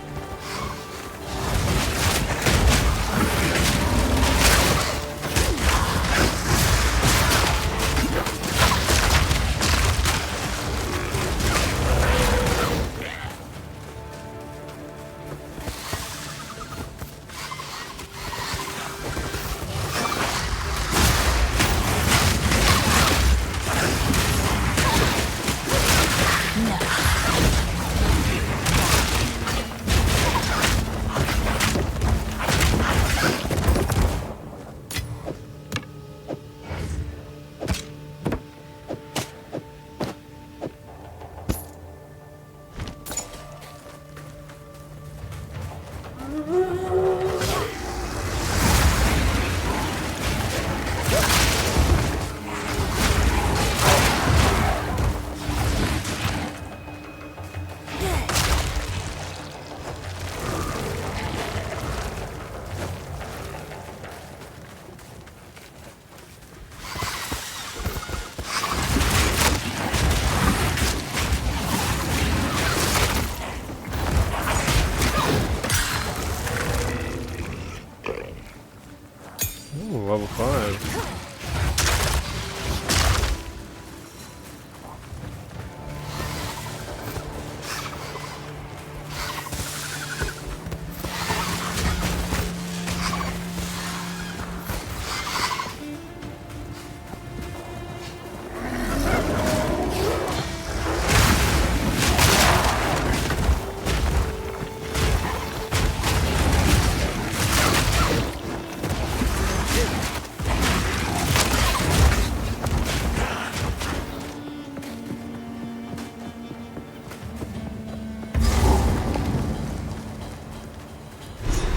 Ooh, level 5.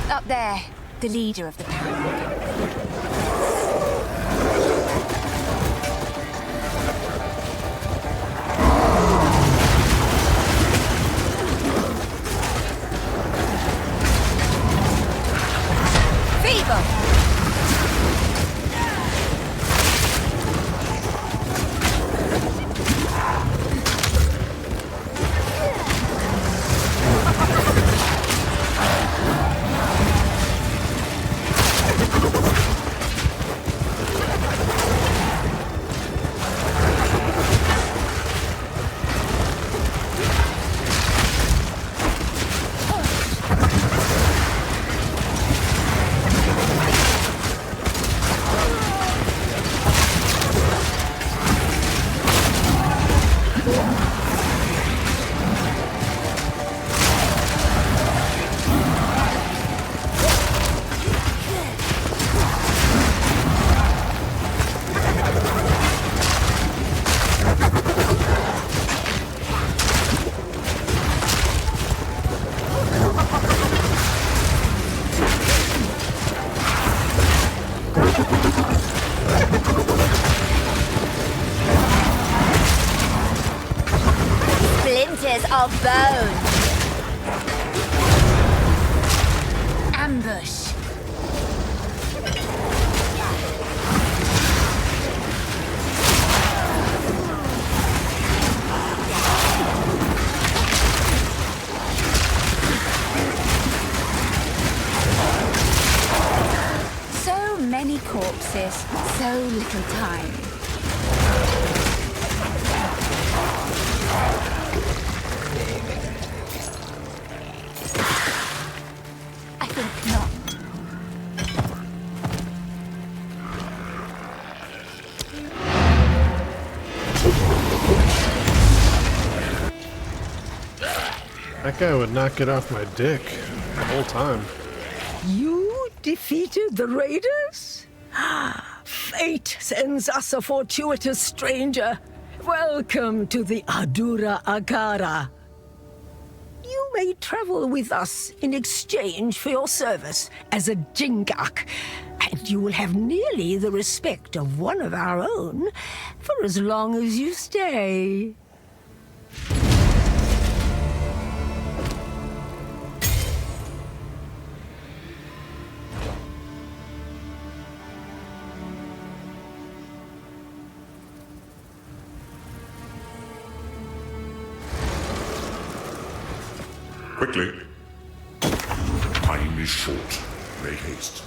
Up there, the leader of the pack. Of bone. Ambush. So many corpses. Nemesis. So little time. I think not. That guy would not get off my dick the whole time. You defeated the raiders? Fate sends us a fortuitous stranger. Welcome to the Adura Agara. You may travel with us in exchange for your service as a Jingak, and you will have nearly the respect of one of our own for as long as you stay. Quickly. Time is short. Make haste.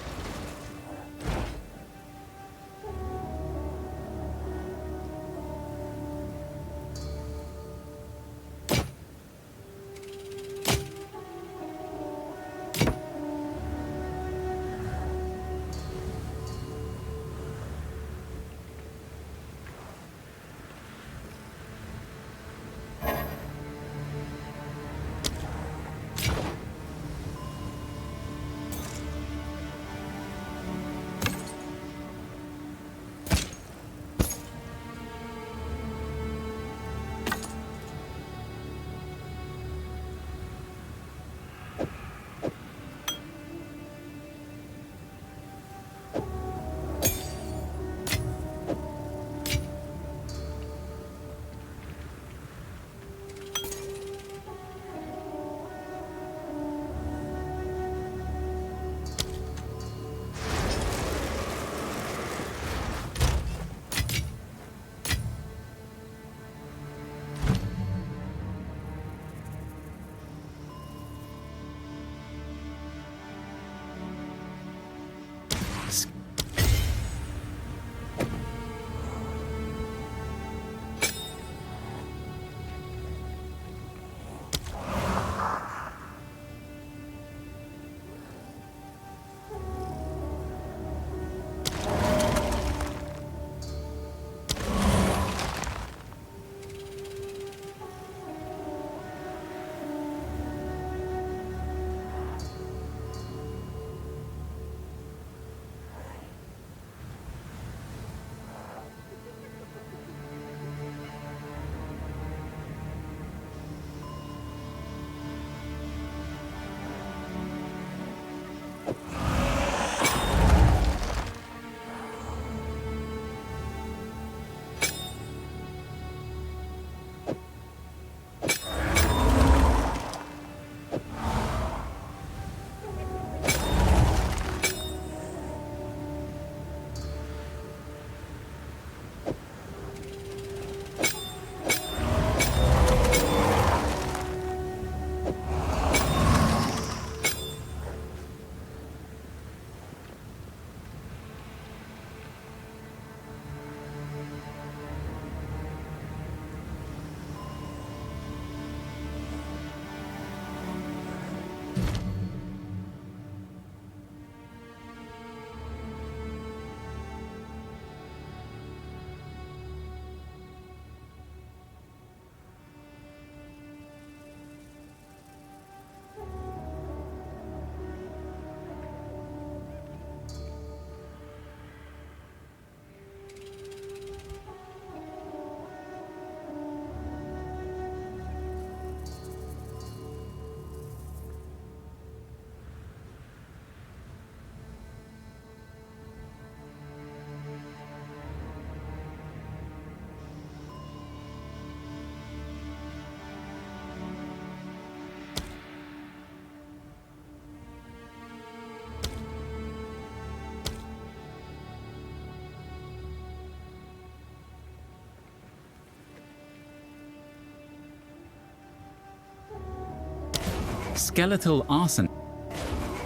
Skeletal arson.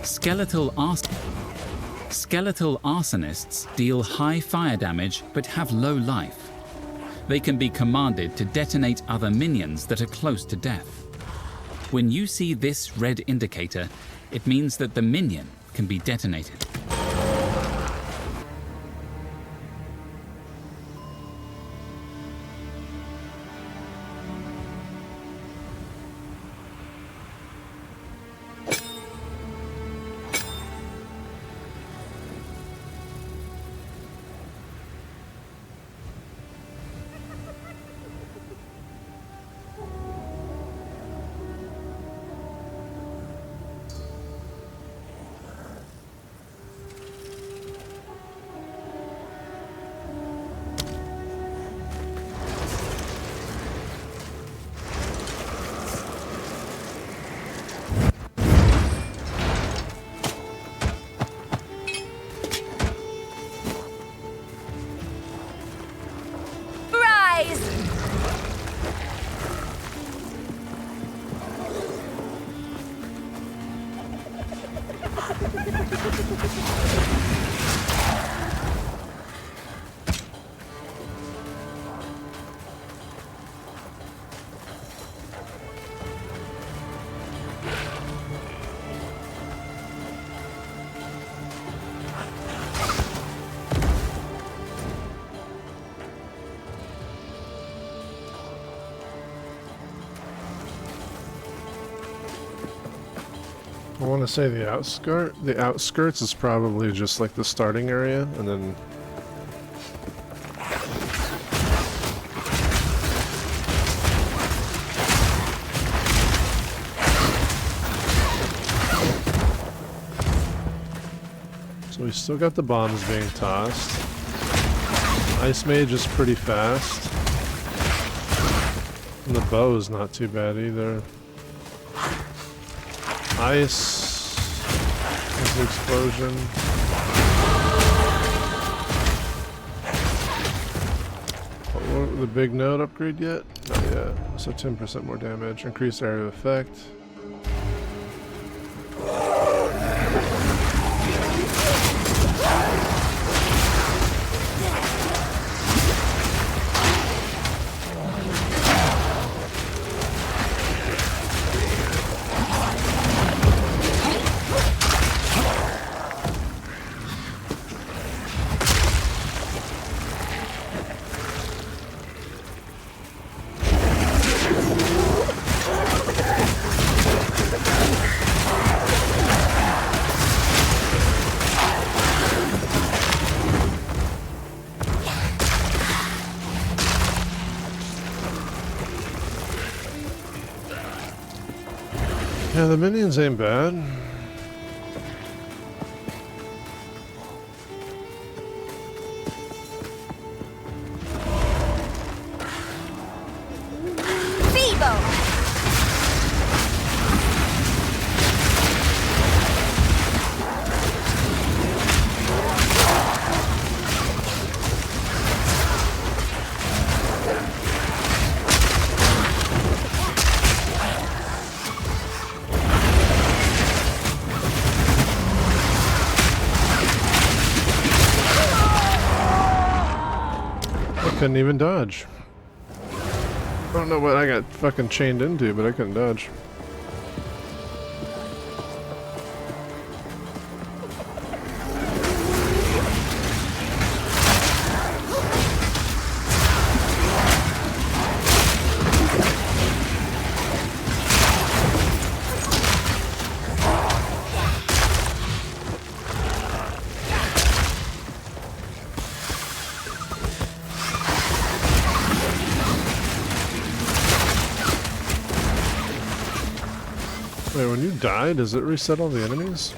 Skeletal arson. Skeletal arsonists deal high fire damage but have low life. They can be commanded to detonate other minions that are close to death. When you see this red indicator, it means that the minion can be detonated. I want to say the outskirts is probably just like the starting area, and then so we still got the bombs being tossed. Ice Mage is pretty fast, and the bow is not too bad either. Ice is the explosion. The big node upgrade yet? Not yet. So 10% more damage. Increased area of effect. Yeah, the minions ain't bad. Couldn't even dodge. I don't know what I got fucking chained into, but I couldn't dodge. Wait, when you die, does it reset all the enemies?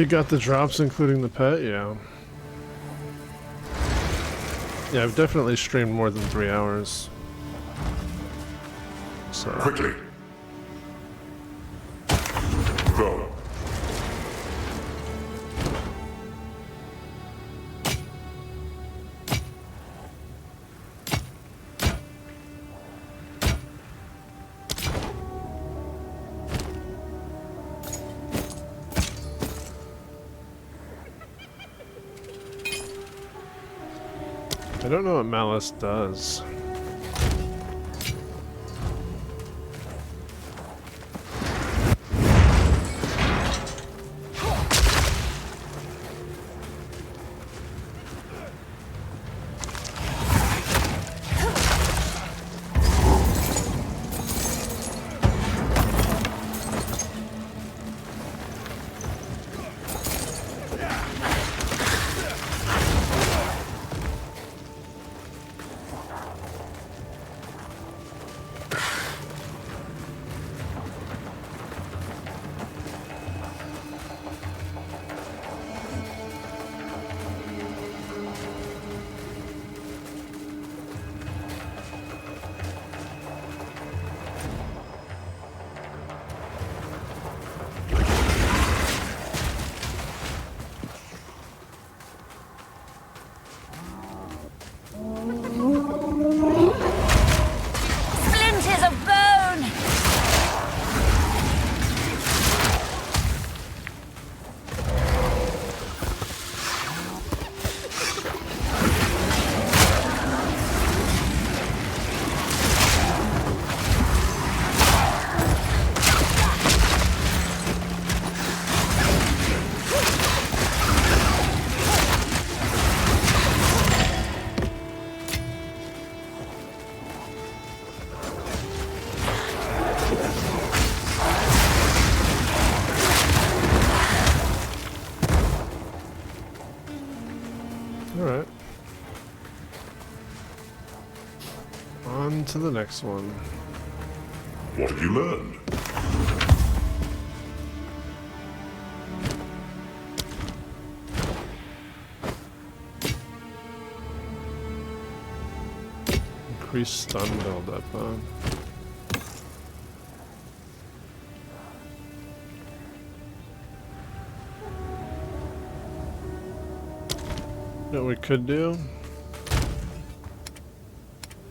you got the drops, including the pet? Yeah. Yeah, I've definitely streamed more than 3 hours. So. Quickly. Go. I don't know what Malice does. Splinters of bone! Alright. On to the next one. What have you learned? Increased stun buildup, huh? You know what we could do?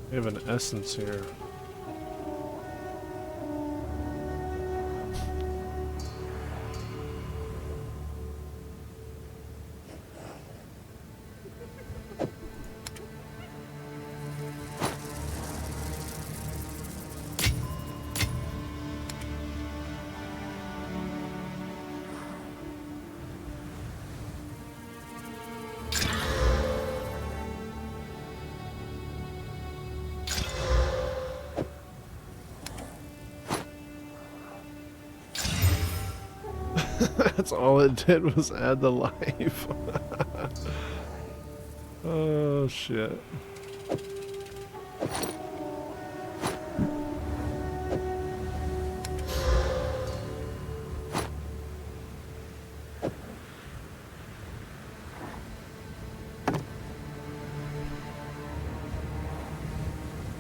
We have an essence here. That's all it did was add the life. Oh shit.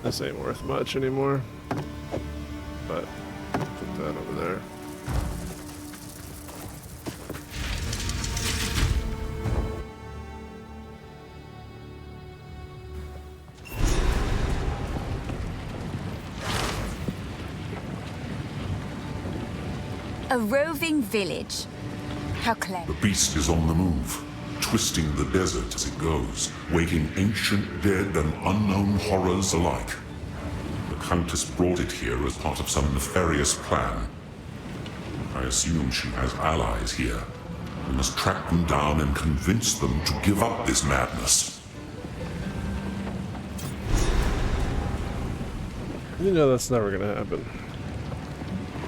This ain't worth much anymore, but put that over there. A roving village. How clever. The beast is on the move, twisting the desert as it goes, waking ancient dead and unknown horrors alike. The Countess brought it here as part of some nefarious plan. I assume she has allies here. We must track them down and convince them to give up this madness. You know that's never gonna happen.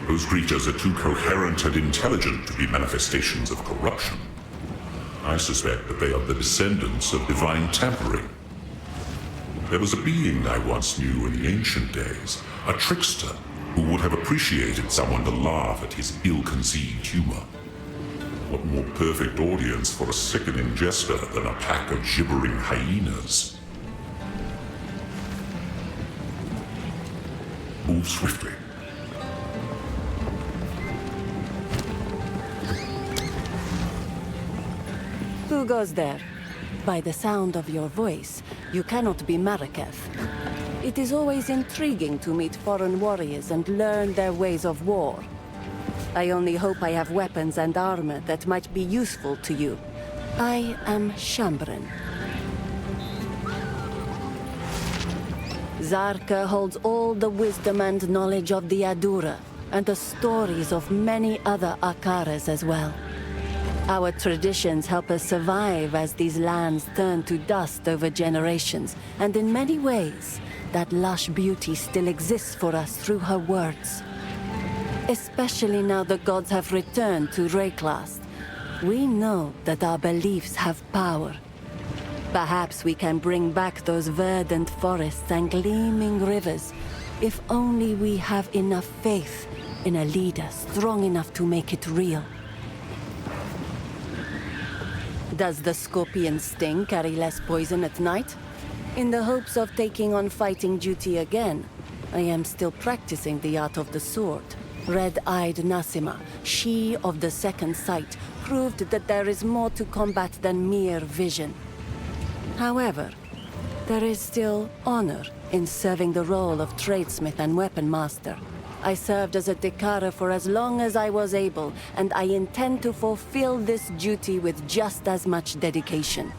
Those creatures are too coherent and intelligent to be manifestations of corruption. I suspect that they are the descendants of divine tampering. There was a being I once knew in the ancient days, a trickster, who would have appreciated someone to laugh at his ill-conceived humor. What more perfect audience for a sickening jester than a pack of gibbering hyenas? Move swiftly. Who goes there? By the sound of your voice, you cannot be Maraketh. It is always intriguing to meet foreign warriors and learn their ways of war. I only hope I have weapons and armor that might be useful to you. I am Shambren. Zarka holds all the wisdom and knowledge of the Adura, and the stories of many other Akaras as well. Our traditions help us survive as these lands turn to dust over generations, and in many ways, that lush beauty still exists for us through her words. Especially now the gods have returned to Rayclast. We know that our beliefs have power. Perhaps we can bring back those verdant forests and gleaming rivers, if only we have enough faith in a leader strong enough to make it real. Does the scorpion sting carry less poison at night? In the hopes of taking on fighting duty again, I am still practicing the art of the sword. Red-eyed Nasima, she of the second sight, proved that there is more to combat than mere vision. However, there is still honor in serving the role of tradesmith and weapon master. I served as a Dekara for as long as I was able, and I intend to fulfill this duty with just as much dedication.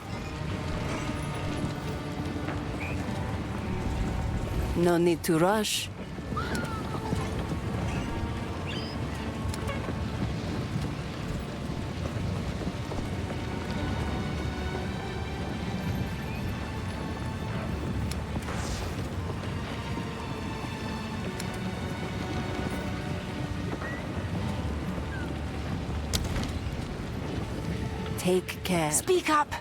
No need to rush. Take care. Speak up!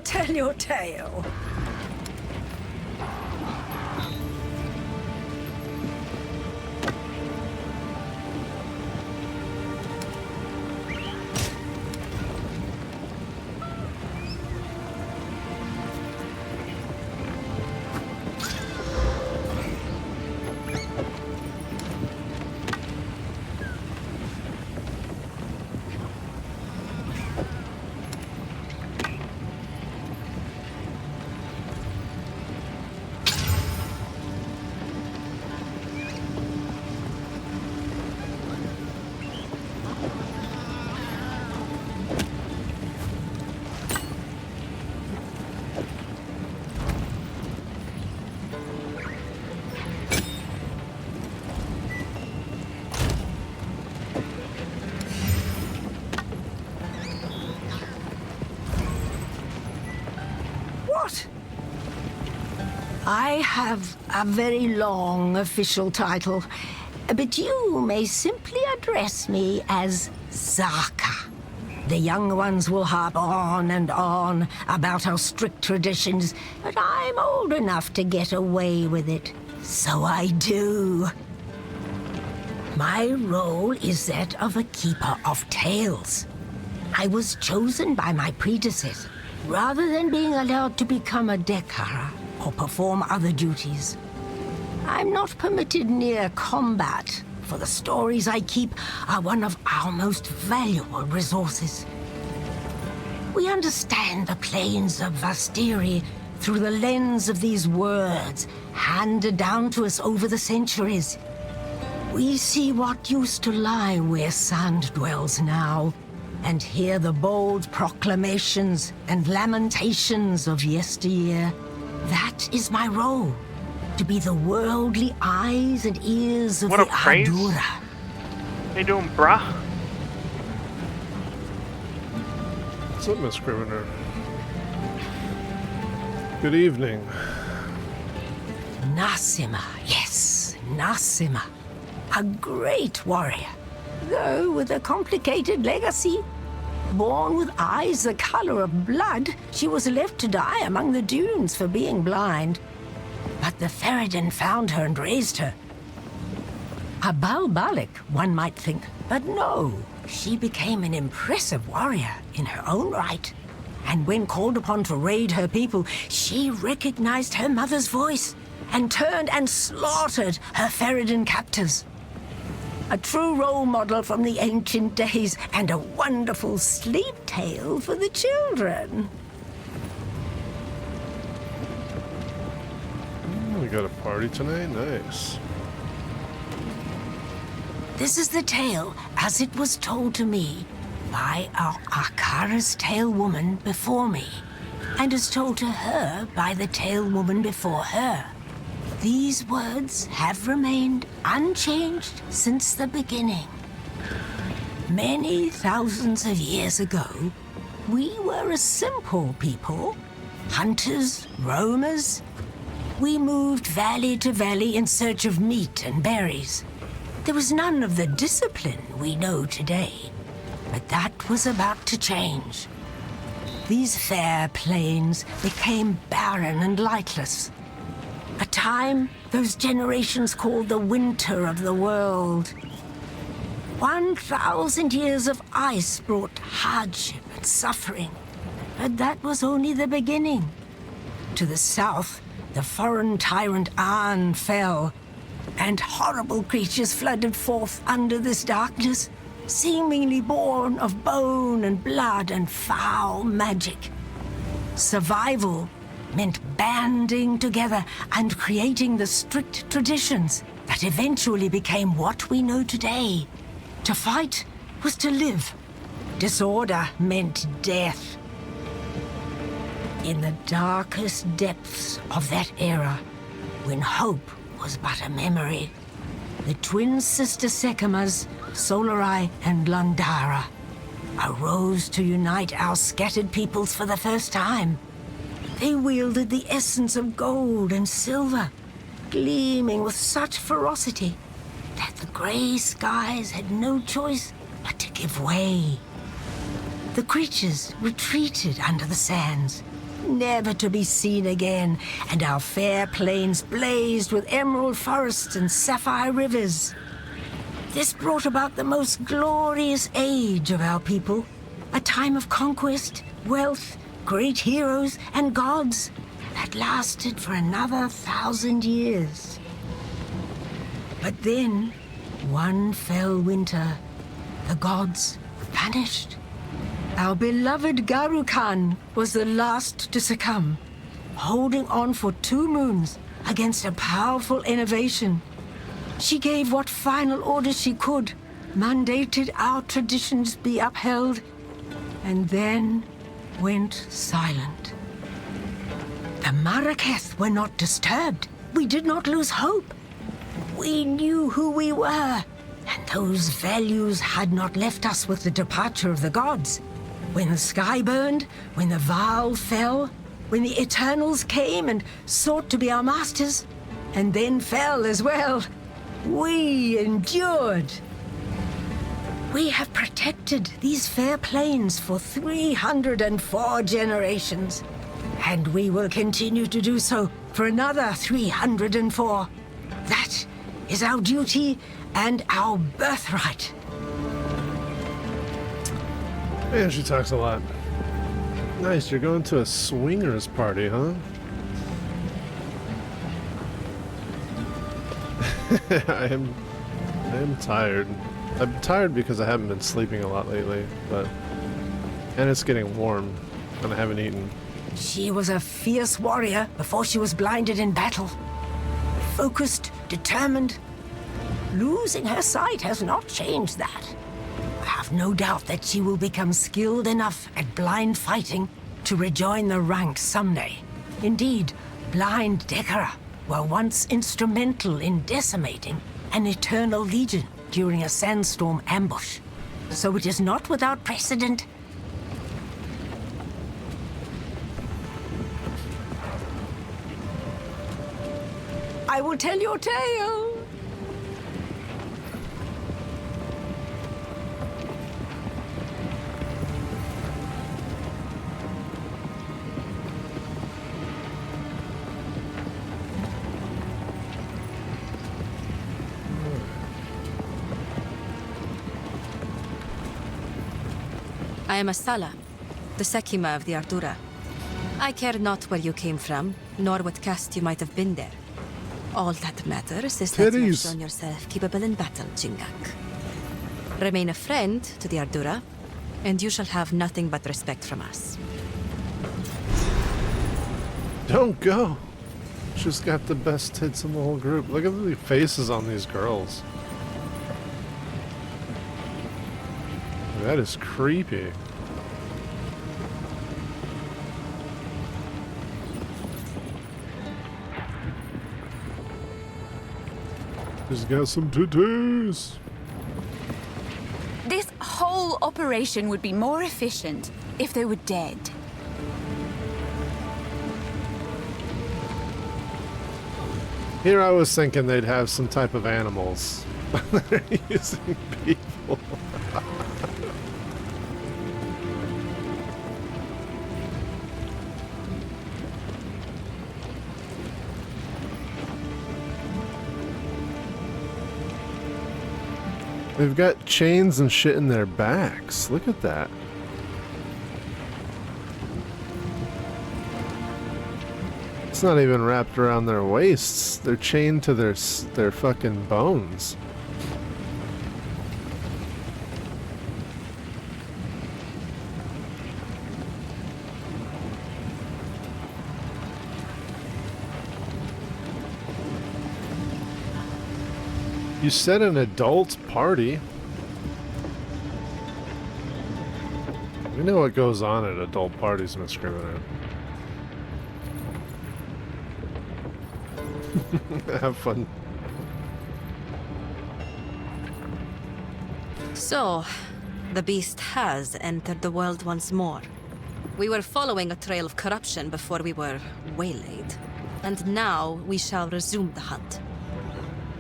Tell your tale. I have a very long official title, but you may simply address me as Zarka. The young ones will harp on and on about our strict traditions, but I'm old enough to get away with it, so I do. My role is that of a keeper of tales. I was chosen by my predecessor, rather than being allowed to become a Dekara or perform other duties. I'm not permitted near combat, for the stories I keep are one of our most valuable resources. We understand the plains of Vastiri through the lens of these words handed down to us over the centuries. We see what used to lie where sand dwells now, and hear the bold proclamations and lamentations of yesteryear. That is my role, to be the worldly eyes and ears of What the up, Praise? Adura. How you doing, bruh? What's up, Miss Scrivener? Good evening. Nasima, yes, Nasima. A great warrior, though with a complicated legacy. Born with eyes the color of blood, she was left to die among the dunes for being blind. But the Ferredin found her and raised her. A Balbalik, one might think, but no. She became an impressive warrior in her own right. And when called upon to raid her people, she recognized her mother's voice and turned and slaughtered her Ferredin captors. A true role model from the ancient days and a wonderful sleep tale for the children. We got a party tonight? Nice. This is the tale as it was told to me by our Akara's Tale Woman before me, and as told to her by the Tale Woman before her. These words have remained unchanged since the beginning. Many thousands of years ago, we were a simple people, hunters, roamers. We moved valley to valley in search of meat and berries. There was none of the discipline we know today, but that was about to change. These fair plains became barren and lightless. A time those generations called the winter of the world. 1,000 years of ice brought hardship and suffering, but that was only the beginning. To the south, the foreign tyrant An fell, and horrible creatures flooded forth under this darkness, seemingly born of bone and blood and foul magic. Survival meant banding together and creating the strict traditions that eventually became what we know today. To fight was to live. Disorder meant death. In the darkest depths of that era, when hope was but a memory, the twin sister Sekimas, Solarai and Landara, arose to unite our scattered peoples for the first time. They wielded the essence of gold and silver, gleaming with such ferocity that the gray skies had no choice but to give way. The creatures retreated under the sands, never to be seen again, and our fair plains blazed with emerald forests and sapphire rivers. This brought about the most glorious age of our people, a time of conquest, wealth, great heroes and gods that lasted for another 1,000 years. But then, one fell winter, the gods vanished. Our beloved Garukan was the last to succumb, holding on for 2 moons against a powerful innovation. She gave what final orders she could, mandated our traditions be upheld, and then went silent. The Maraketh were not disturbed. We did not lose hope. We knew who we were, and those values had not left us with the departure of the gods. When the sky burned, when the Vaal fell, when the Eternals came and sought to be our masters, and then fell as well, we endured. We have protected these fair plains for 304 generations, and we will continue to do so for another 304. That is our duty and our birthright. Man, she talks a lot. Nice, you're going to a swingers party, huh? I am tired. I'm tired because I haven't been sleeping a lot lately, and it's getting warm, and I haven't eaten. She was a fierce warrior before she was blinded in battle. Focused, determined. Losing her sight has not changed that. Her have no doubt that she will become skilled enough at blind fighting to rejoin the ranks someday. Indeed, blind Dekara were once instrumental in decimating an Eternal Legion during a sandstorm ambush. So it is not without precedent. I will tell your tale. I am Asala, the Sekima of the Ardura. I care not where you came from, nor what caste you might have been there. All that matters is that you have shown yourself capable in battle, Jingak. Remain a friend to the Ardura, and you shall have nothing but respect from us. Don't go. She's got the best tits in the whole group. Look at the faces on these girls. That is creepy. She's got some titties. This whole operation would be more efficient if they were dead. Here I was thinking they'd have some type of animals. They're using people. They've got chains and shit in their backs. Look at that. It's not even wrapped around their waists. They're chained to their fucking bones. You said an adult party. We know what goes on at adult parties, Miss Criminal. Have fun. So, the beast has entered the world once more. We were following a trail of corruption before we were waylaid. And now we shall resume the hunt.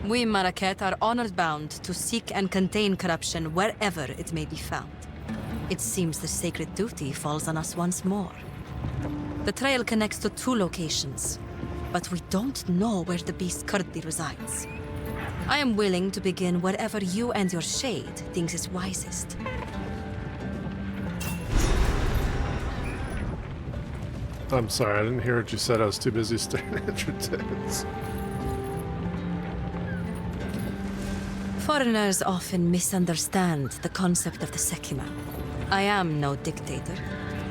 We Marquette are honored bound to seek and contain corruption wherever it may be found. It seems the sacred duty falls on us once more. The trail connects to 2 locations, but we don't know where the beast currently resides. I am willing to begin wherever you and your shade thinks is wisest. I'm sorry, I didn't hear what you said. I was too busy staring at your tits. Foreigners often misunderstand the concept of the Sekima. I am no dictator,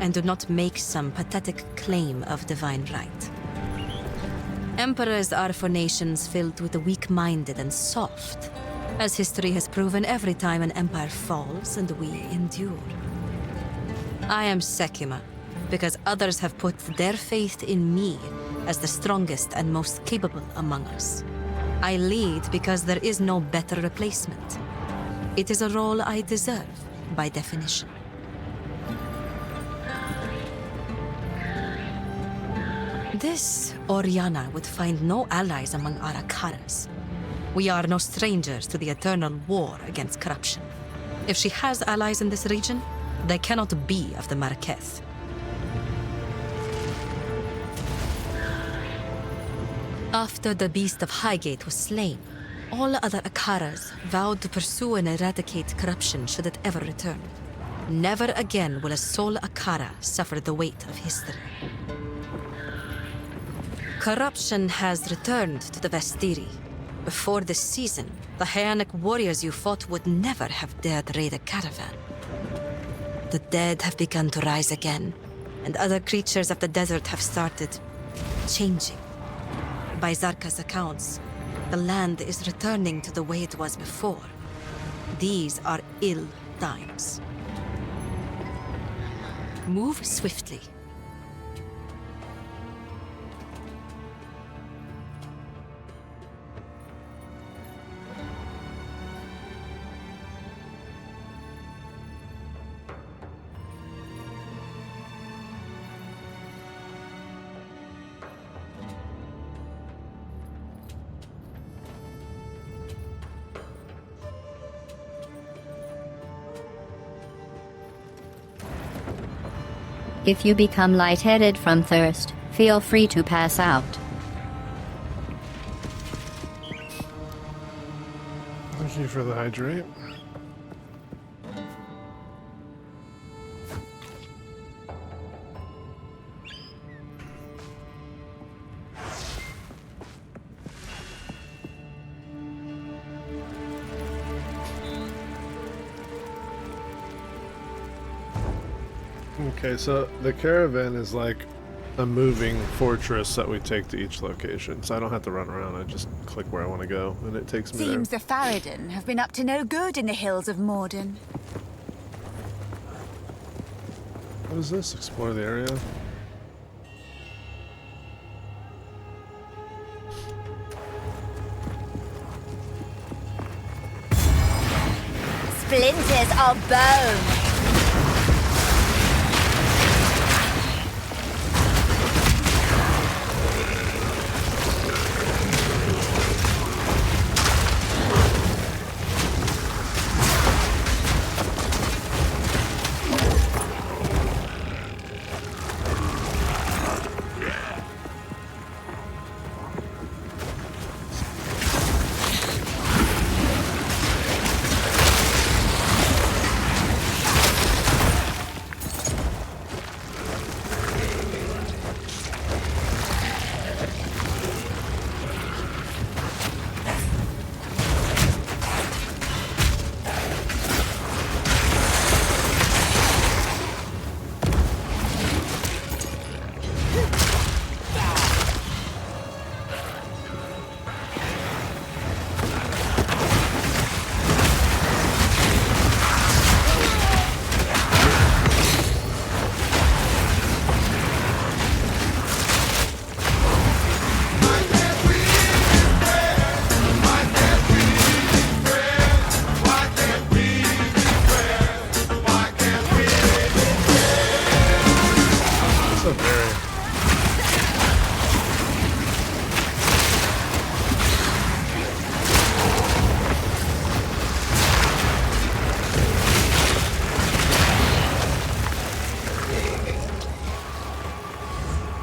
and do not make some pathetic claim of divine right. Emperors are for nations filled with the weak-minded and soft, as history has proven every time an empire falls and we endure. I am Sekima, because others have put their faith in me as the strongest and most capable among us. I lead because there is no better replacement. It is a role I deserve, by definition. This Oriana would find no allies among our Akaras. We are no strangers to the eternal war against corruption. If she has allies in this region, they cannot be of the Marqueth. After the Beast of Highgate was slain, all other Akaras vowed to pursue and eradicate corruption should it ever return. Never again will a sole Akara suffer the weight of history. Corruption has returned to the Vestiri. Before this season, the Hyanic warriors you fought would never have dared raid a caravan. The dead have begun to rise again, and other creatures of the desert have started changing. By Zarka's accounts, the land is returning to the way it was before. These are ill times. Move swiftly. If you become lightheaded from thirst, feel free to pass out. Thank you for the hydrate. Okay, so the caravan is like a moving fortress that we take to each location, so I don't have to run around. I just click where I want to go, and it takes me Seems there. the Farad'n have been up to no good in the hills of Morden. What is this? Explore the area. Splinters of bone!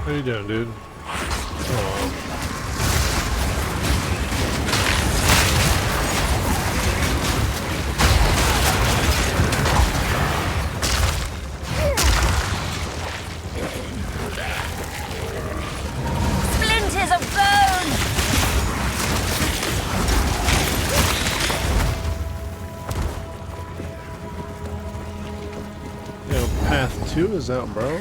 How you doing, dude? Oh. Splinters of bone! Yo, path 2 is out, bro.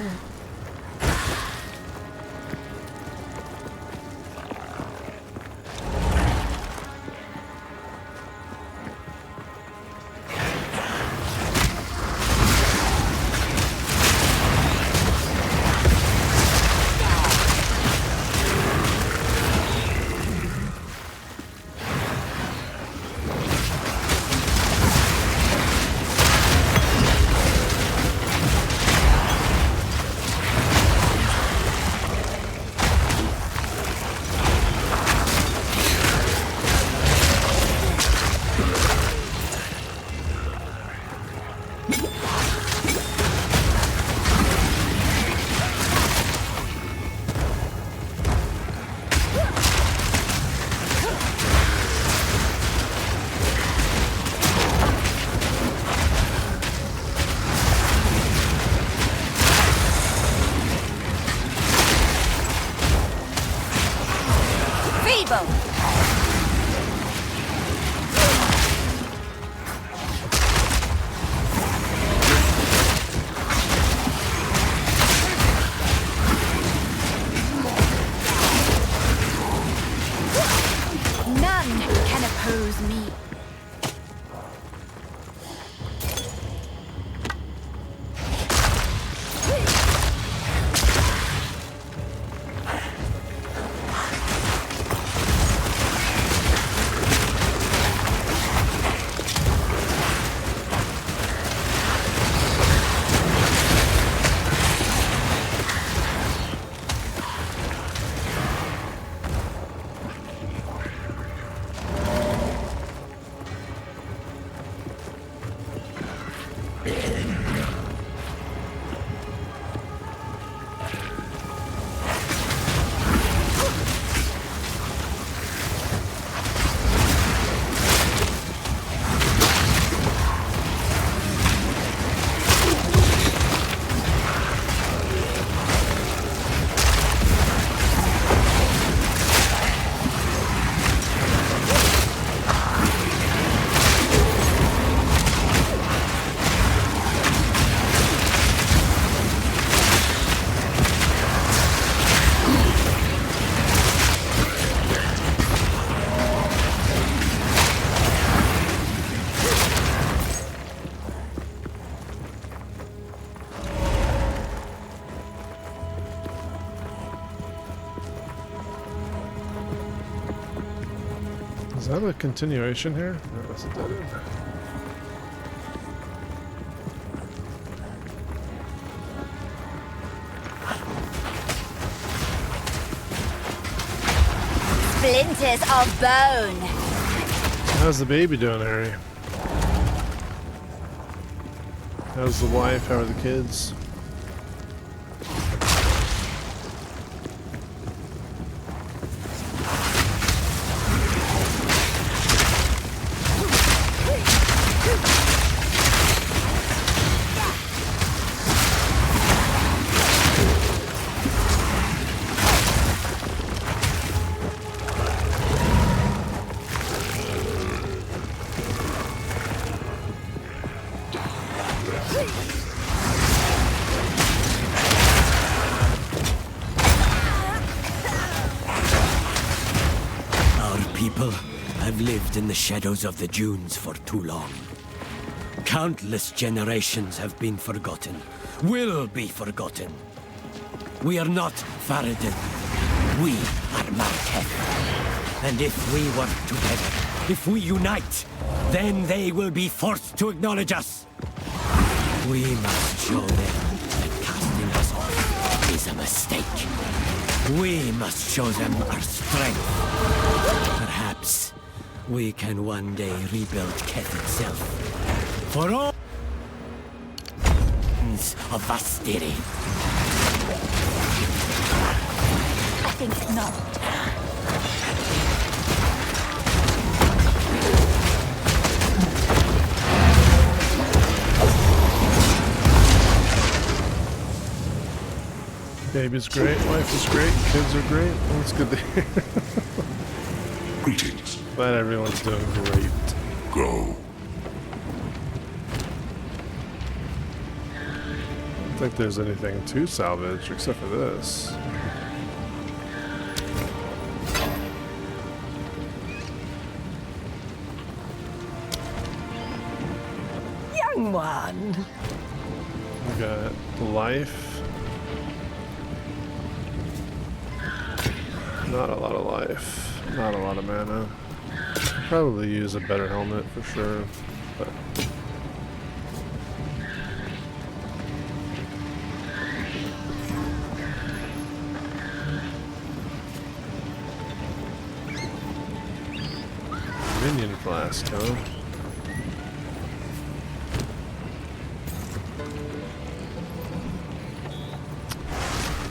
None can oppose me. Is that a continuation here? No, that's a dead end. Splinters of bone. How's the baby doing, Harry? How's the wife? How are the kids? In the shadows of the dunes for too long. Countless generations have been forgotten, will be forgotten. We are not Faradin. We are Marquette. And if we work together, if we unite, then they will be forced to acknowledge us. We must show them that casting us off is a mistake. We must show them our strength. Perhaps we can one day rebuild Keth itself. For all of Vastiri. I think not. Baby's great, wife is great, kids are great. Well, it's good to hear. Greetings. Glad everyone's doing great. Go. I don't think there's anything to salvage except for this. Young one. We got life. Not a lot of life. Not a lot of mana. Probably use a better helmet for sure, but minion flask, huh?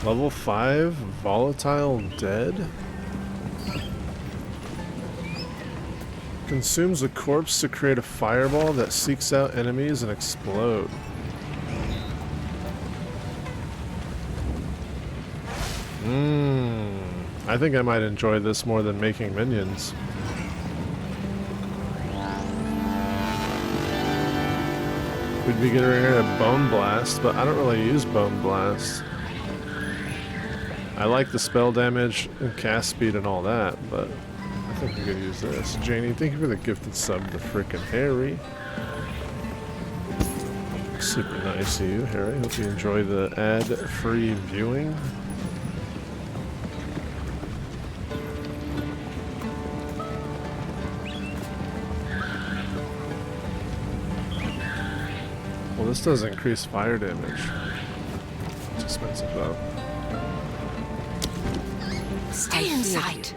Level 5 volatile dead? Consumes a corpse to create a fireball that seeks out enemies and explode. I think I might enjoy this more than making minions. We'd be getting rid of Bone Blast, but I don't really use Bone Blast. I like the spell damage and cast speed and all that, but I think we could use this. Janie, thank you for the gifted sub to frickin' Harry. Super nice of you, Harry. Hope you enjoy the ad-free viewing. Well, this does increase fire damage. It's expensive though. Stay inside.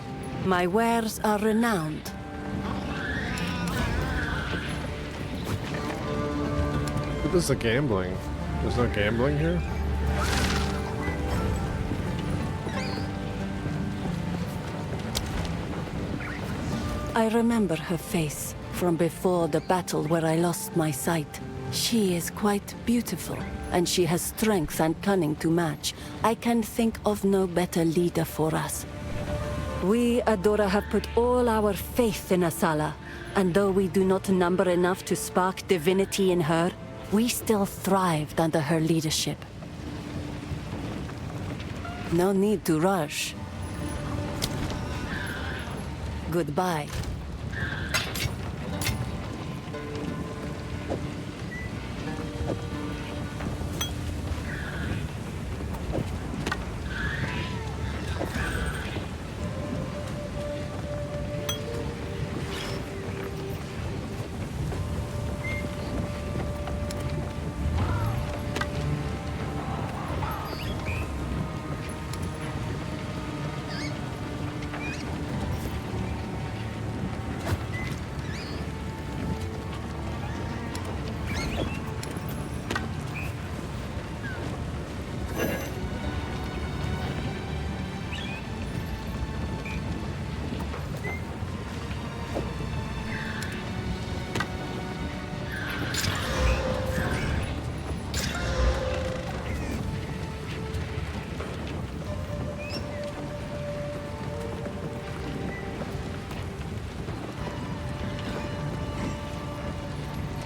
My wares are renowned. What is the gambling? There's no gambling here? I remember her face from before the battle where I lost my sight. She is quite beautiful, and she has strength and cunning to match. I can think of no better leader for us. We, Adora, have put all our faith in Asala, and though we do not number enough to spark divinity in her, we still thrived under her leadership. No need to rush. Goodbye.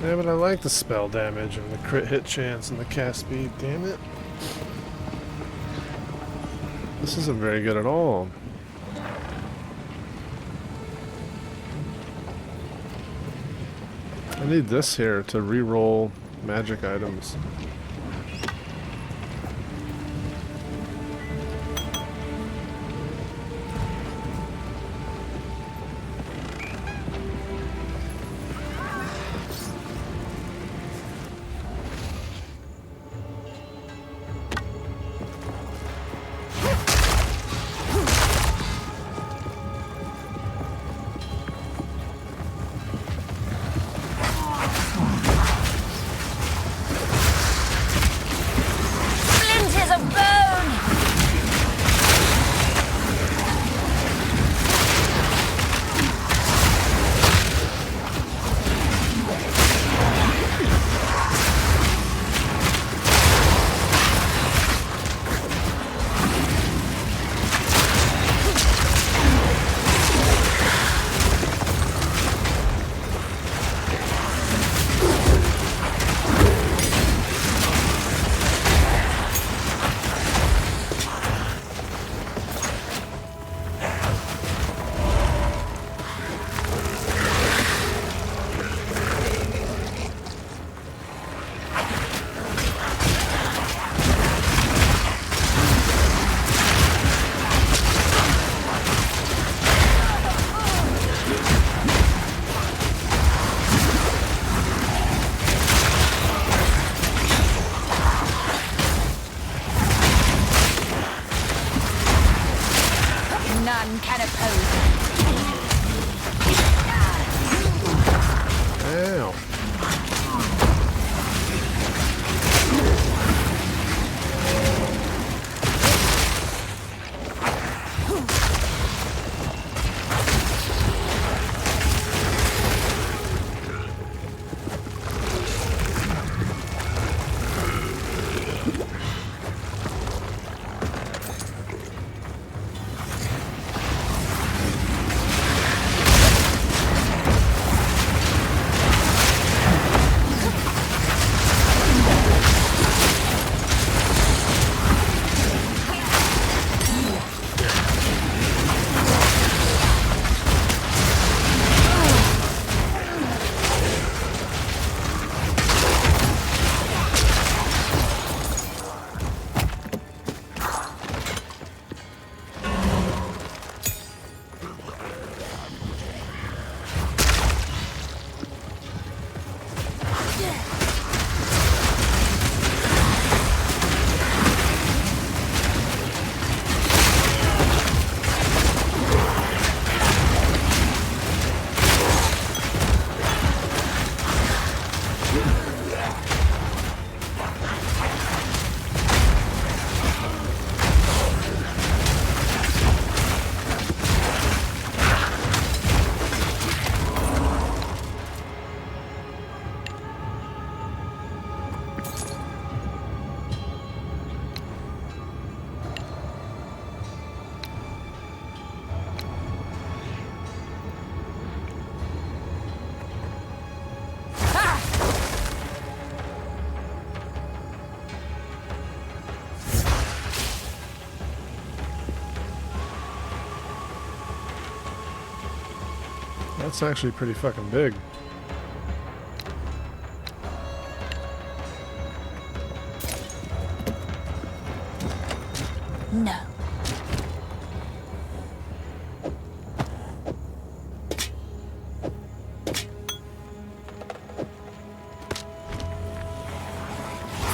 Yeah, but I like the spell damage and the crit hit chance and the cast speed, damn it. This isn't very good at all. I need this here to re-roll magic items. Splinters of bone! None can oppose Ow. That's actually pretty fucking big. No.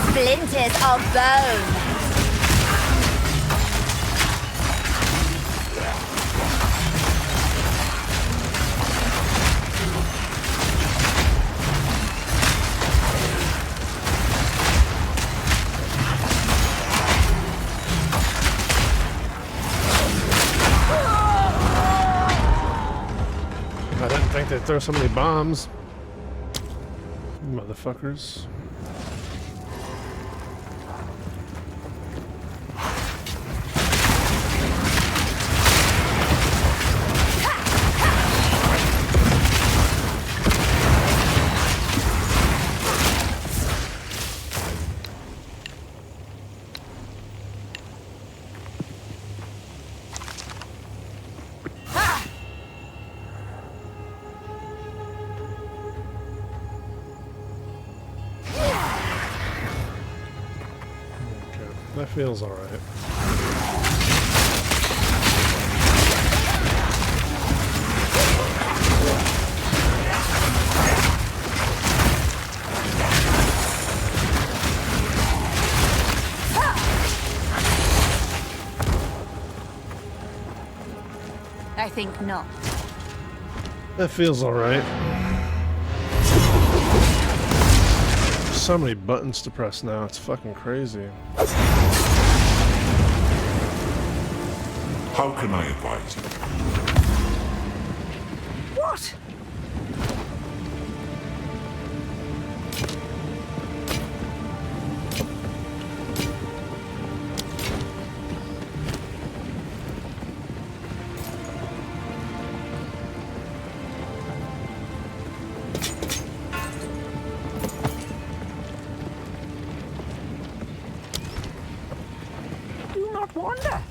Splinters of bone! I didn't think they'd throw so many bombs. Motherfuckers. Feels alright. I think not. That feels alright. So many buttons to press now, it's fucking crazy. How can I advise you? What? Do not wander.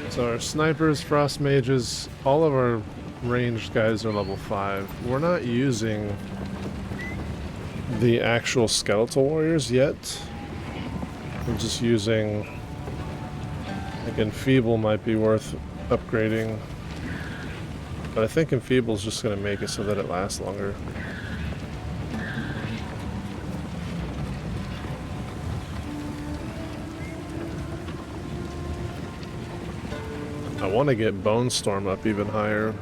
So our snipers, frost mages, all of our ranged guys are level 5. We're not using the actual skeletal warriors yet. We're just using, like, Enfeeble might be worth upgrading. But I think Enfeeble is just going to make it so that it lasts longer. I want to get Bone Storm up even higher.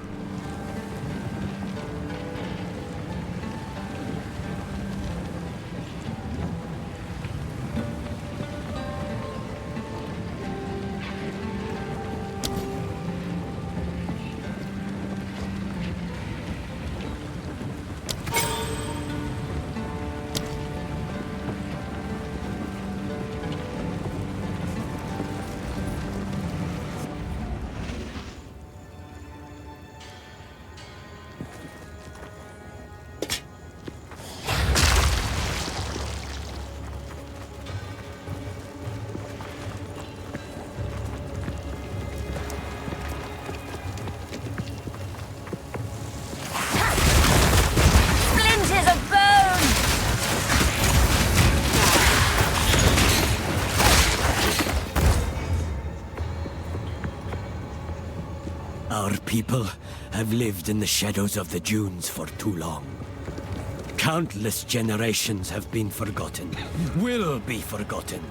Splinters of bone! Our people have lived in the shadows of the dunes for too long. Countless generations have been forgotten, will be forgotten.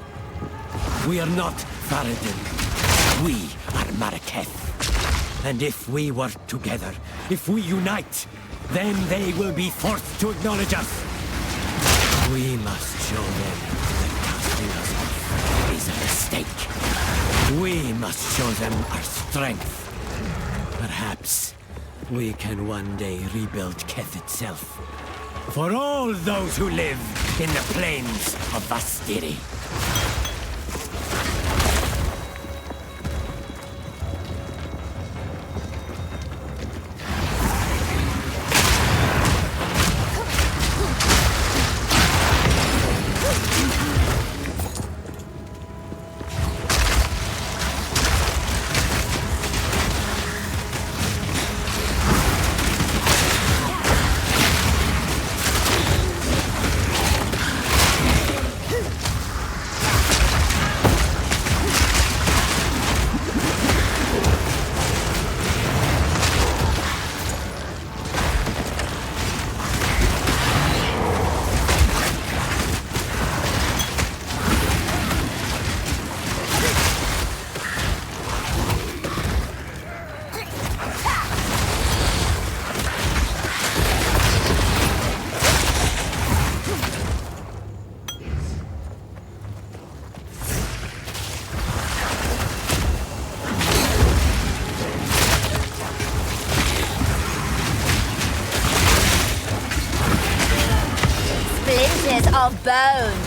We are not Faradin. We are Maraketh. And if we work together, if we unite, then they will be forced to acknowledge us. We must show them that casting us off is a mistake. We must show them our strength. Perhaps we can one day rebuild Keth itself. For all those who live in the plains of Vastiri. Splinters of bone!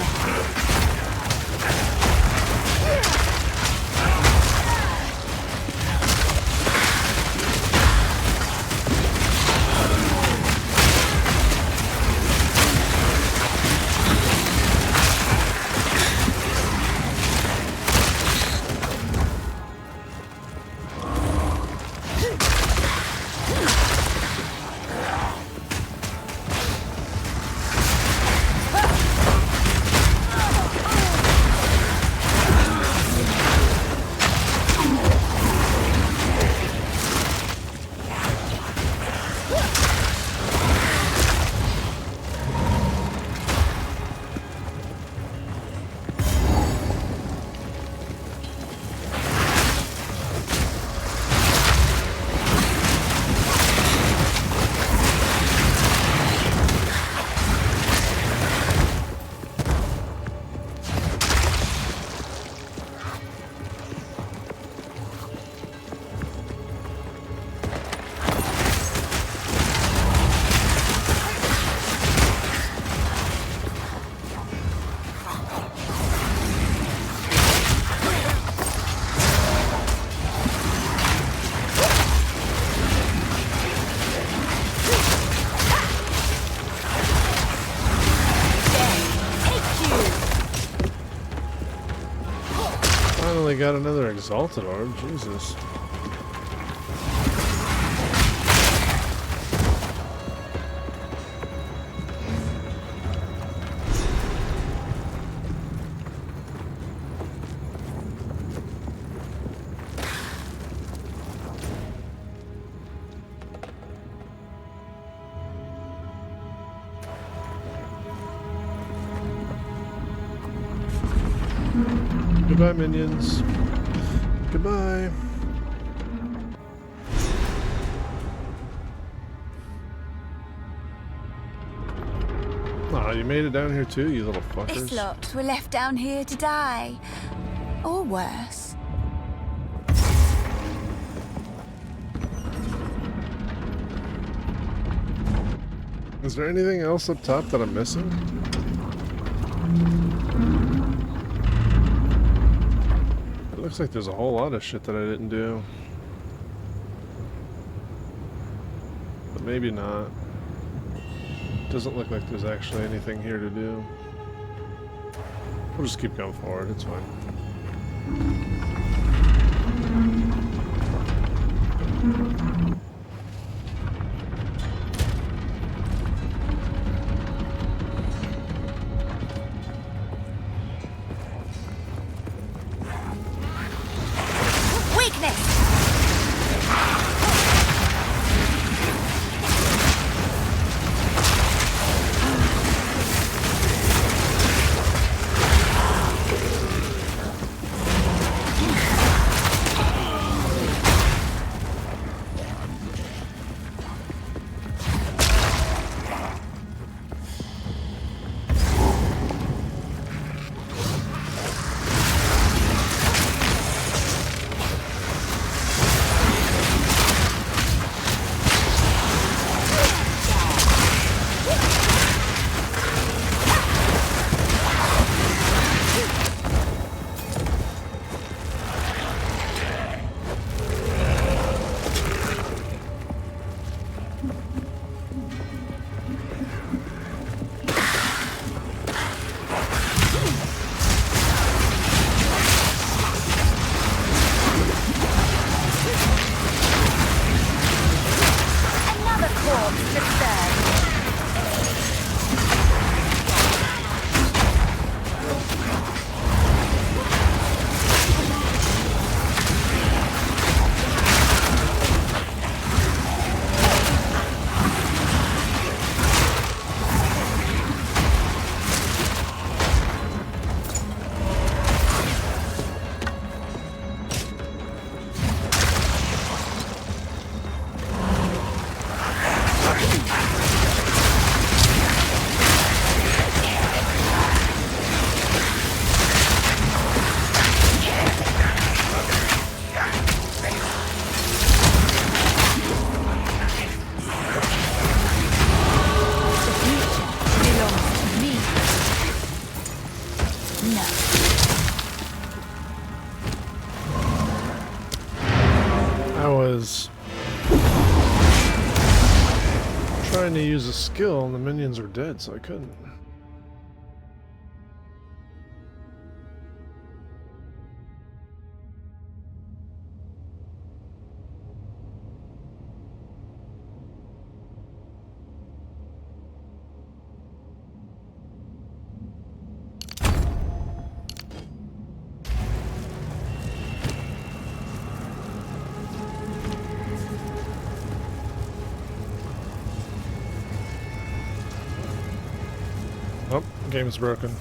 finally got another exalted orb, Jesus. Goodbye, minions. Goodbye. Aw, you made it down here too, you little fuckers. This lot were left down here to die. Or worse. Is there anything else up top that I'm missing? It looks like there's a whole lot of shit that I didn't do. But maybe not. Doesn't look like there's actually anything here to do. We'll just keep going forward, it's fine. Trying to use a skill and the minions were dead, so I couldn't. Oh, game is broken.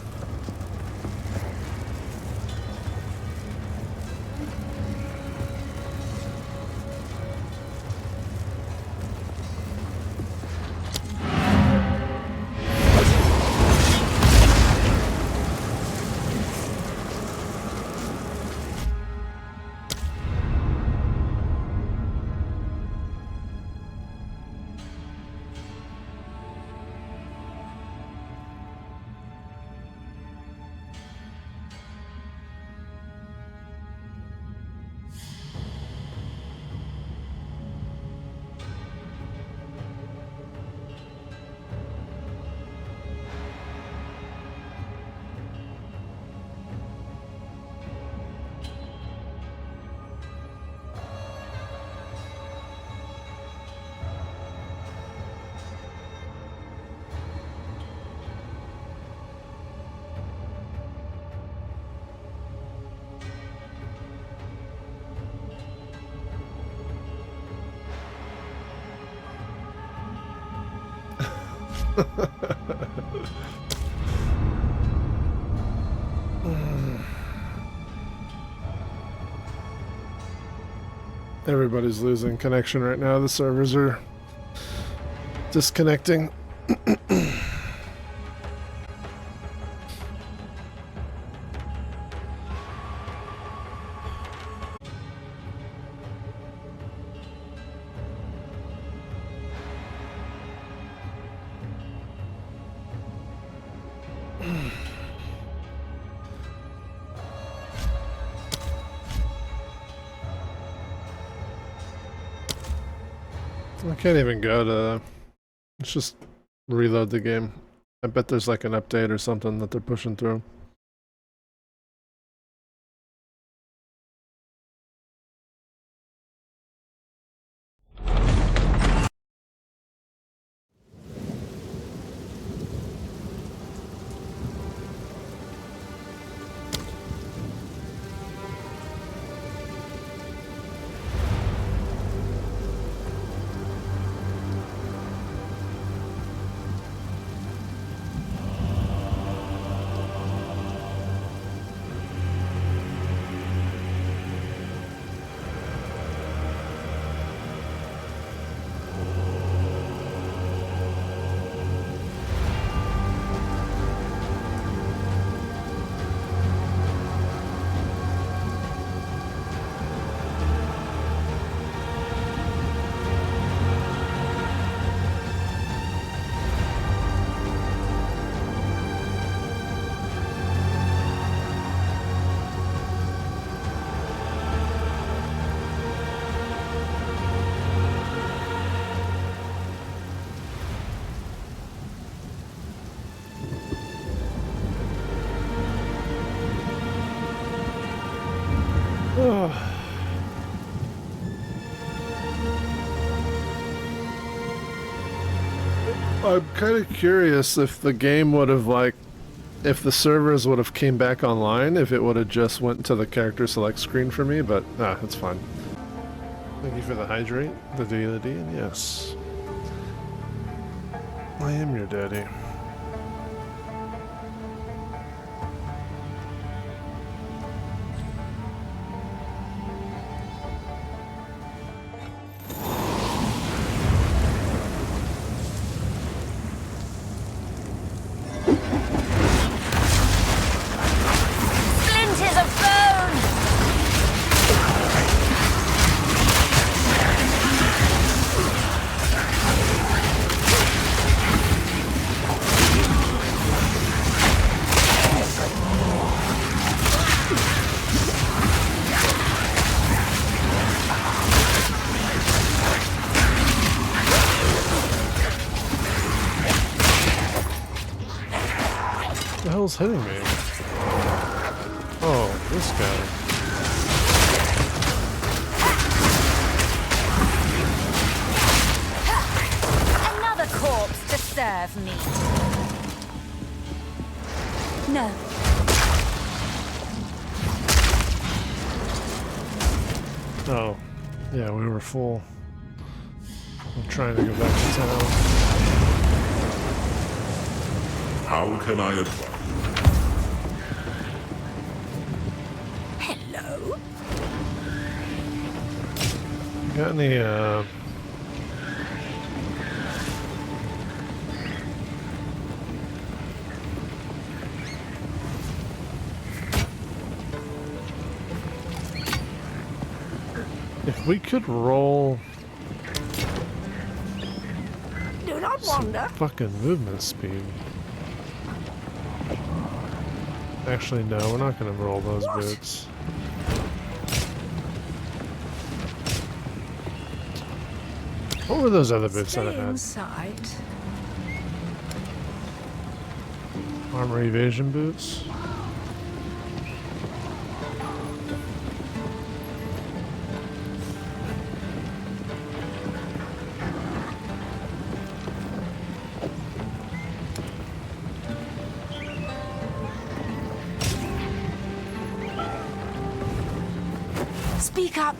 Everybody's losing connection right now. The servers are disconnecting. I can't even go to... Let's just reload the game. I bet there's like an update or something that they're pushing through. I'm kind of curious if the game would have if the servers would have came back online, if it would have just went to the character select screen for me, but it's fine. Thank you for the hydrate, the deity, and yes. I am your daddy. What the hell's hitting me? Oh, this guy. Another corpse to serve me. No. Oh, yeah, we were full. I'm trying to go back to town. How can I advise? Hello? Got any, if we could roll... Do not wander. Fucking movement speed. Actually, no, we're not gonna roll those boots. What were those other boots that I had? Inside. Armor evasion boots? Speak up.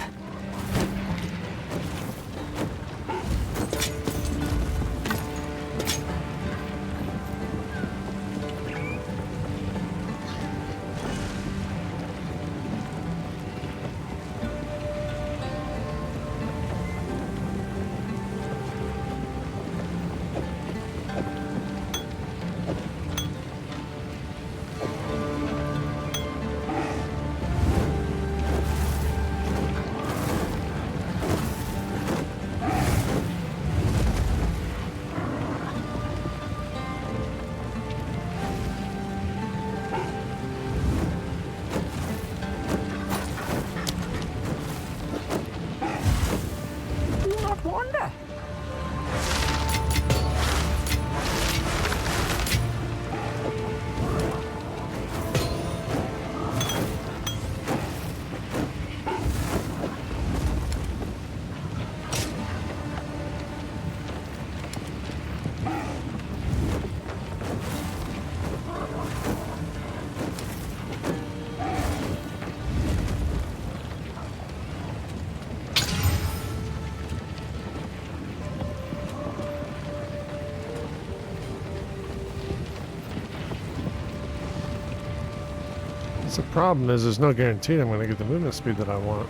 The problem is there's no guarantee I'm going to get the movement speed that I want.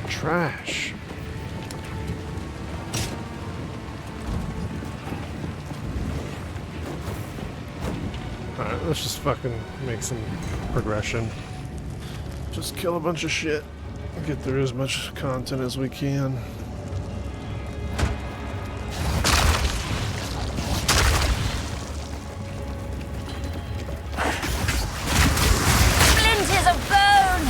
Trash. Alright, let's just fucking make some progression. Just kill a bunch of shit. Get through as much content as we can. Splinters of bone!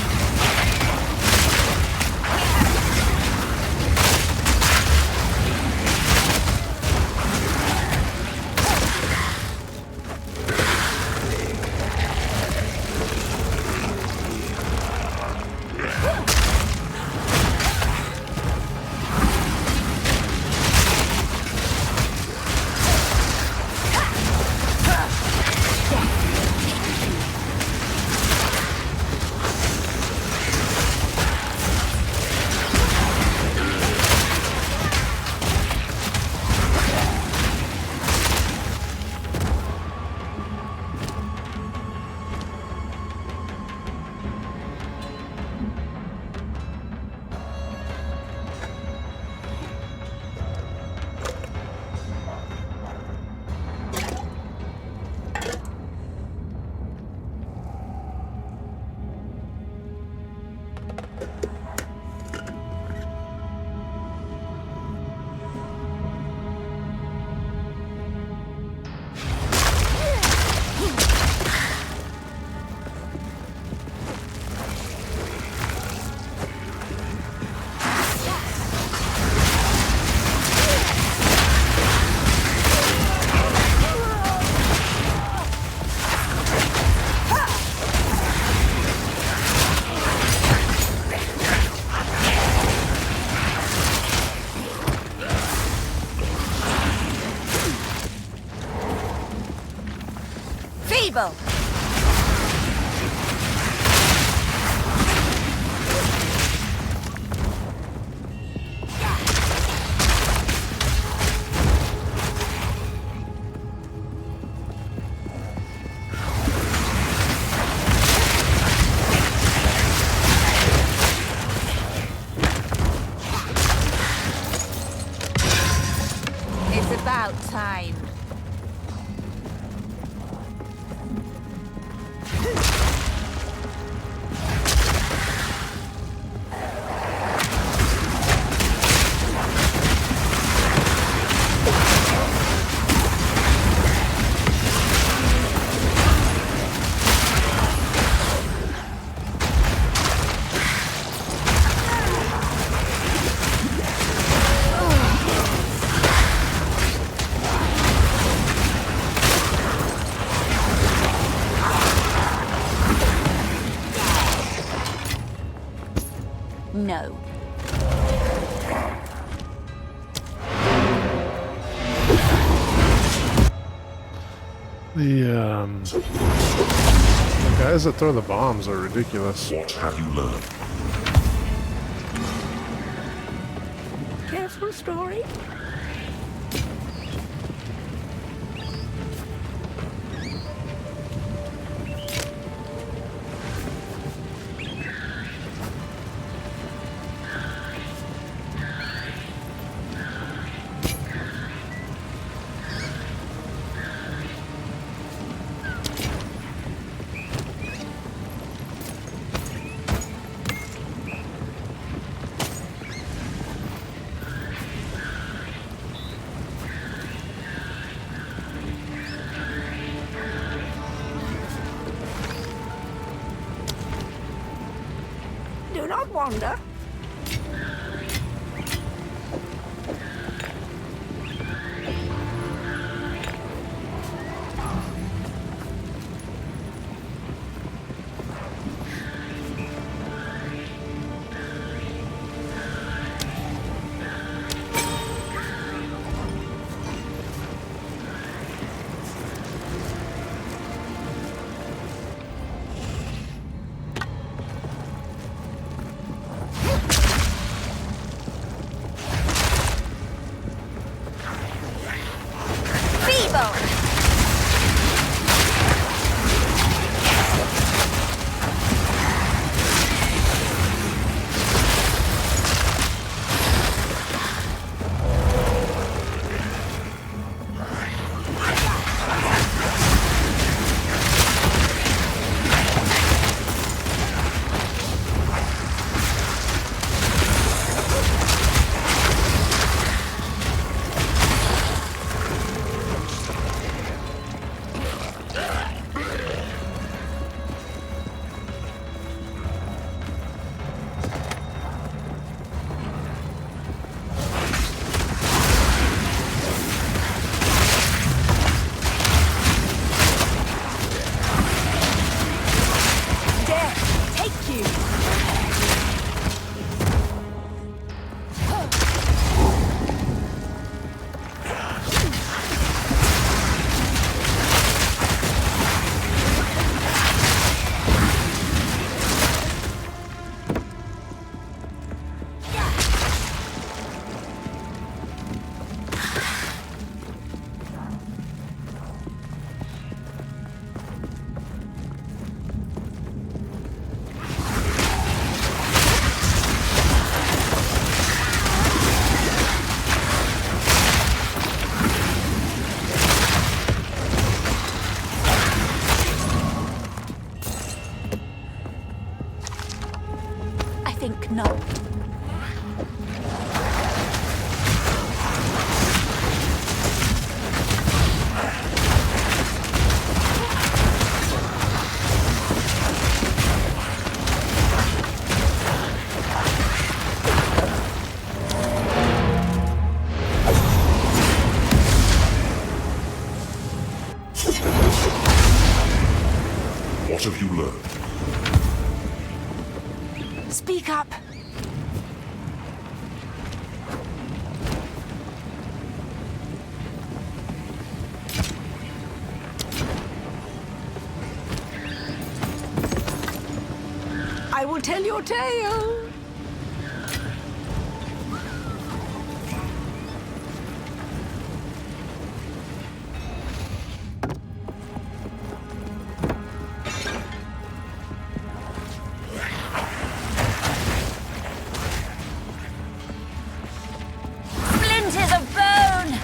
Feeble! It's about time. No. The guys that throw the bombs are ridiculous. What have you learned? Careful, story. Do not wander. What have you learned? Speak up. I will tell your tale. Splinters of bone.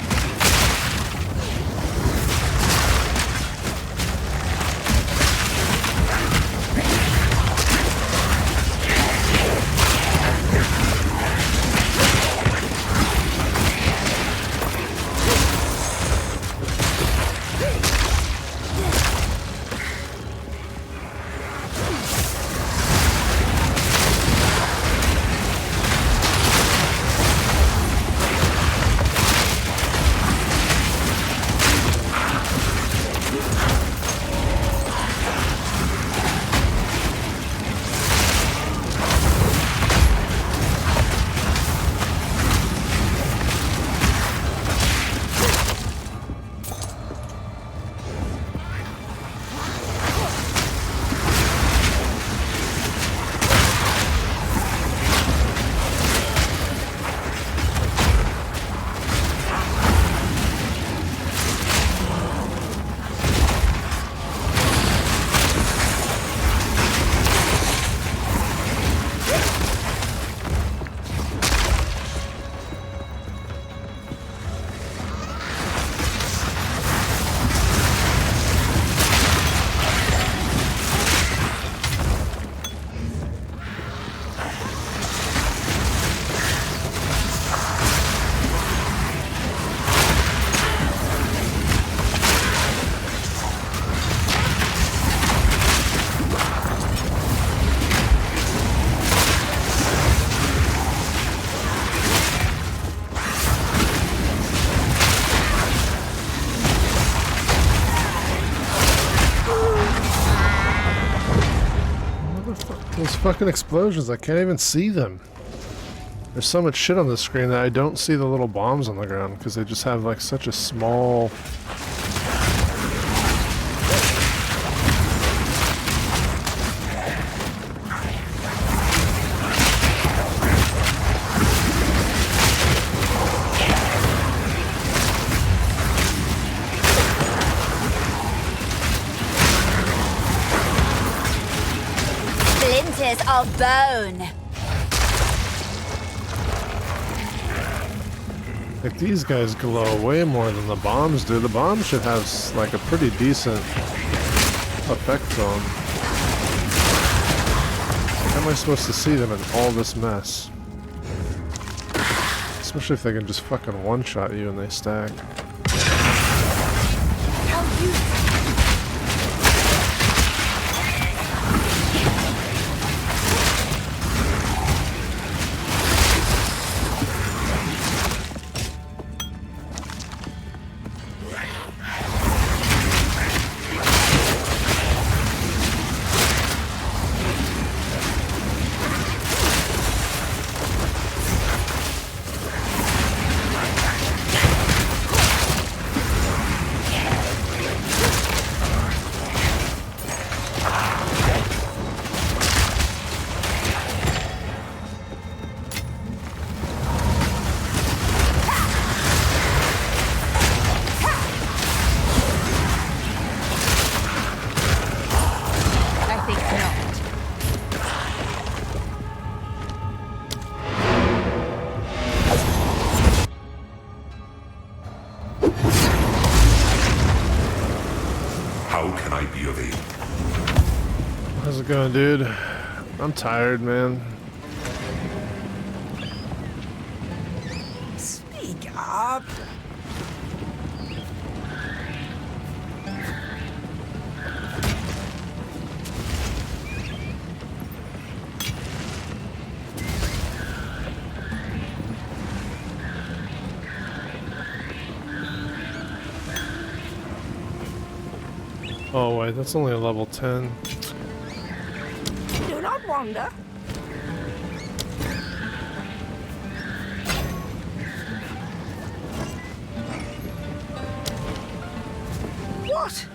Those fucking explosions, I can't even see them. There's so much shit on the screen that I don't see the little bombs on the ground because they just have like such a small... Splinters of bone. Like these guys glow way more than the bombs do. The bombs should have like a pretty decent effect to them. How am I supposed to see them in all this mess? Especially if they can just fucking one-shot you and they stack. How's it going, dude? I'm tired, man. Speak up. Oh wait, that's only a level 10. wander? What?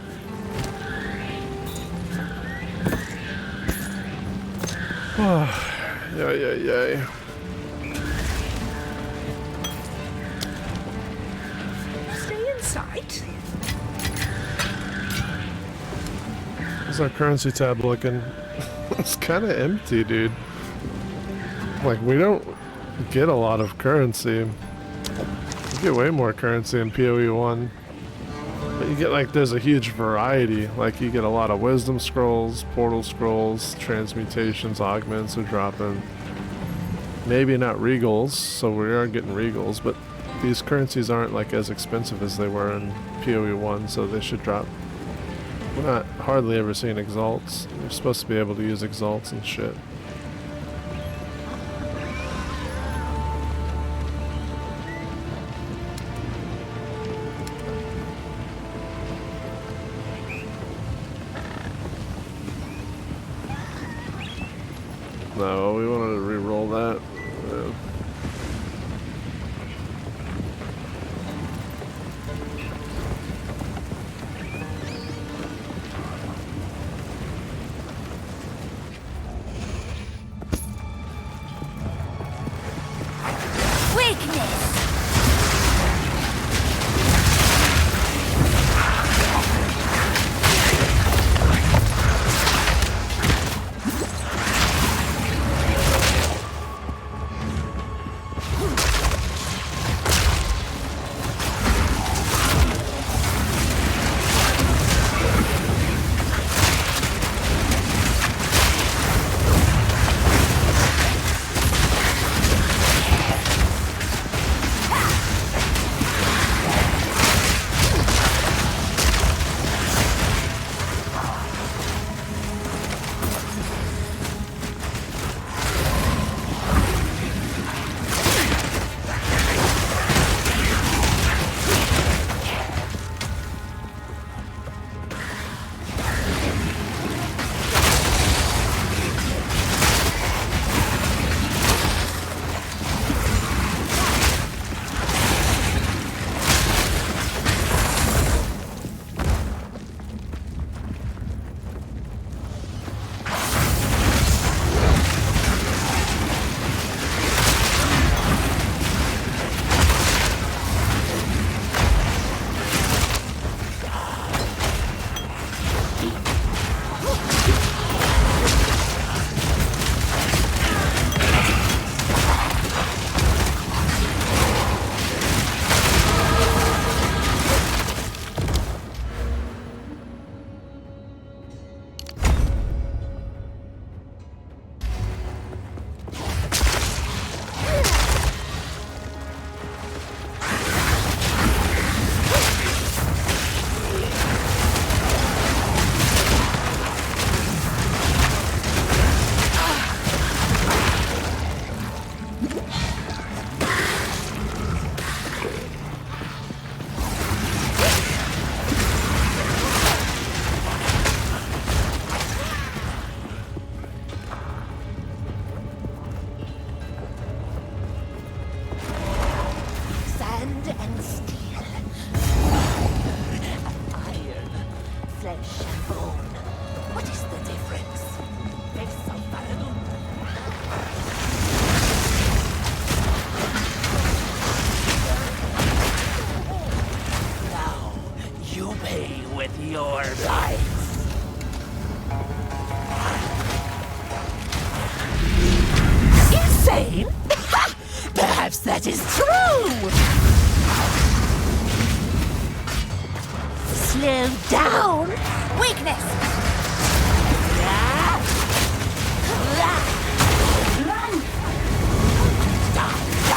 Yay. Stay in sight? How's our currency tab looking? It's kind of empty, dude. Like, we don't get a lot of currency. We get way more currency in PoE 1. But you get, like, there's a huge variety. Like, you get a lot of wisdom scrolls, portal scrolls, transmutations, augments are dropping. Maybe not regals, so we are getting regals, but these currencies aren't, like, as expensive as they were in PoE 1, so they should drop. We're not hardly ever seeing exalts. You're supposed to be able to use exalts and shit. No, we wanted to re-roll that. Yeah. your life. Insane? Perhaps that is true. Slow down. Weakness. Run. Die.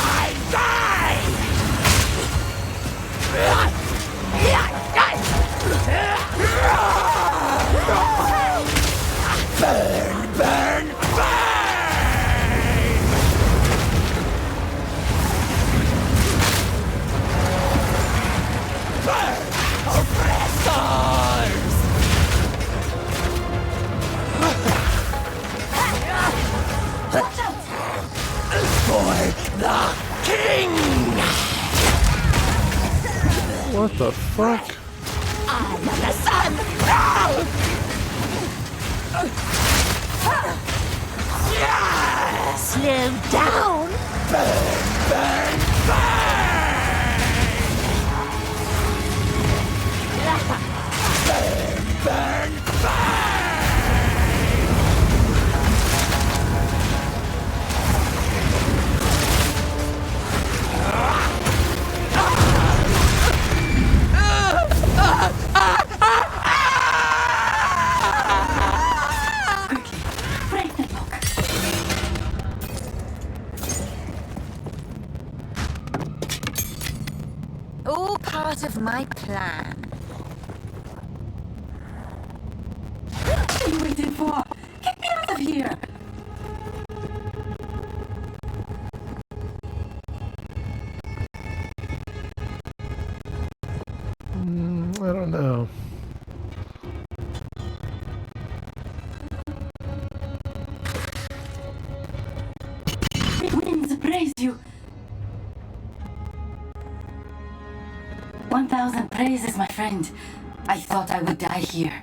Burn, burn, burn! Oppressors! What the fuck? I am the sun! Slow down! Burn, burn, burn! Burn, burn, All part of my plan. What are you waiting for? Get me out of here! I don't know. The winds praise you. 1,000 praises, my friend. I thought I would die here.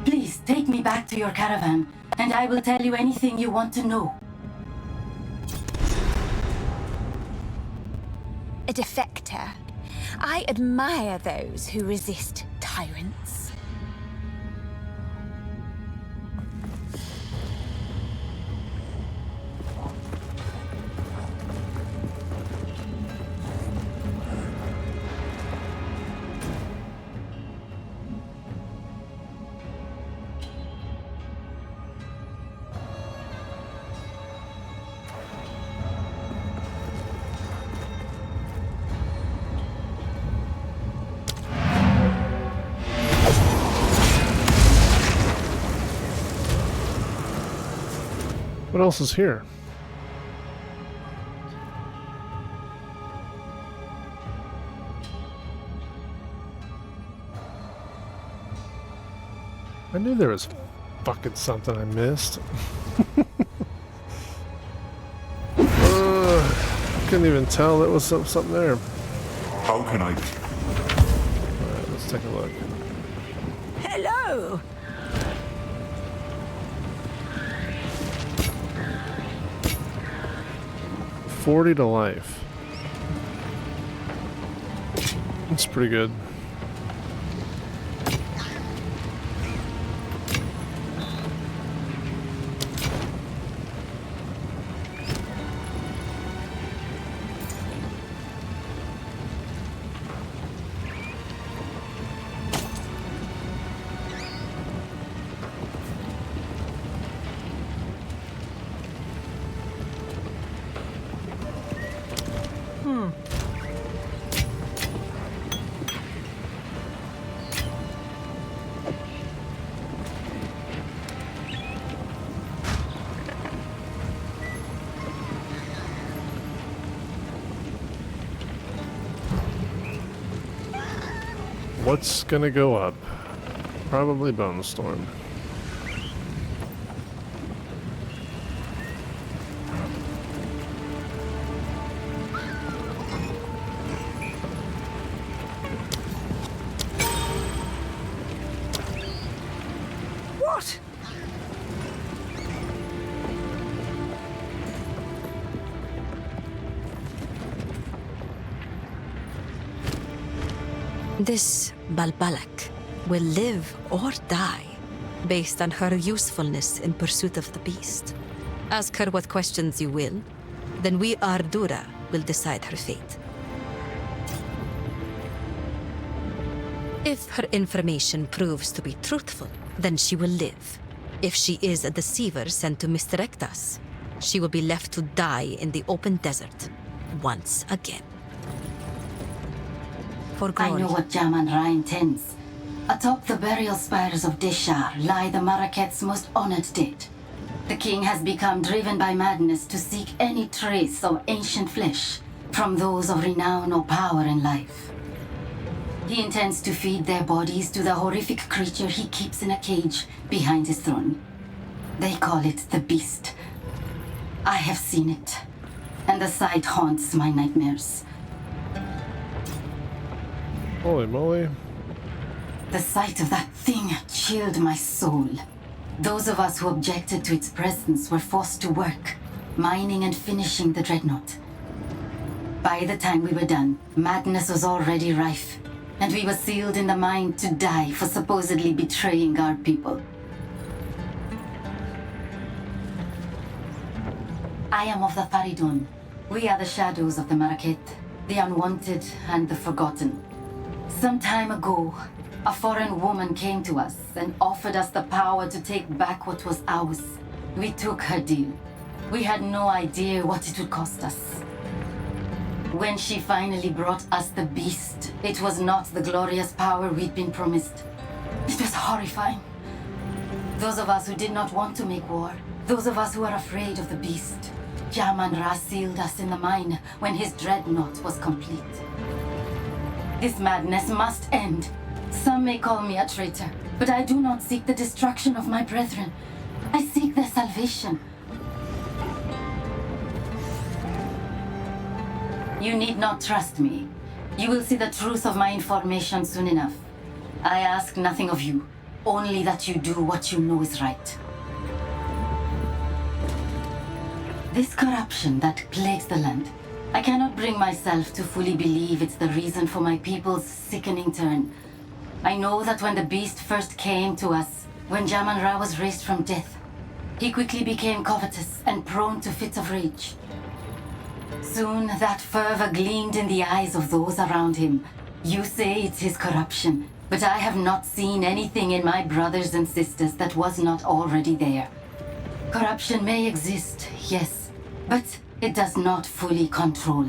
Please take me back to your caravan, and I will tell you anything you want to know. A defector. I admire those who resist tyrants. What else is here? I knew there was fucking something I missed. Couldn't even tell there was something there. How can I... Alright, let's take a look. Hello! $40 to life. That's pretty good. What's gonna go up? Probably Bone Storm. What? This Balbalak will live or die based on her usefulness in pursuit of the beast. Ask her what questions you will, then we Ardura will decide her fate. If her information proves to be truthful, then she will live. If she is a deceiver sent to misdirect us, she will be left to die in the open desert once again. For I glory. know what Jaman Ra intends. Atop the burial spires of Deshar lie the Maraket's most honored dead. The king has become driven by madness to seek any trace of ancient flesh from those of renown or power in life. He intends to feed their bodies to the horrific creature he keeps in a cage behind his throne. They call it the Beast. I have seen it, and the sight haunts my nightmares. Holy moly. The sight of that thing chilled my soul. Those of us who objected to its presence were forced to work, mining and finishing the dreadnought. By the time we were done, madness was already rife, and we were sealed in the mine to die for supposedly betraying our people. I am of the Faridun. We are the shadows of the Maraket, the unwanted and the forgotten. Some time ago, a foreign woman came to us and offered us the power to take back what was ours. We took her deal. We had no idea what it would cost us. When she finally brought us the beast, it was not the glorious power we'd been promised. It was horrifying. Those of us who did not want to make war, those of us who were afraid of the beast, Jaman-Ra sealed us in the mine when his dreadnought was complete. This madness must end. Some may call me a traitor, but I do not seek the destruction of my brethren. I seek their salvation. You need not trust me. You will see the truth of my information soon enough. I ask nothing of you, only that you do what you know is right. This corruption that plagues the land, I cannot bring myself to fully believe it's the reason for my people's sickening turn. I know that when the beast first came to us, when Jaman-Ra was raised from death, he quickly became covetous and prone to fits of rage. Soon that fervor gleamed in the eyes of those around him. You say it's his corruption, but I have not seen anything in my brothers and sisters that was not already there. Corruption may exist, yes, but it does not fully control.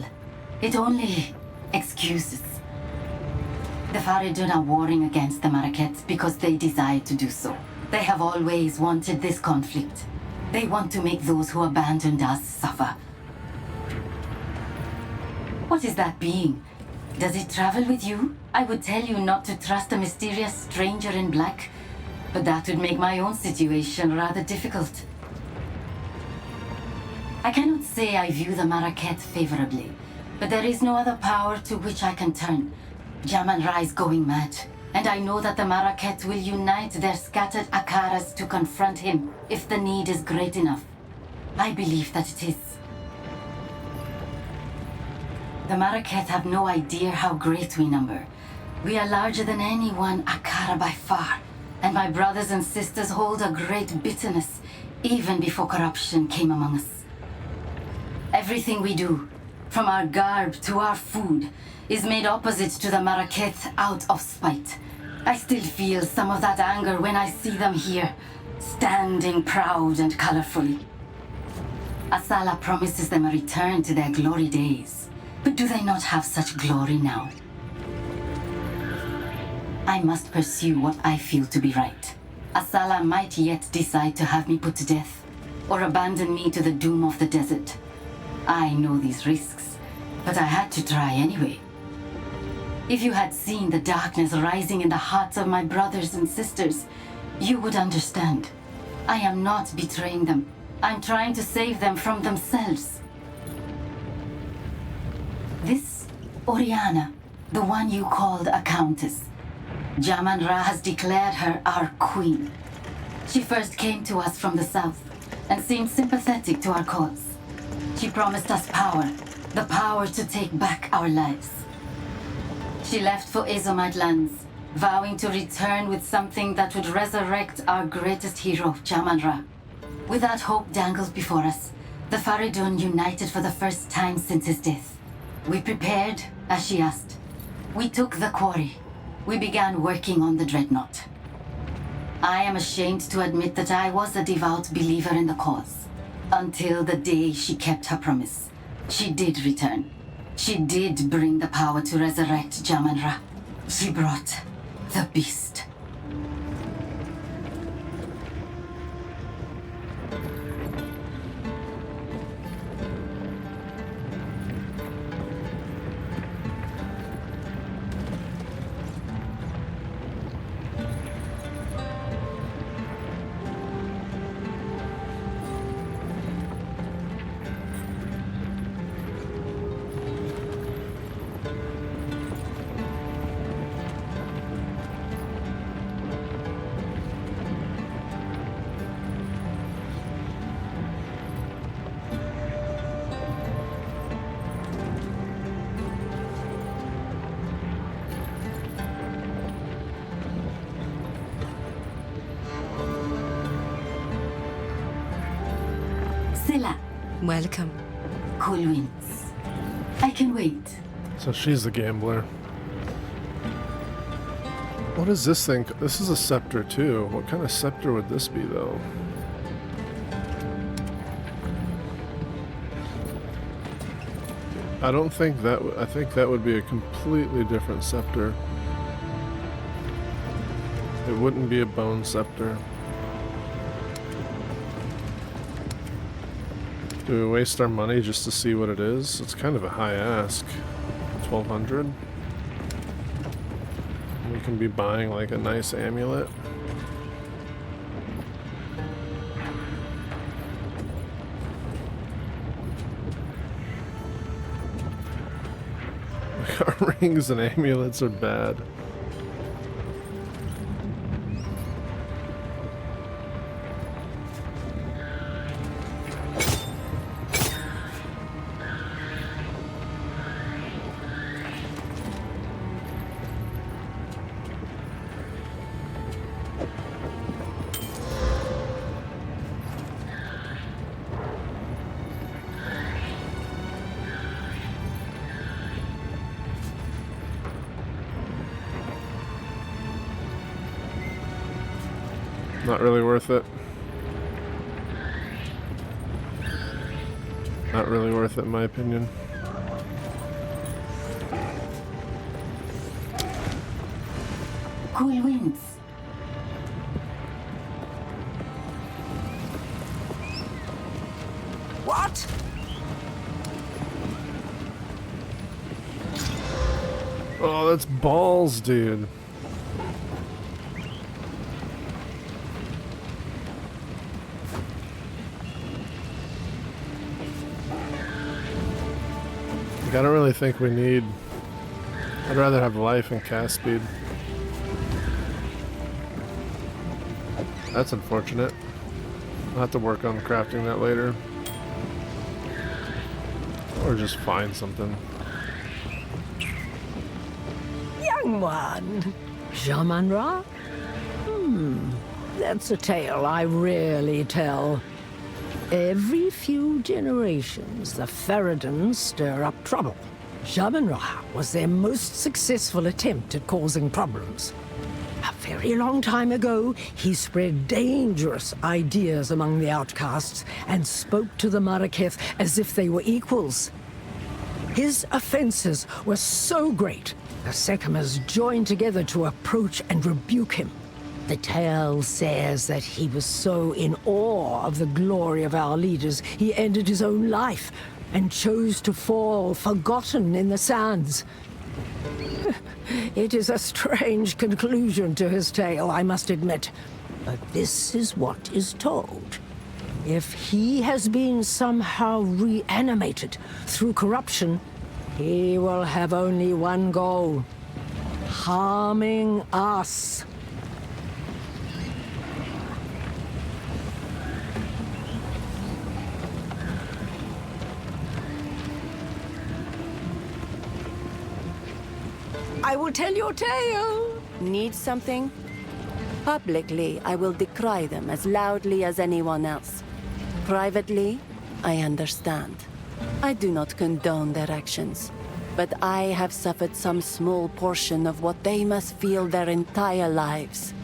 It only excuses. The Faridun are warring against the Marakets because they desire to do so. They have always wanted this conflict. They want to make those who abandoned us suffer. What is that being? Does it travel with you? I would tell you not to trust a mysterious stranger in black, but that would make my own situation rather difficult. I cannot say I view the Maraket favorably, but there is no other power to which I can turn. Jaman-Ra is going mad, and I know that the Maraket will unite their scattered Akaras to confront him if the need is great enough. I believe that it is. The Maraket have no idea how great we number. We are larger than any one Akara by far, and my brothers and sisters hold a great bitterness, even before corruption came among us. Everything we do, from our garb to our food, is made opposite to the Maraket out of spite. I still feel some of that anger when I see them here, standing proud and colorfully. Asala promises them a return to their glory days, but do they not have such glory now? I must pursue what I feel to be right. Asala might yet decide to have me put to death, or abandon me to the doom of the desert. I know these risks, but I had to try anyway. If you had seen the darkness rising in the hearts of my brothers and sisters, you would understand. I am not betraying them. I'm trying to save them from themselves. This Oriana, the one you called a countess, Jaman-Ra has declared her our queen. She first came to us from the south and seemed sympathetic to our cause. She promised us power, the power to take back our lives. She left for Azomite lands, vowing to return with something that would resurrect our greatest hero, Jaman-Ra. With that hope dangled before us, the Faridun united for the first time since his death. We prepared, as she asked. We took the quarry. We began working on the dreadnought. I am ashamed to admit that I was a devout believer in the cause. Until the day she kept her promise. She did return. She did bring the power to resurrect Jaman-Ra. She brought the beast. Scylla. Welcome. Cool winds. I can wait. So she's the gambler. What is this thing? This is a scepter too. What kind of scepter would this be though? I don't think that I think that would be a completely different scepter. It wouldn't be a bone scepter. Do we waste our money just to see what it is? It's kind of a high ask. 1200. We can be buying like a nice amulet. Our rings and amulets are bad. Not really worth it. Not really worth it in my opinion. Cool winds. What? Oh, that's balls, dude. Like, I don't really think we need... I'd rather have life and cast speed. That's unfortunate. I'll have to work on crafting that later. Or just find something. Young one. Shaman-Ra? That's a tale I rarely tell. Every few generations, the Feridans stir up trouble. Shaman-Ra was their most successful attempt at causing problems. A very long time ago, he spread dangerous ideas among the outcasts and spoke to the Maraketh as if they were equals. His offenses were so great, the Sekhmers joined together to approach and rebuke him. The tale says that he was so in awe of the glory of our leaders, he ended his own life and chose to fall forgotten in the sands. It is a strange conclusion to his tale, I must admit. But this is what is told. If he has been somehow reanimated through corruption, he will have only one goal: harming us. I will tell your tale. Need something? Publicly, I will decry them as loudly as anyone else. Privately, I understand. I do not condone their actions, but I have suffered some small portion of what they must feel their entire lives.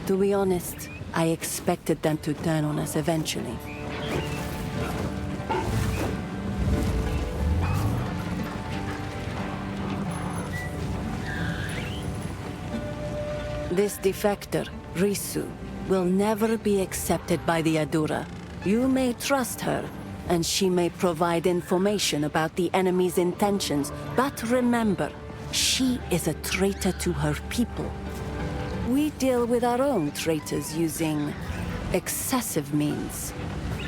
To be honest, I expected them to turn on us eventually. This defector, Risu, will never be accepted by the Adura. You may trust her, and she may provide information about the enemy's intentions, but remember, she is a traitor to her people. We deal with our own traitors using excessive means.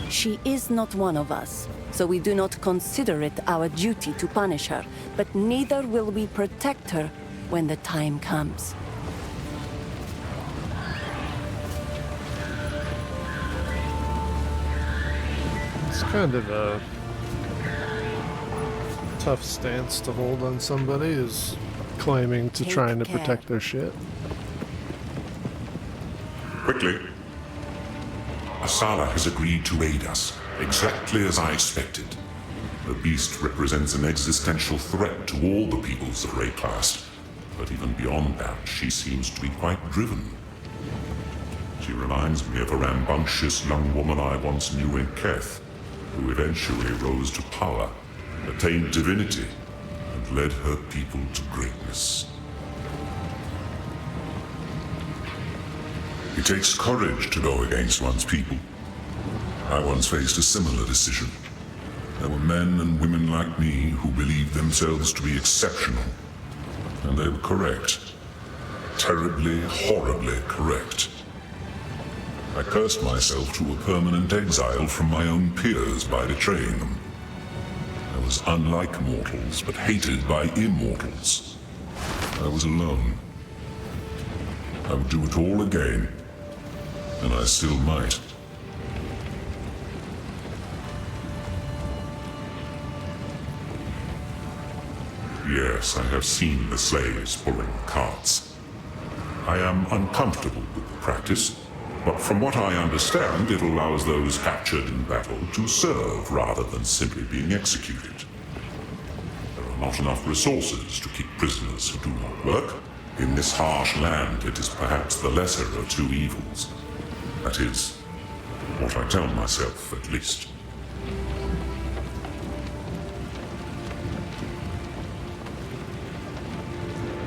She is not one of us, so we do not consider it our duty to punish her, but neither will we protect her when the time comes. It's kind of a tough stance to hold on somebody, is claiming to trying to protect their shit. Quickly. Asala has agreed to aid us. Exactly as I expected. The beast represents an existential threat to all the peoples of Rayclast. But even beyond that, she seems to be quite driven. She reminds me of a rambunctious young woman I once knew in Keth, who eventually rose to power, attained divinity, and led her people to greatness. It takes courage to go against one's people. I once faced a similar decision. There were men and women like me who believed themselves to be exceptional. And they were correct. Terribly, horribly correct. I cursed myself to a permanent exile from my own peers by betraying them. I was unlike mortals, but hated by immortals. I was alone. I would do it all again, and I still might. Yes, I have seen the slaves pulling carts. I am uncomfortable with the practice, but from what I understand, it allows those captured in battle to serve rather than simply being executed. There are not enough resources to keep prisoners who do not work. In this harsh land, it is perhaps the lesser of two evils. That is, what I tell myself, at least.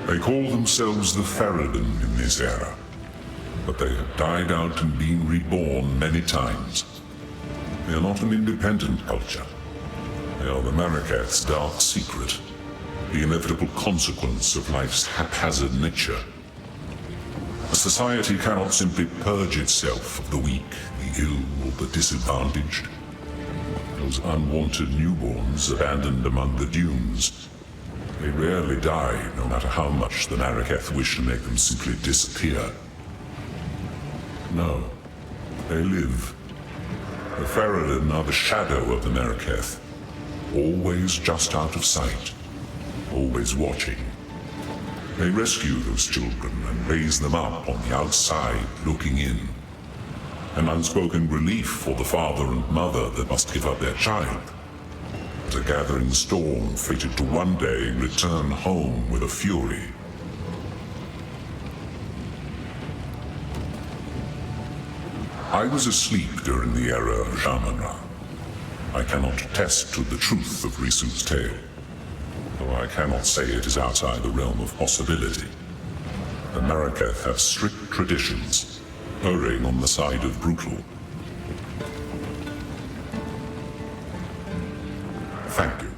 They call themselves the Faradin in this era, but they have died out and been reborn many times. They are not an independent culture. They are the Maraketh's dark secret, the inevitable consequence of life's haphazard nature. A society cannot simply purge itself of the weak, the ill, or the disadvantaged. Those unwanted newborns abandoned among the dunes, they rarely die, no matter how much the Maraketh wish to make them simply disappear. No, they live. The Faradin are the shadow of the Maraketh, always just out of sight, always watching. They rescue those children and raise them up on the outside, looking in. An unspoken relief for the father and mother that must give up their child. A gathering storm fated to one day return home with a fury. I was asleep during the era of Shaman-Ra. I cannot attest to the truth of Risu's tale, though I cannot say it is outside the realm of possibility. The Maraketh have strict traditions, erring on the side of brutal. Thank you.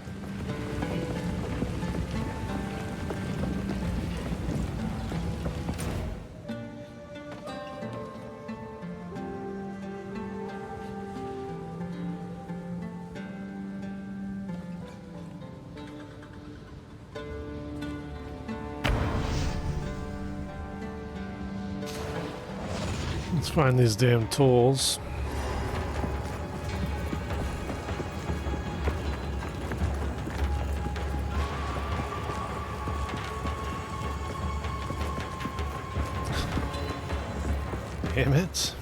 Let's find these damn tools. Damn it.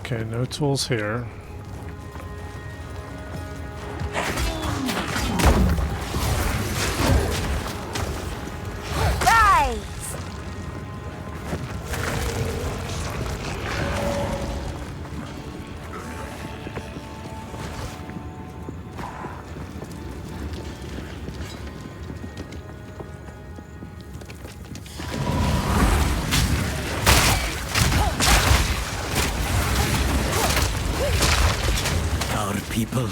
Okay, no tools here. People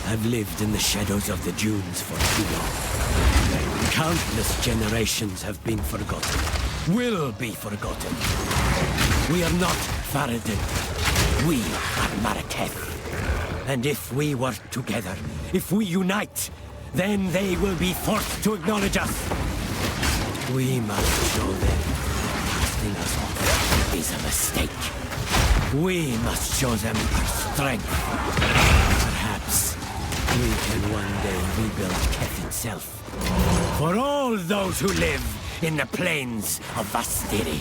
have lived in the shadows of the dunes for too long. Countless generations have been forgotten, will be forgotten. We are not Faradin. We are Maraketh. And if we work together, if we unite, then they will be forced to acknowledge us. We must show them casting us off is a mistake. We must show them our strength. We can one day rebuild Keth itself. For all those who live in the plains of Vastiri.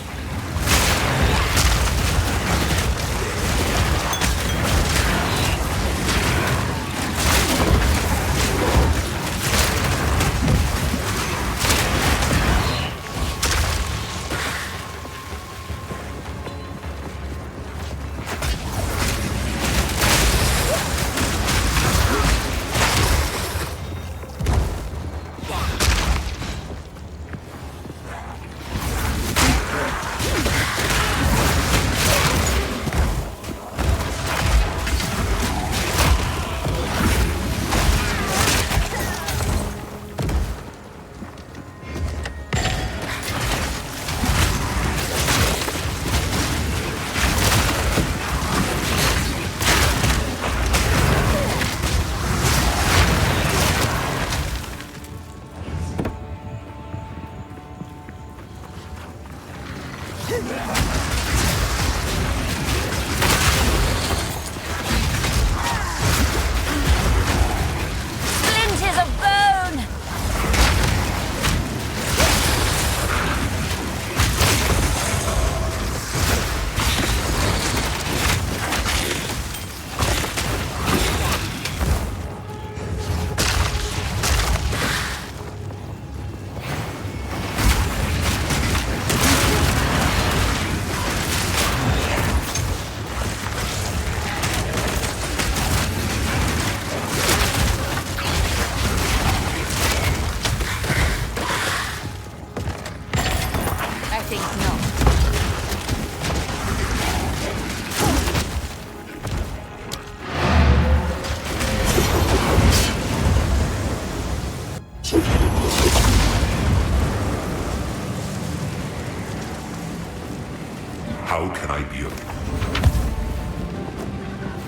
How can I be of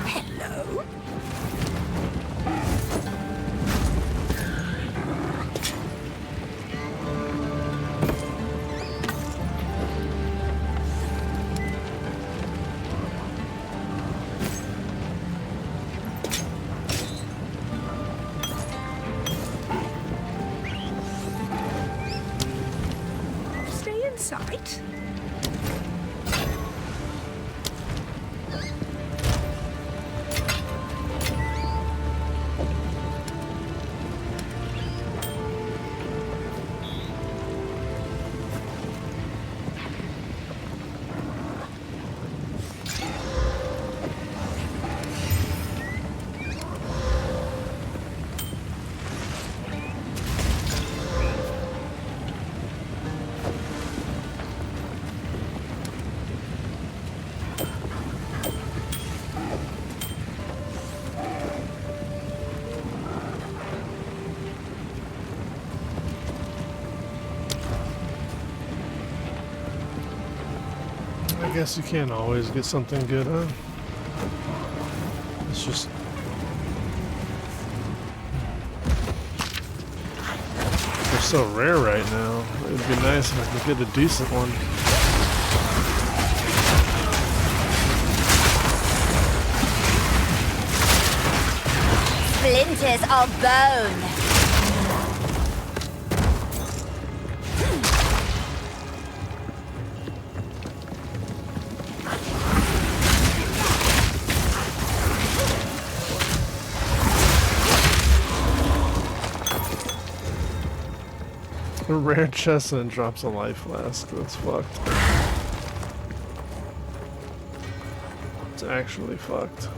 Hello? Stay in sight. I guess you can't always get something good, huh? It's just... they're so rare right now. It'd be nice if I could get a decent one. Splinters of bone. rare chest and it drops a life flask. That's fucked. It's actually fucked.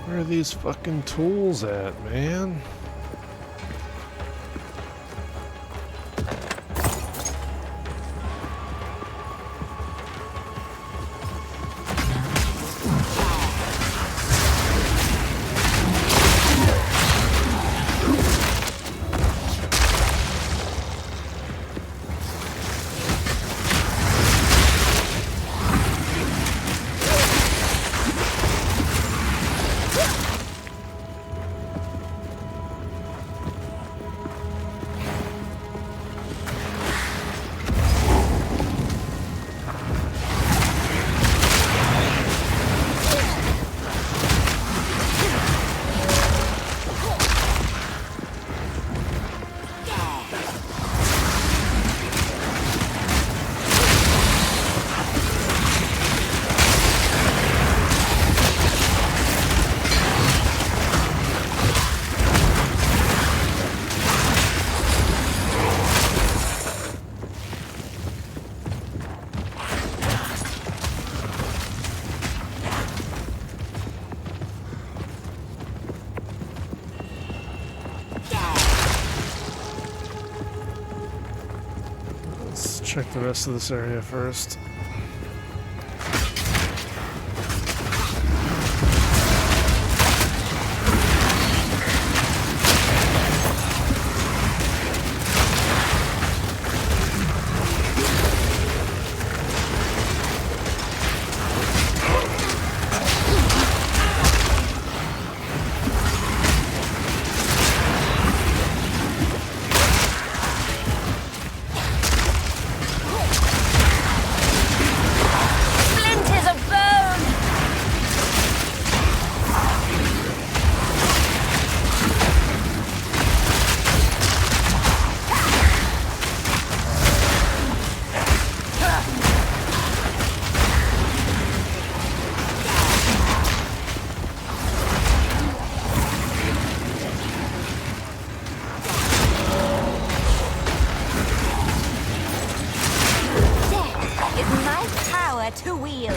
Where are these fucking tools at, man? Check the rest of this area first. To wield.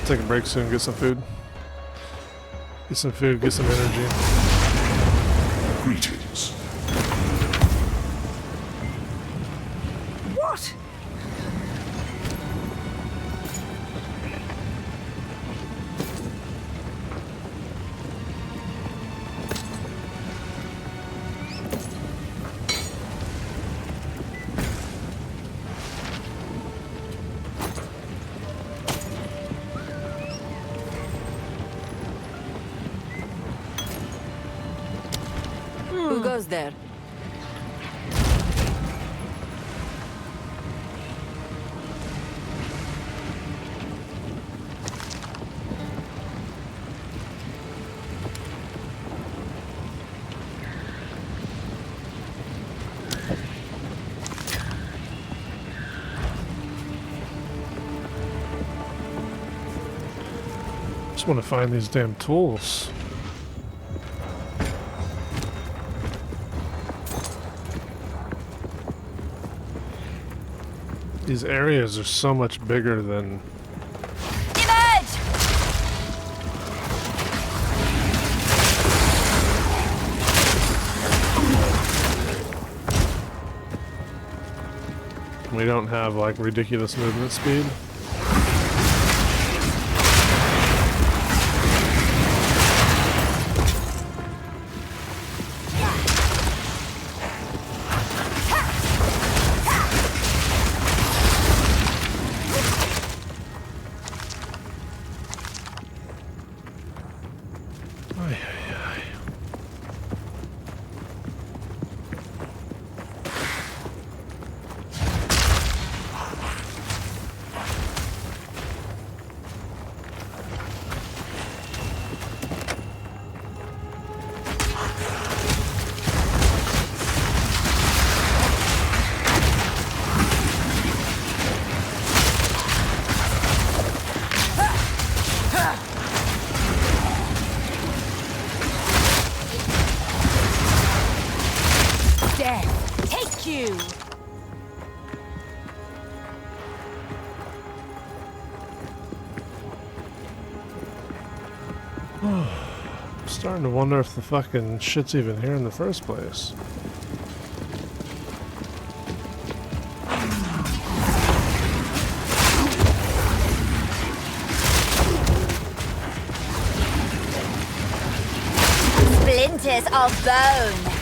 Take a break soon, get some food. Get some food, get some energy. Greetings. What? Who goes there? Just want to find these damn tools. These areas are so much bigger than... We don't have like ridiculous movement speed. Death, take you! I'm starting to wonder if the fucking shit's even here in the first place. Splinters of bone!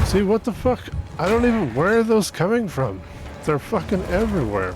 See, what the fuck? I don't even... Where are those coming from? They're fucking everywhere.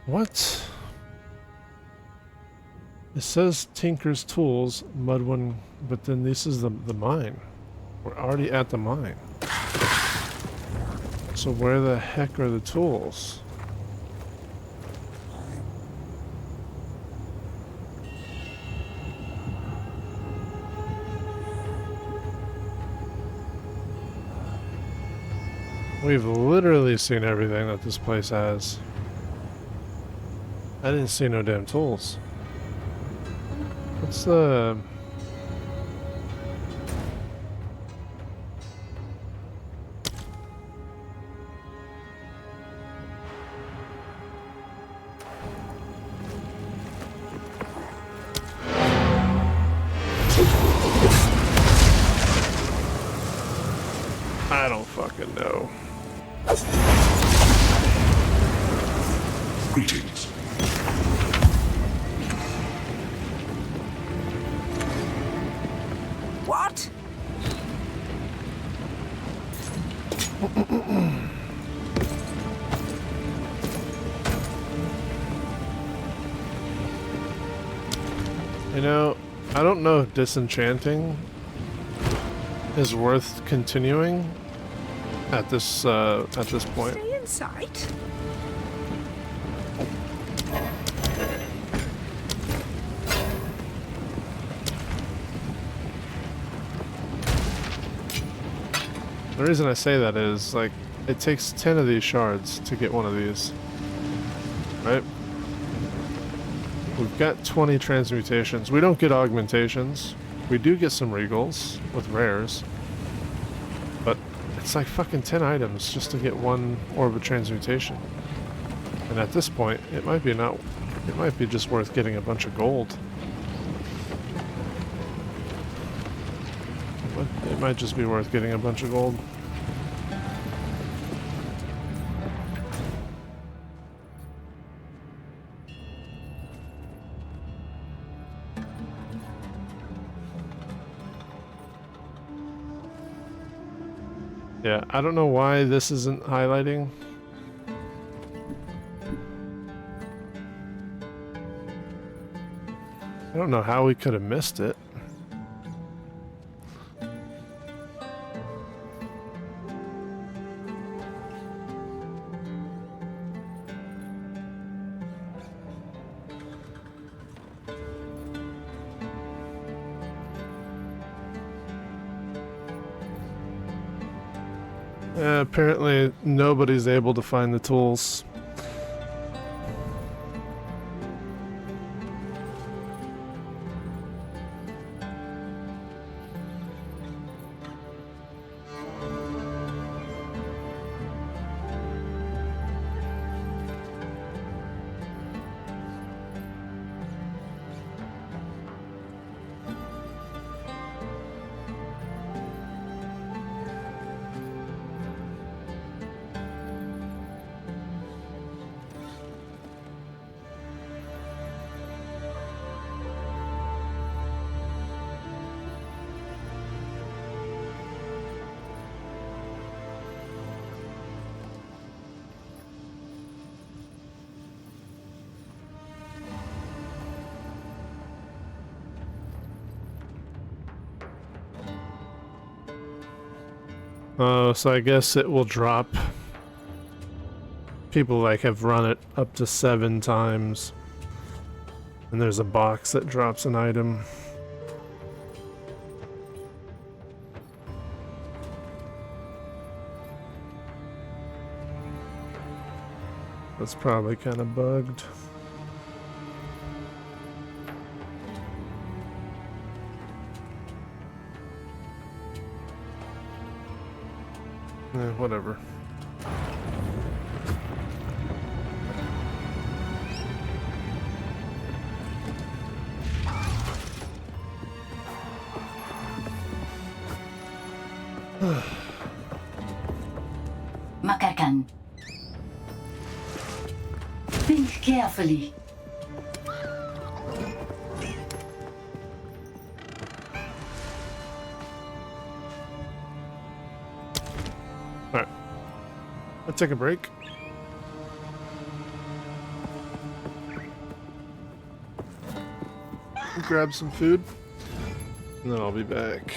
What? It says Tinker's Tools, Mudwin, but then this is the mine. We're already at the mine. So where the heck are the tools? We've literally seen everything that this place has. I didn't see no damn tools. What's the... I don't fucking know. Greetings. What? You know, I don't know if disenchanting is worth continuing at this point. Stay in sight. The reason I say that is, like, it takes 10 of these shards to get one of these, right? We've got 20 transmutations. We don't get augmentations. We do get some regals with rares. But it's like fucking 10 items just to get one orb of transmutation. And at this point, it might be just worth getting a bunch of gold. It might just be worth getting a bunch of gold. Yeah, I don't know why this isn't highlighting. I don't know how we could have missed it. Apparently nobody's able to find the tools. Oh, so I guess it will drop. People like have run it up to 7 times. And there's a box that drops an item. That's probably kind of bugged. Whatever. Makarkan. Think carefully. Alright. Let's take a break. Grab some food. And then I'll be back.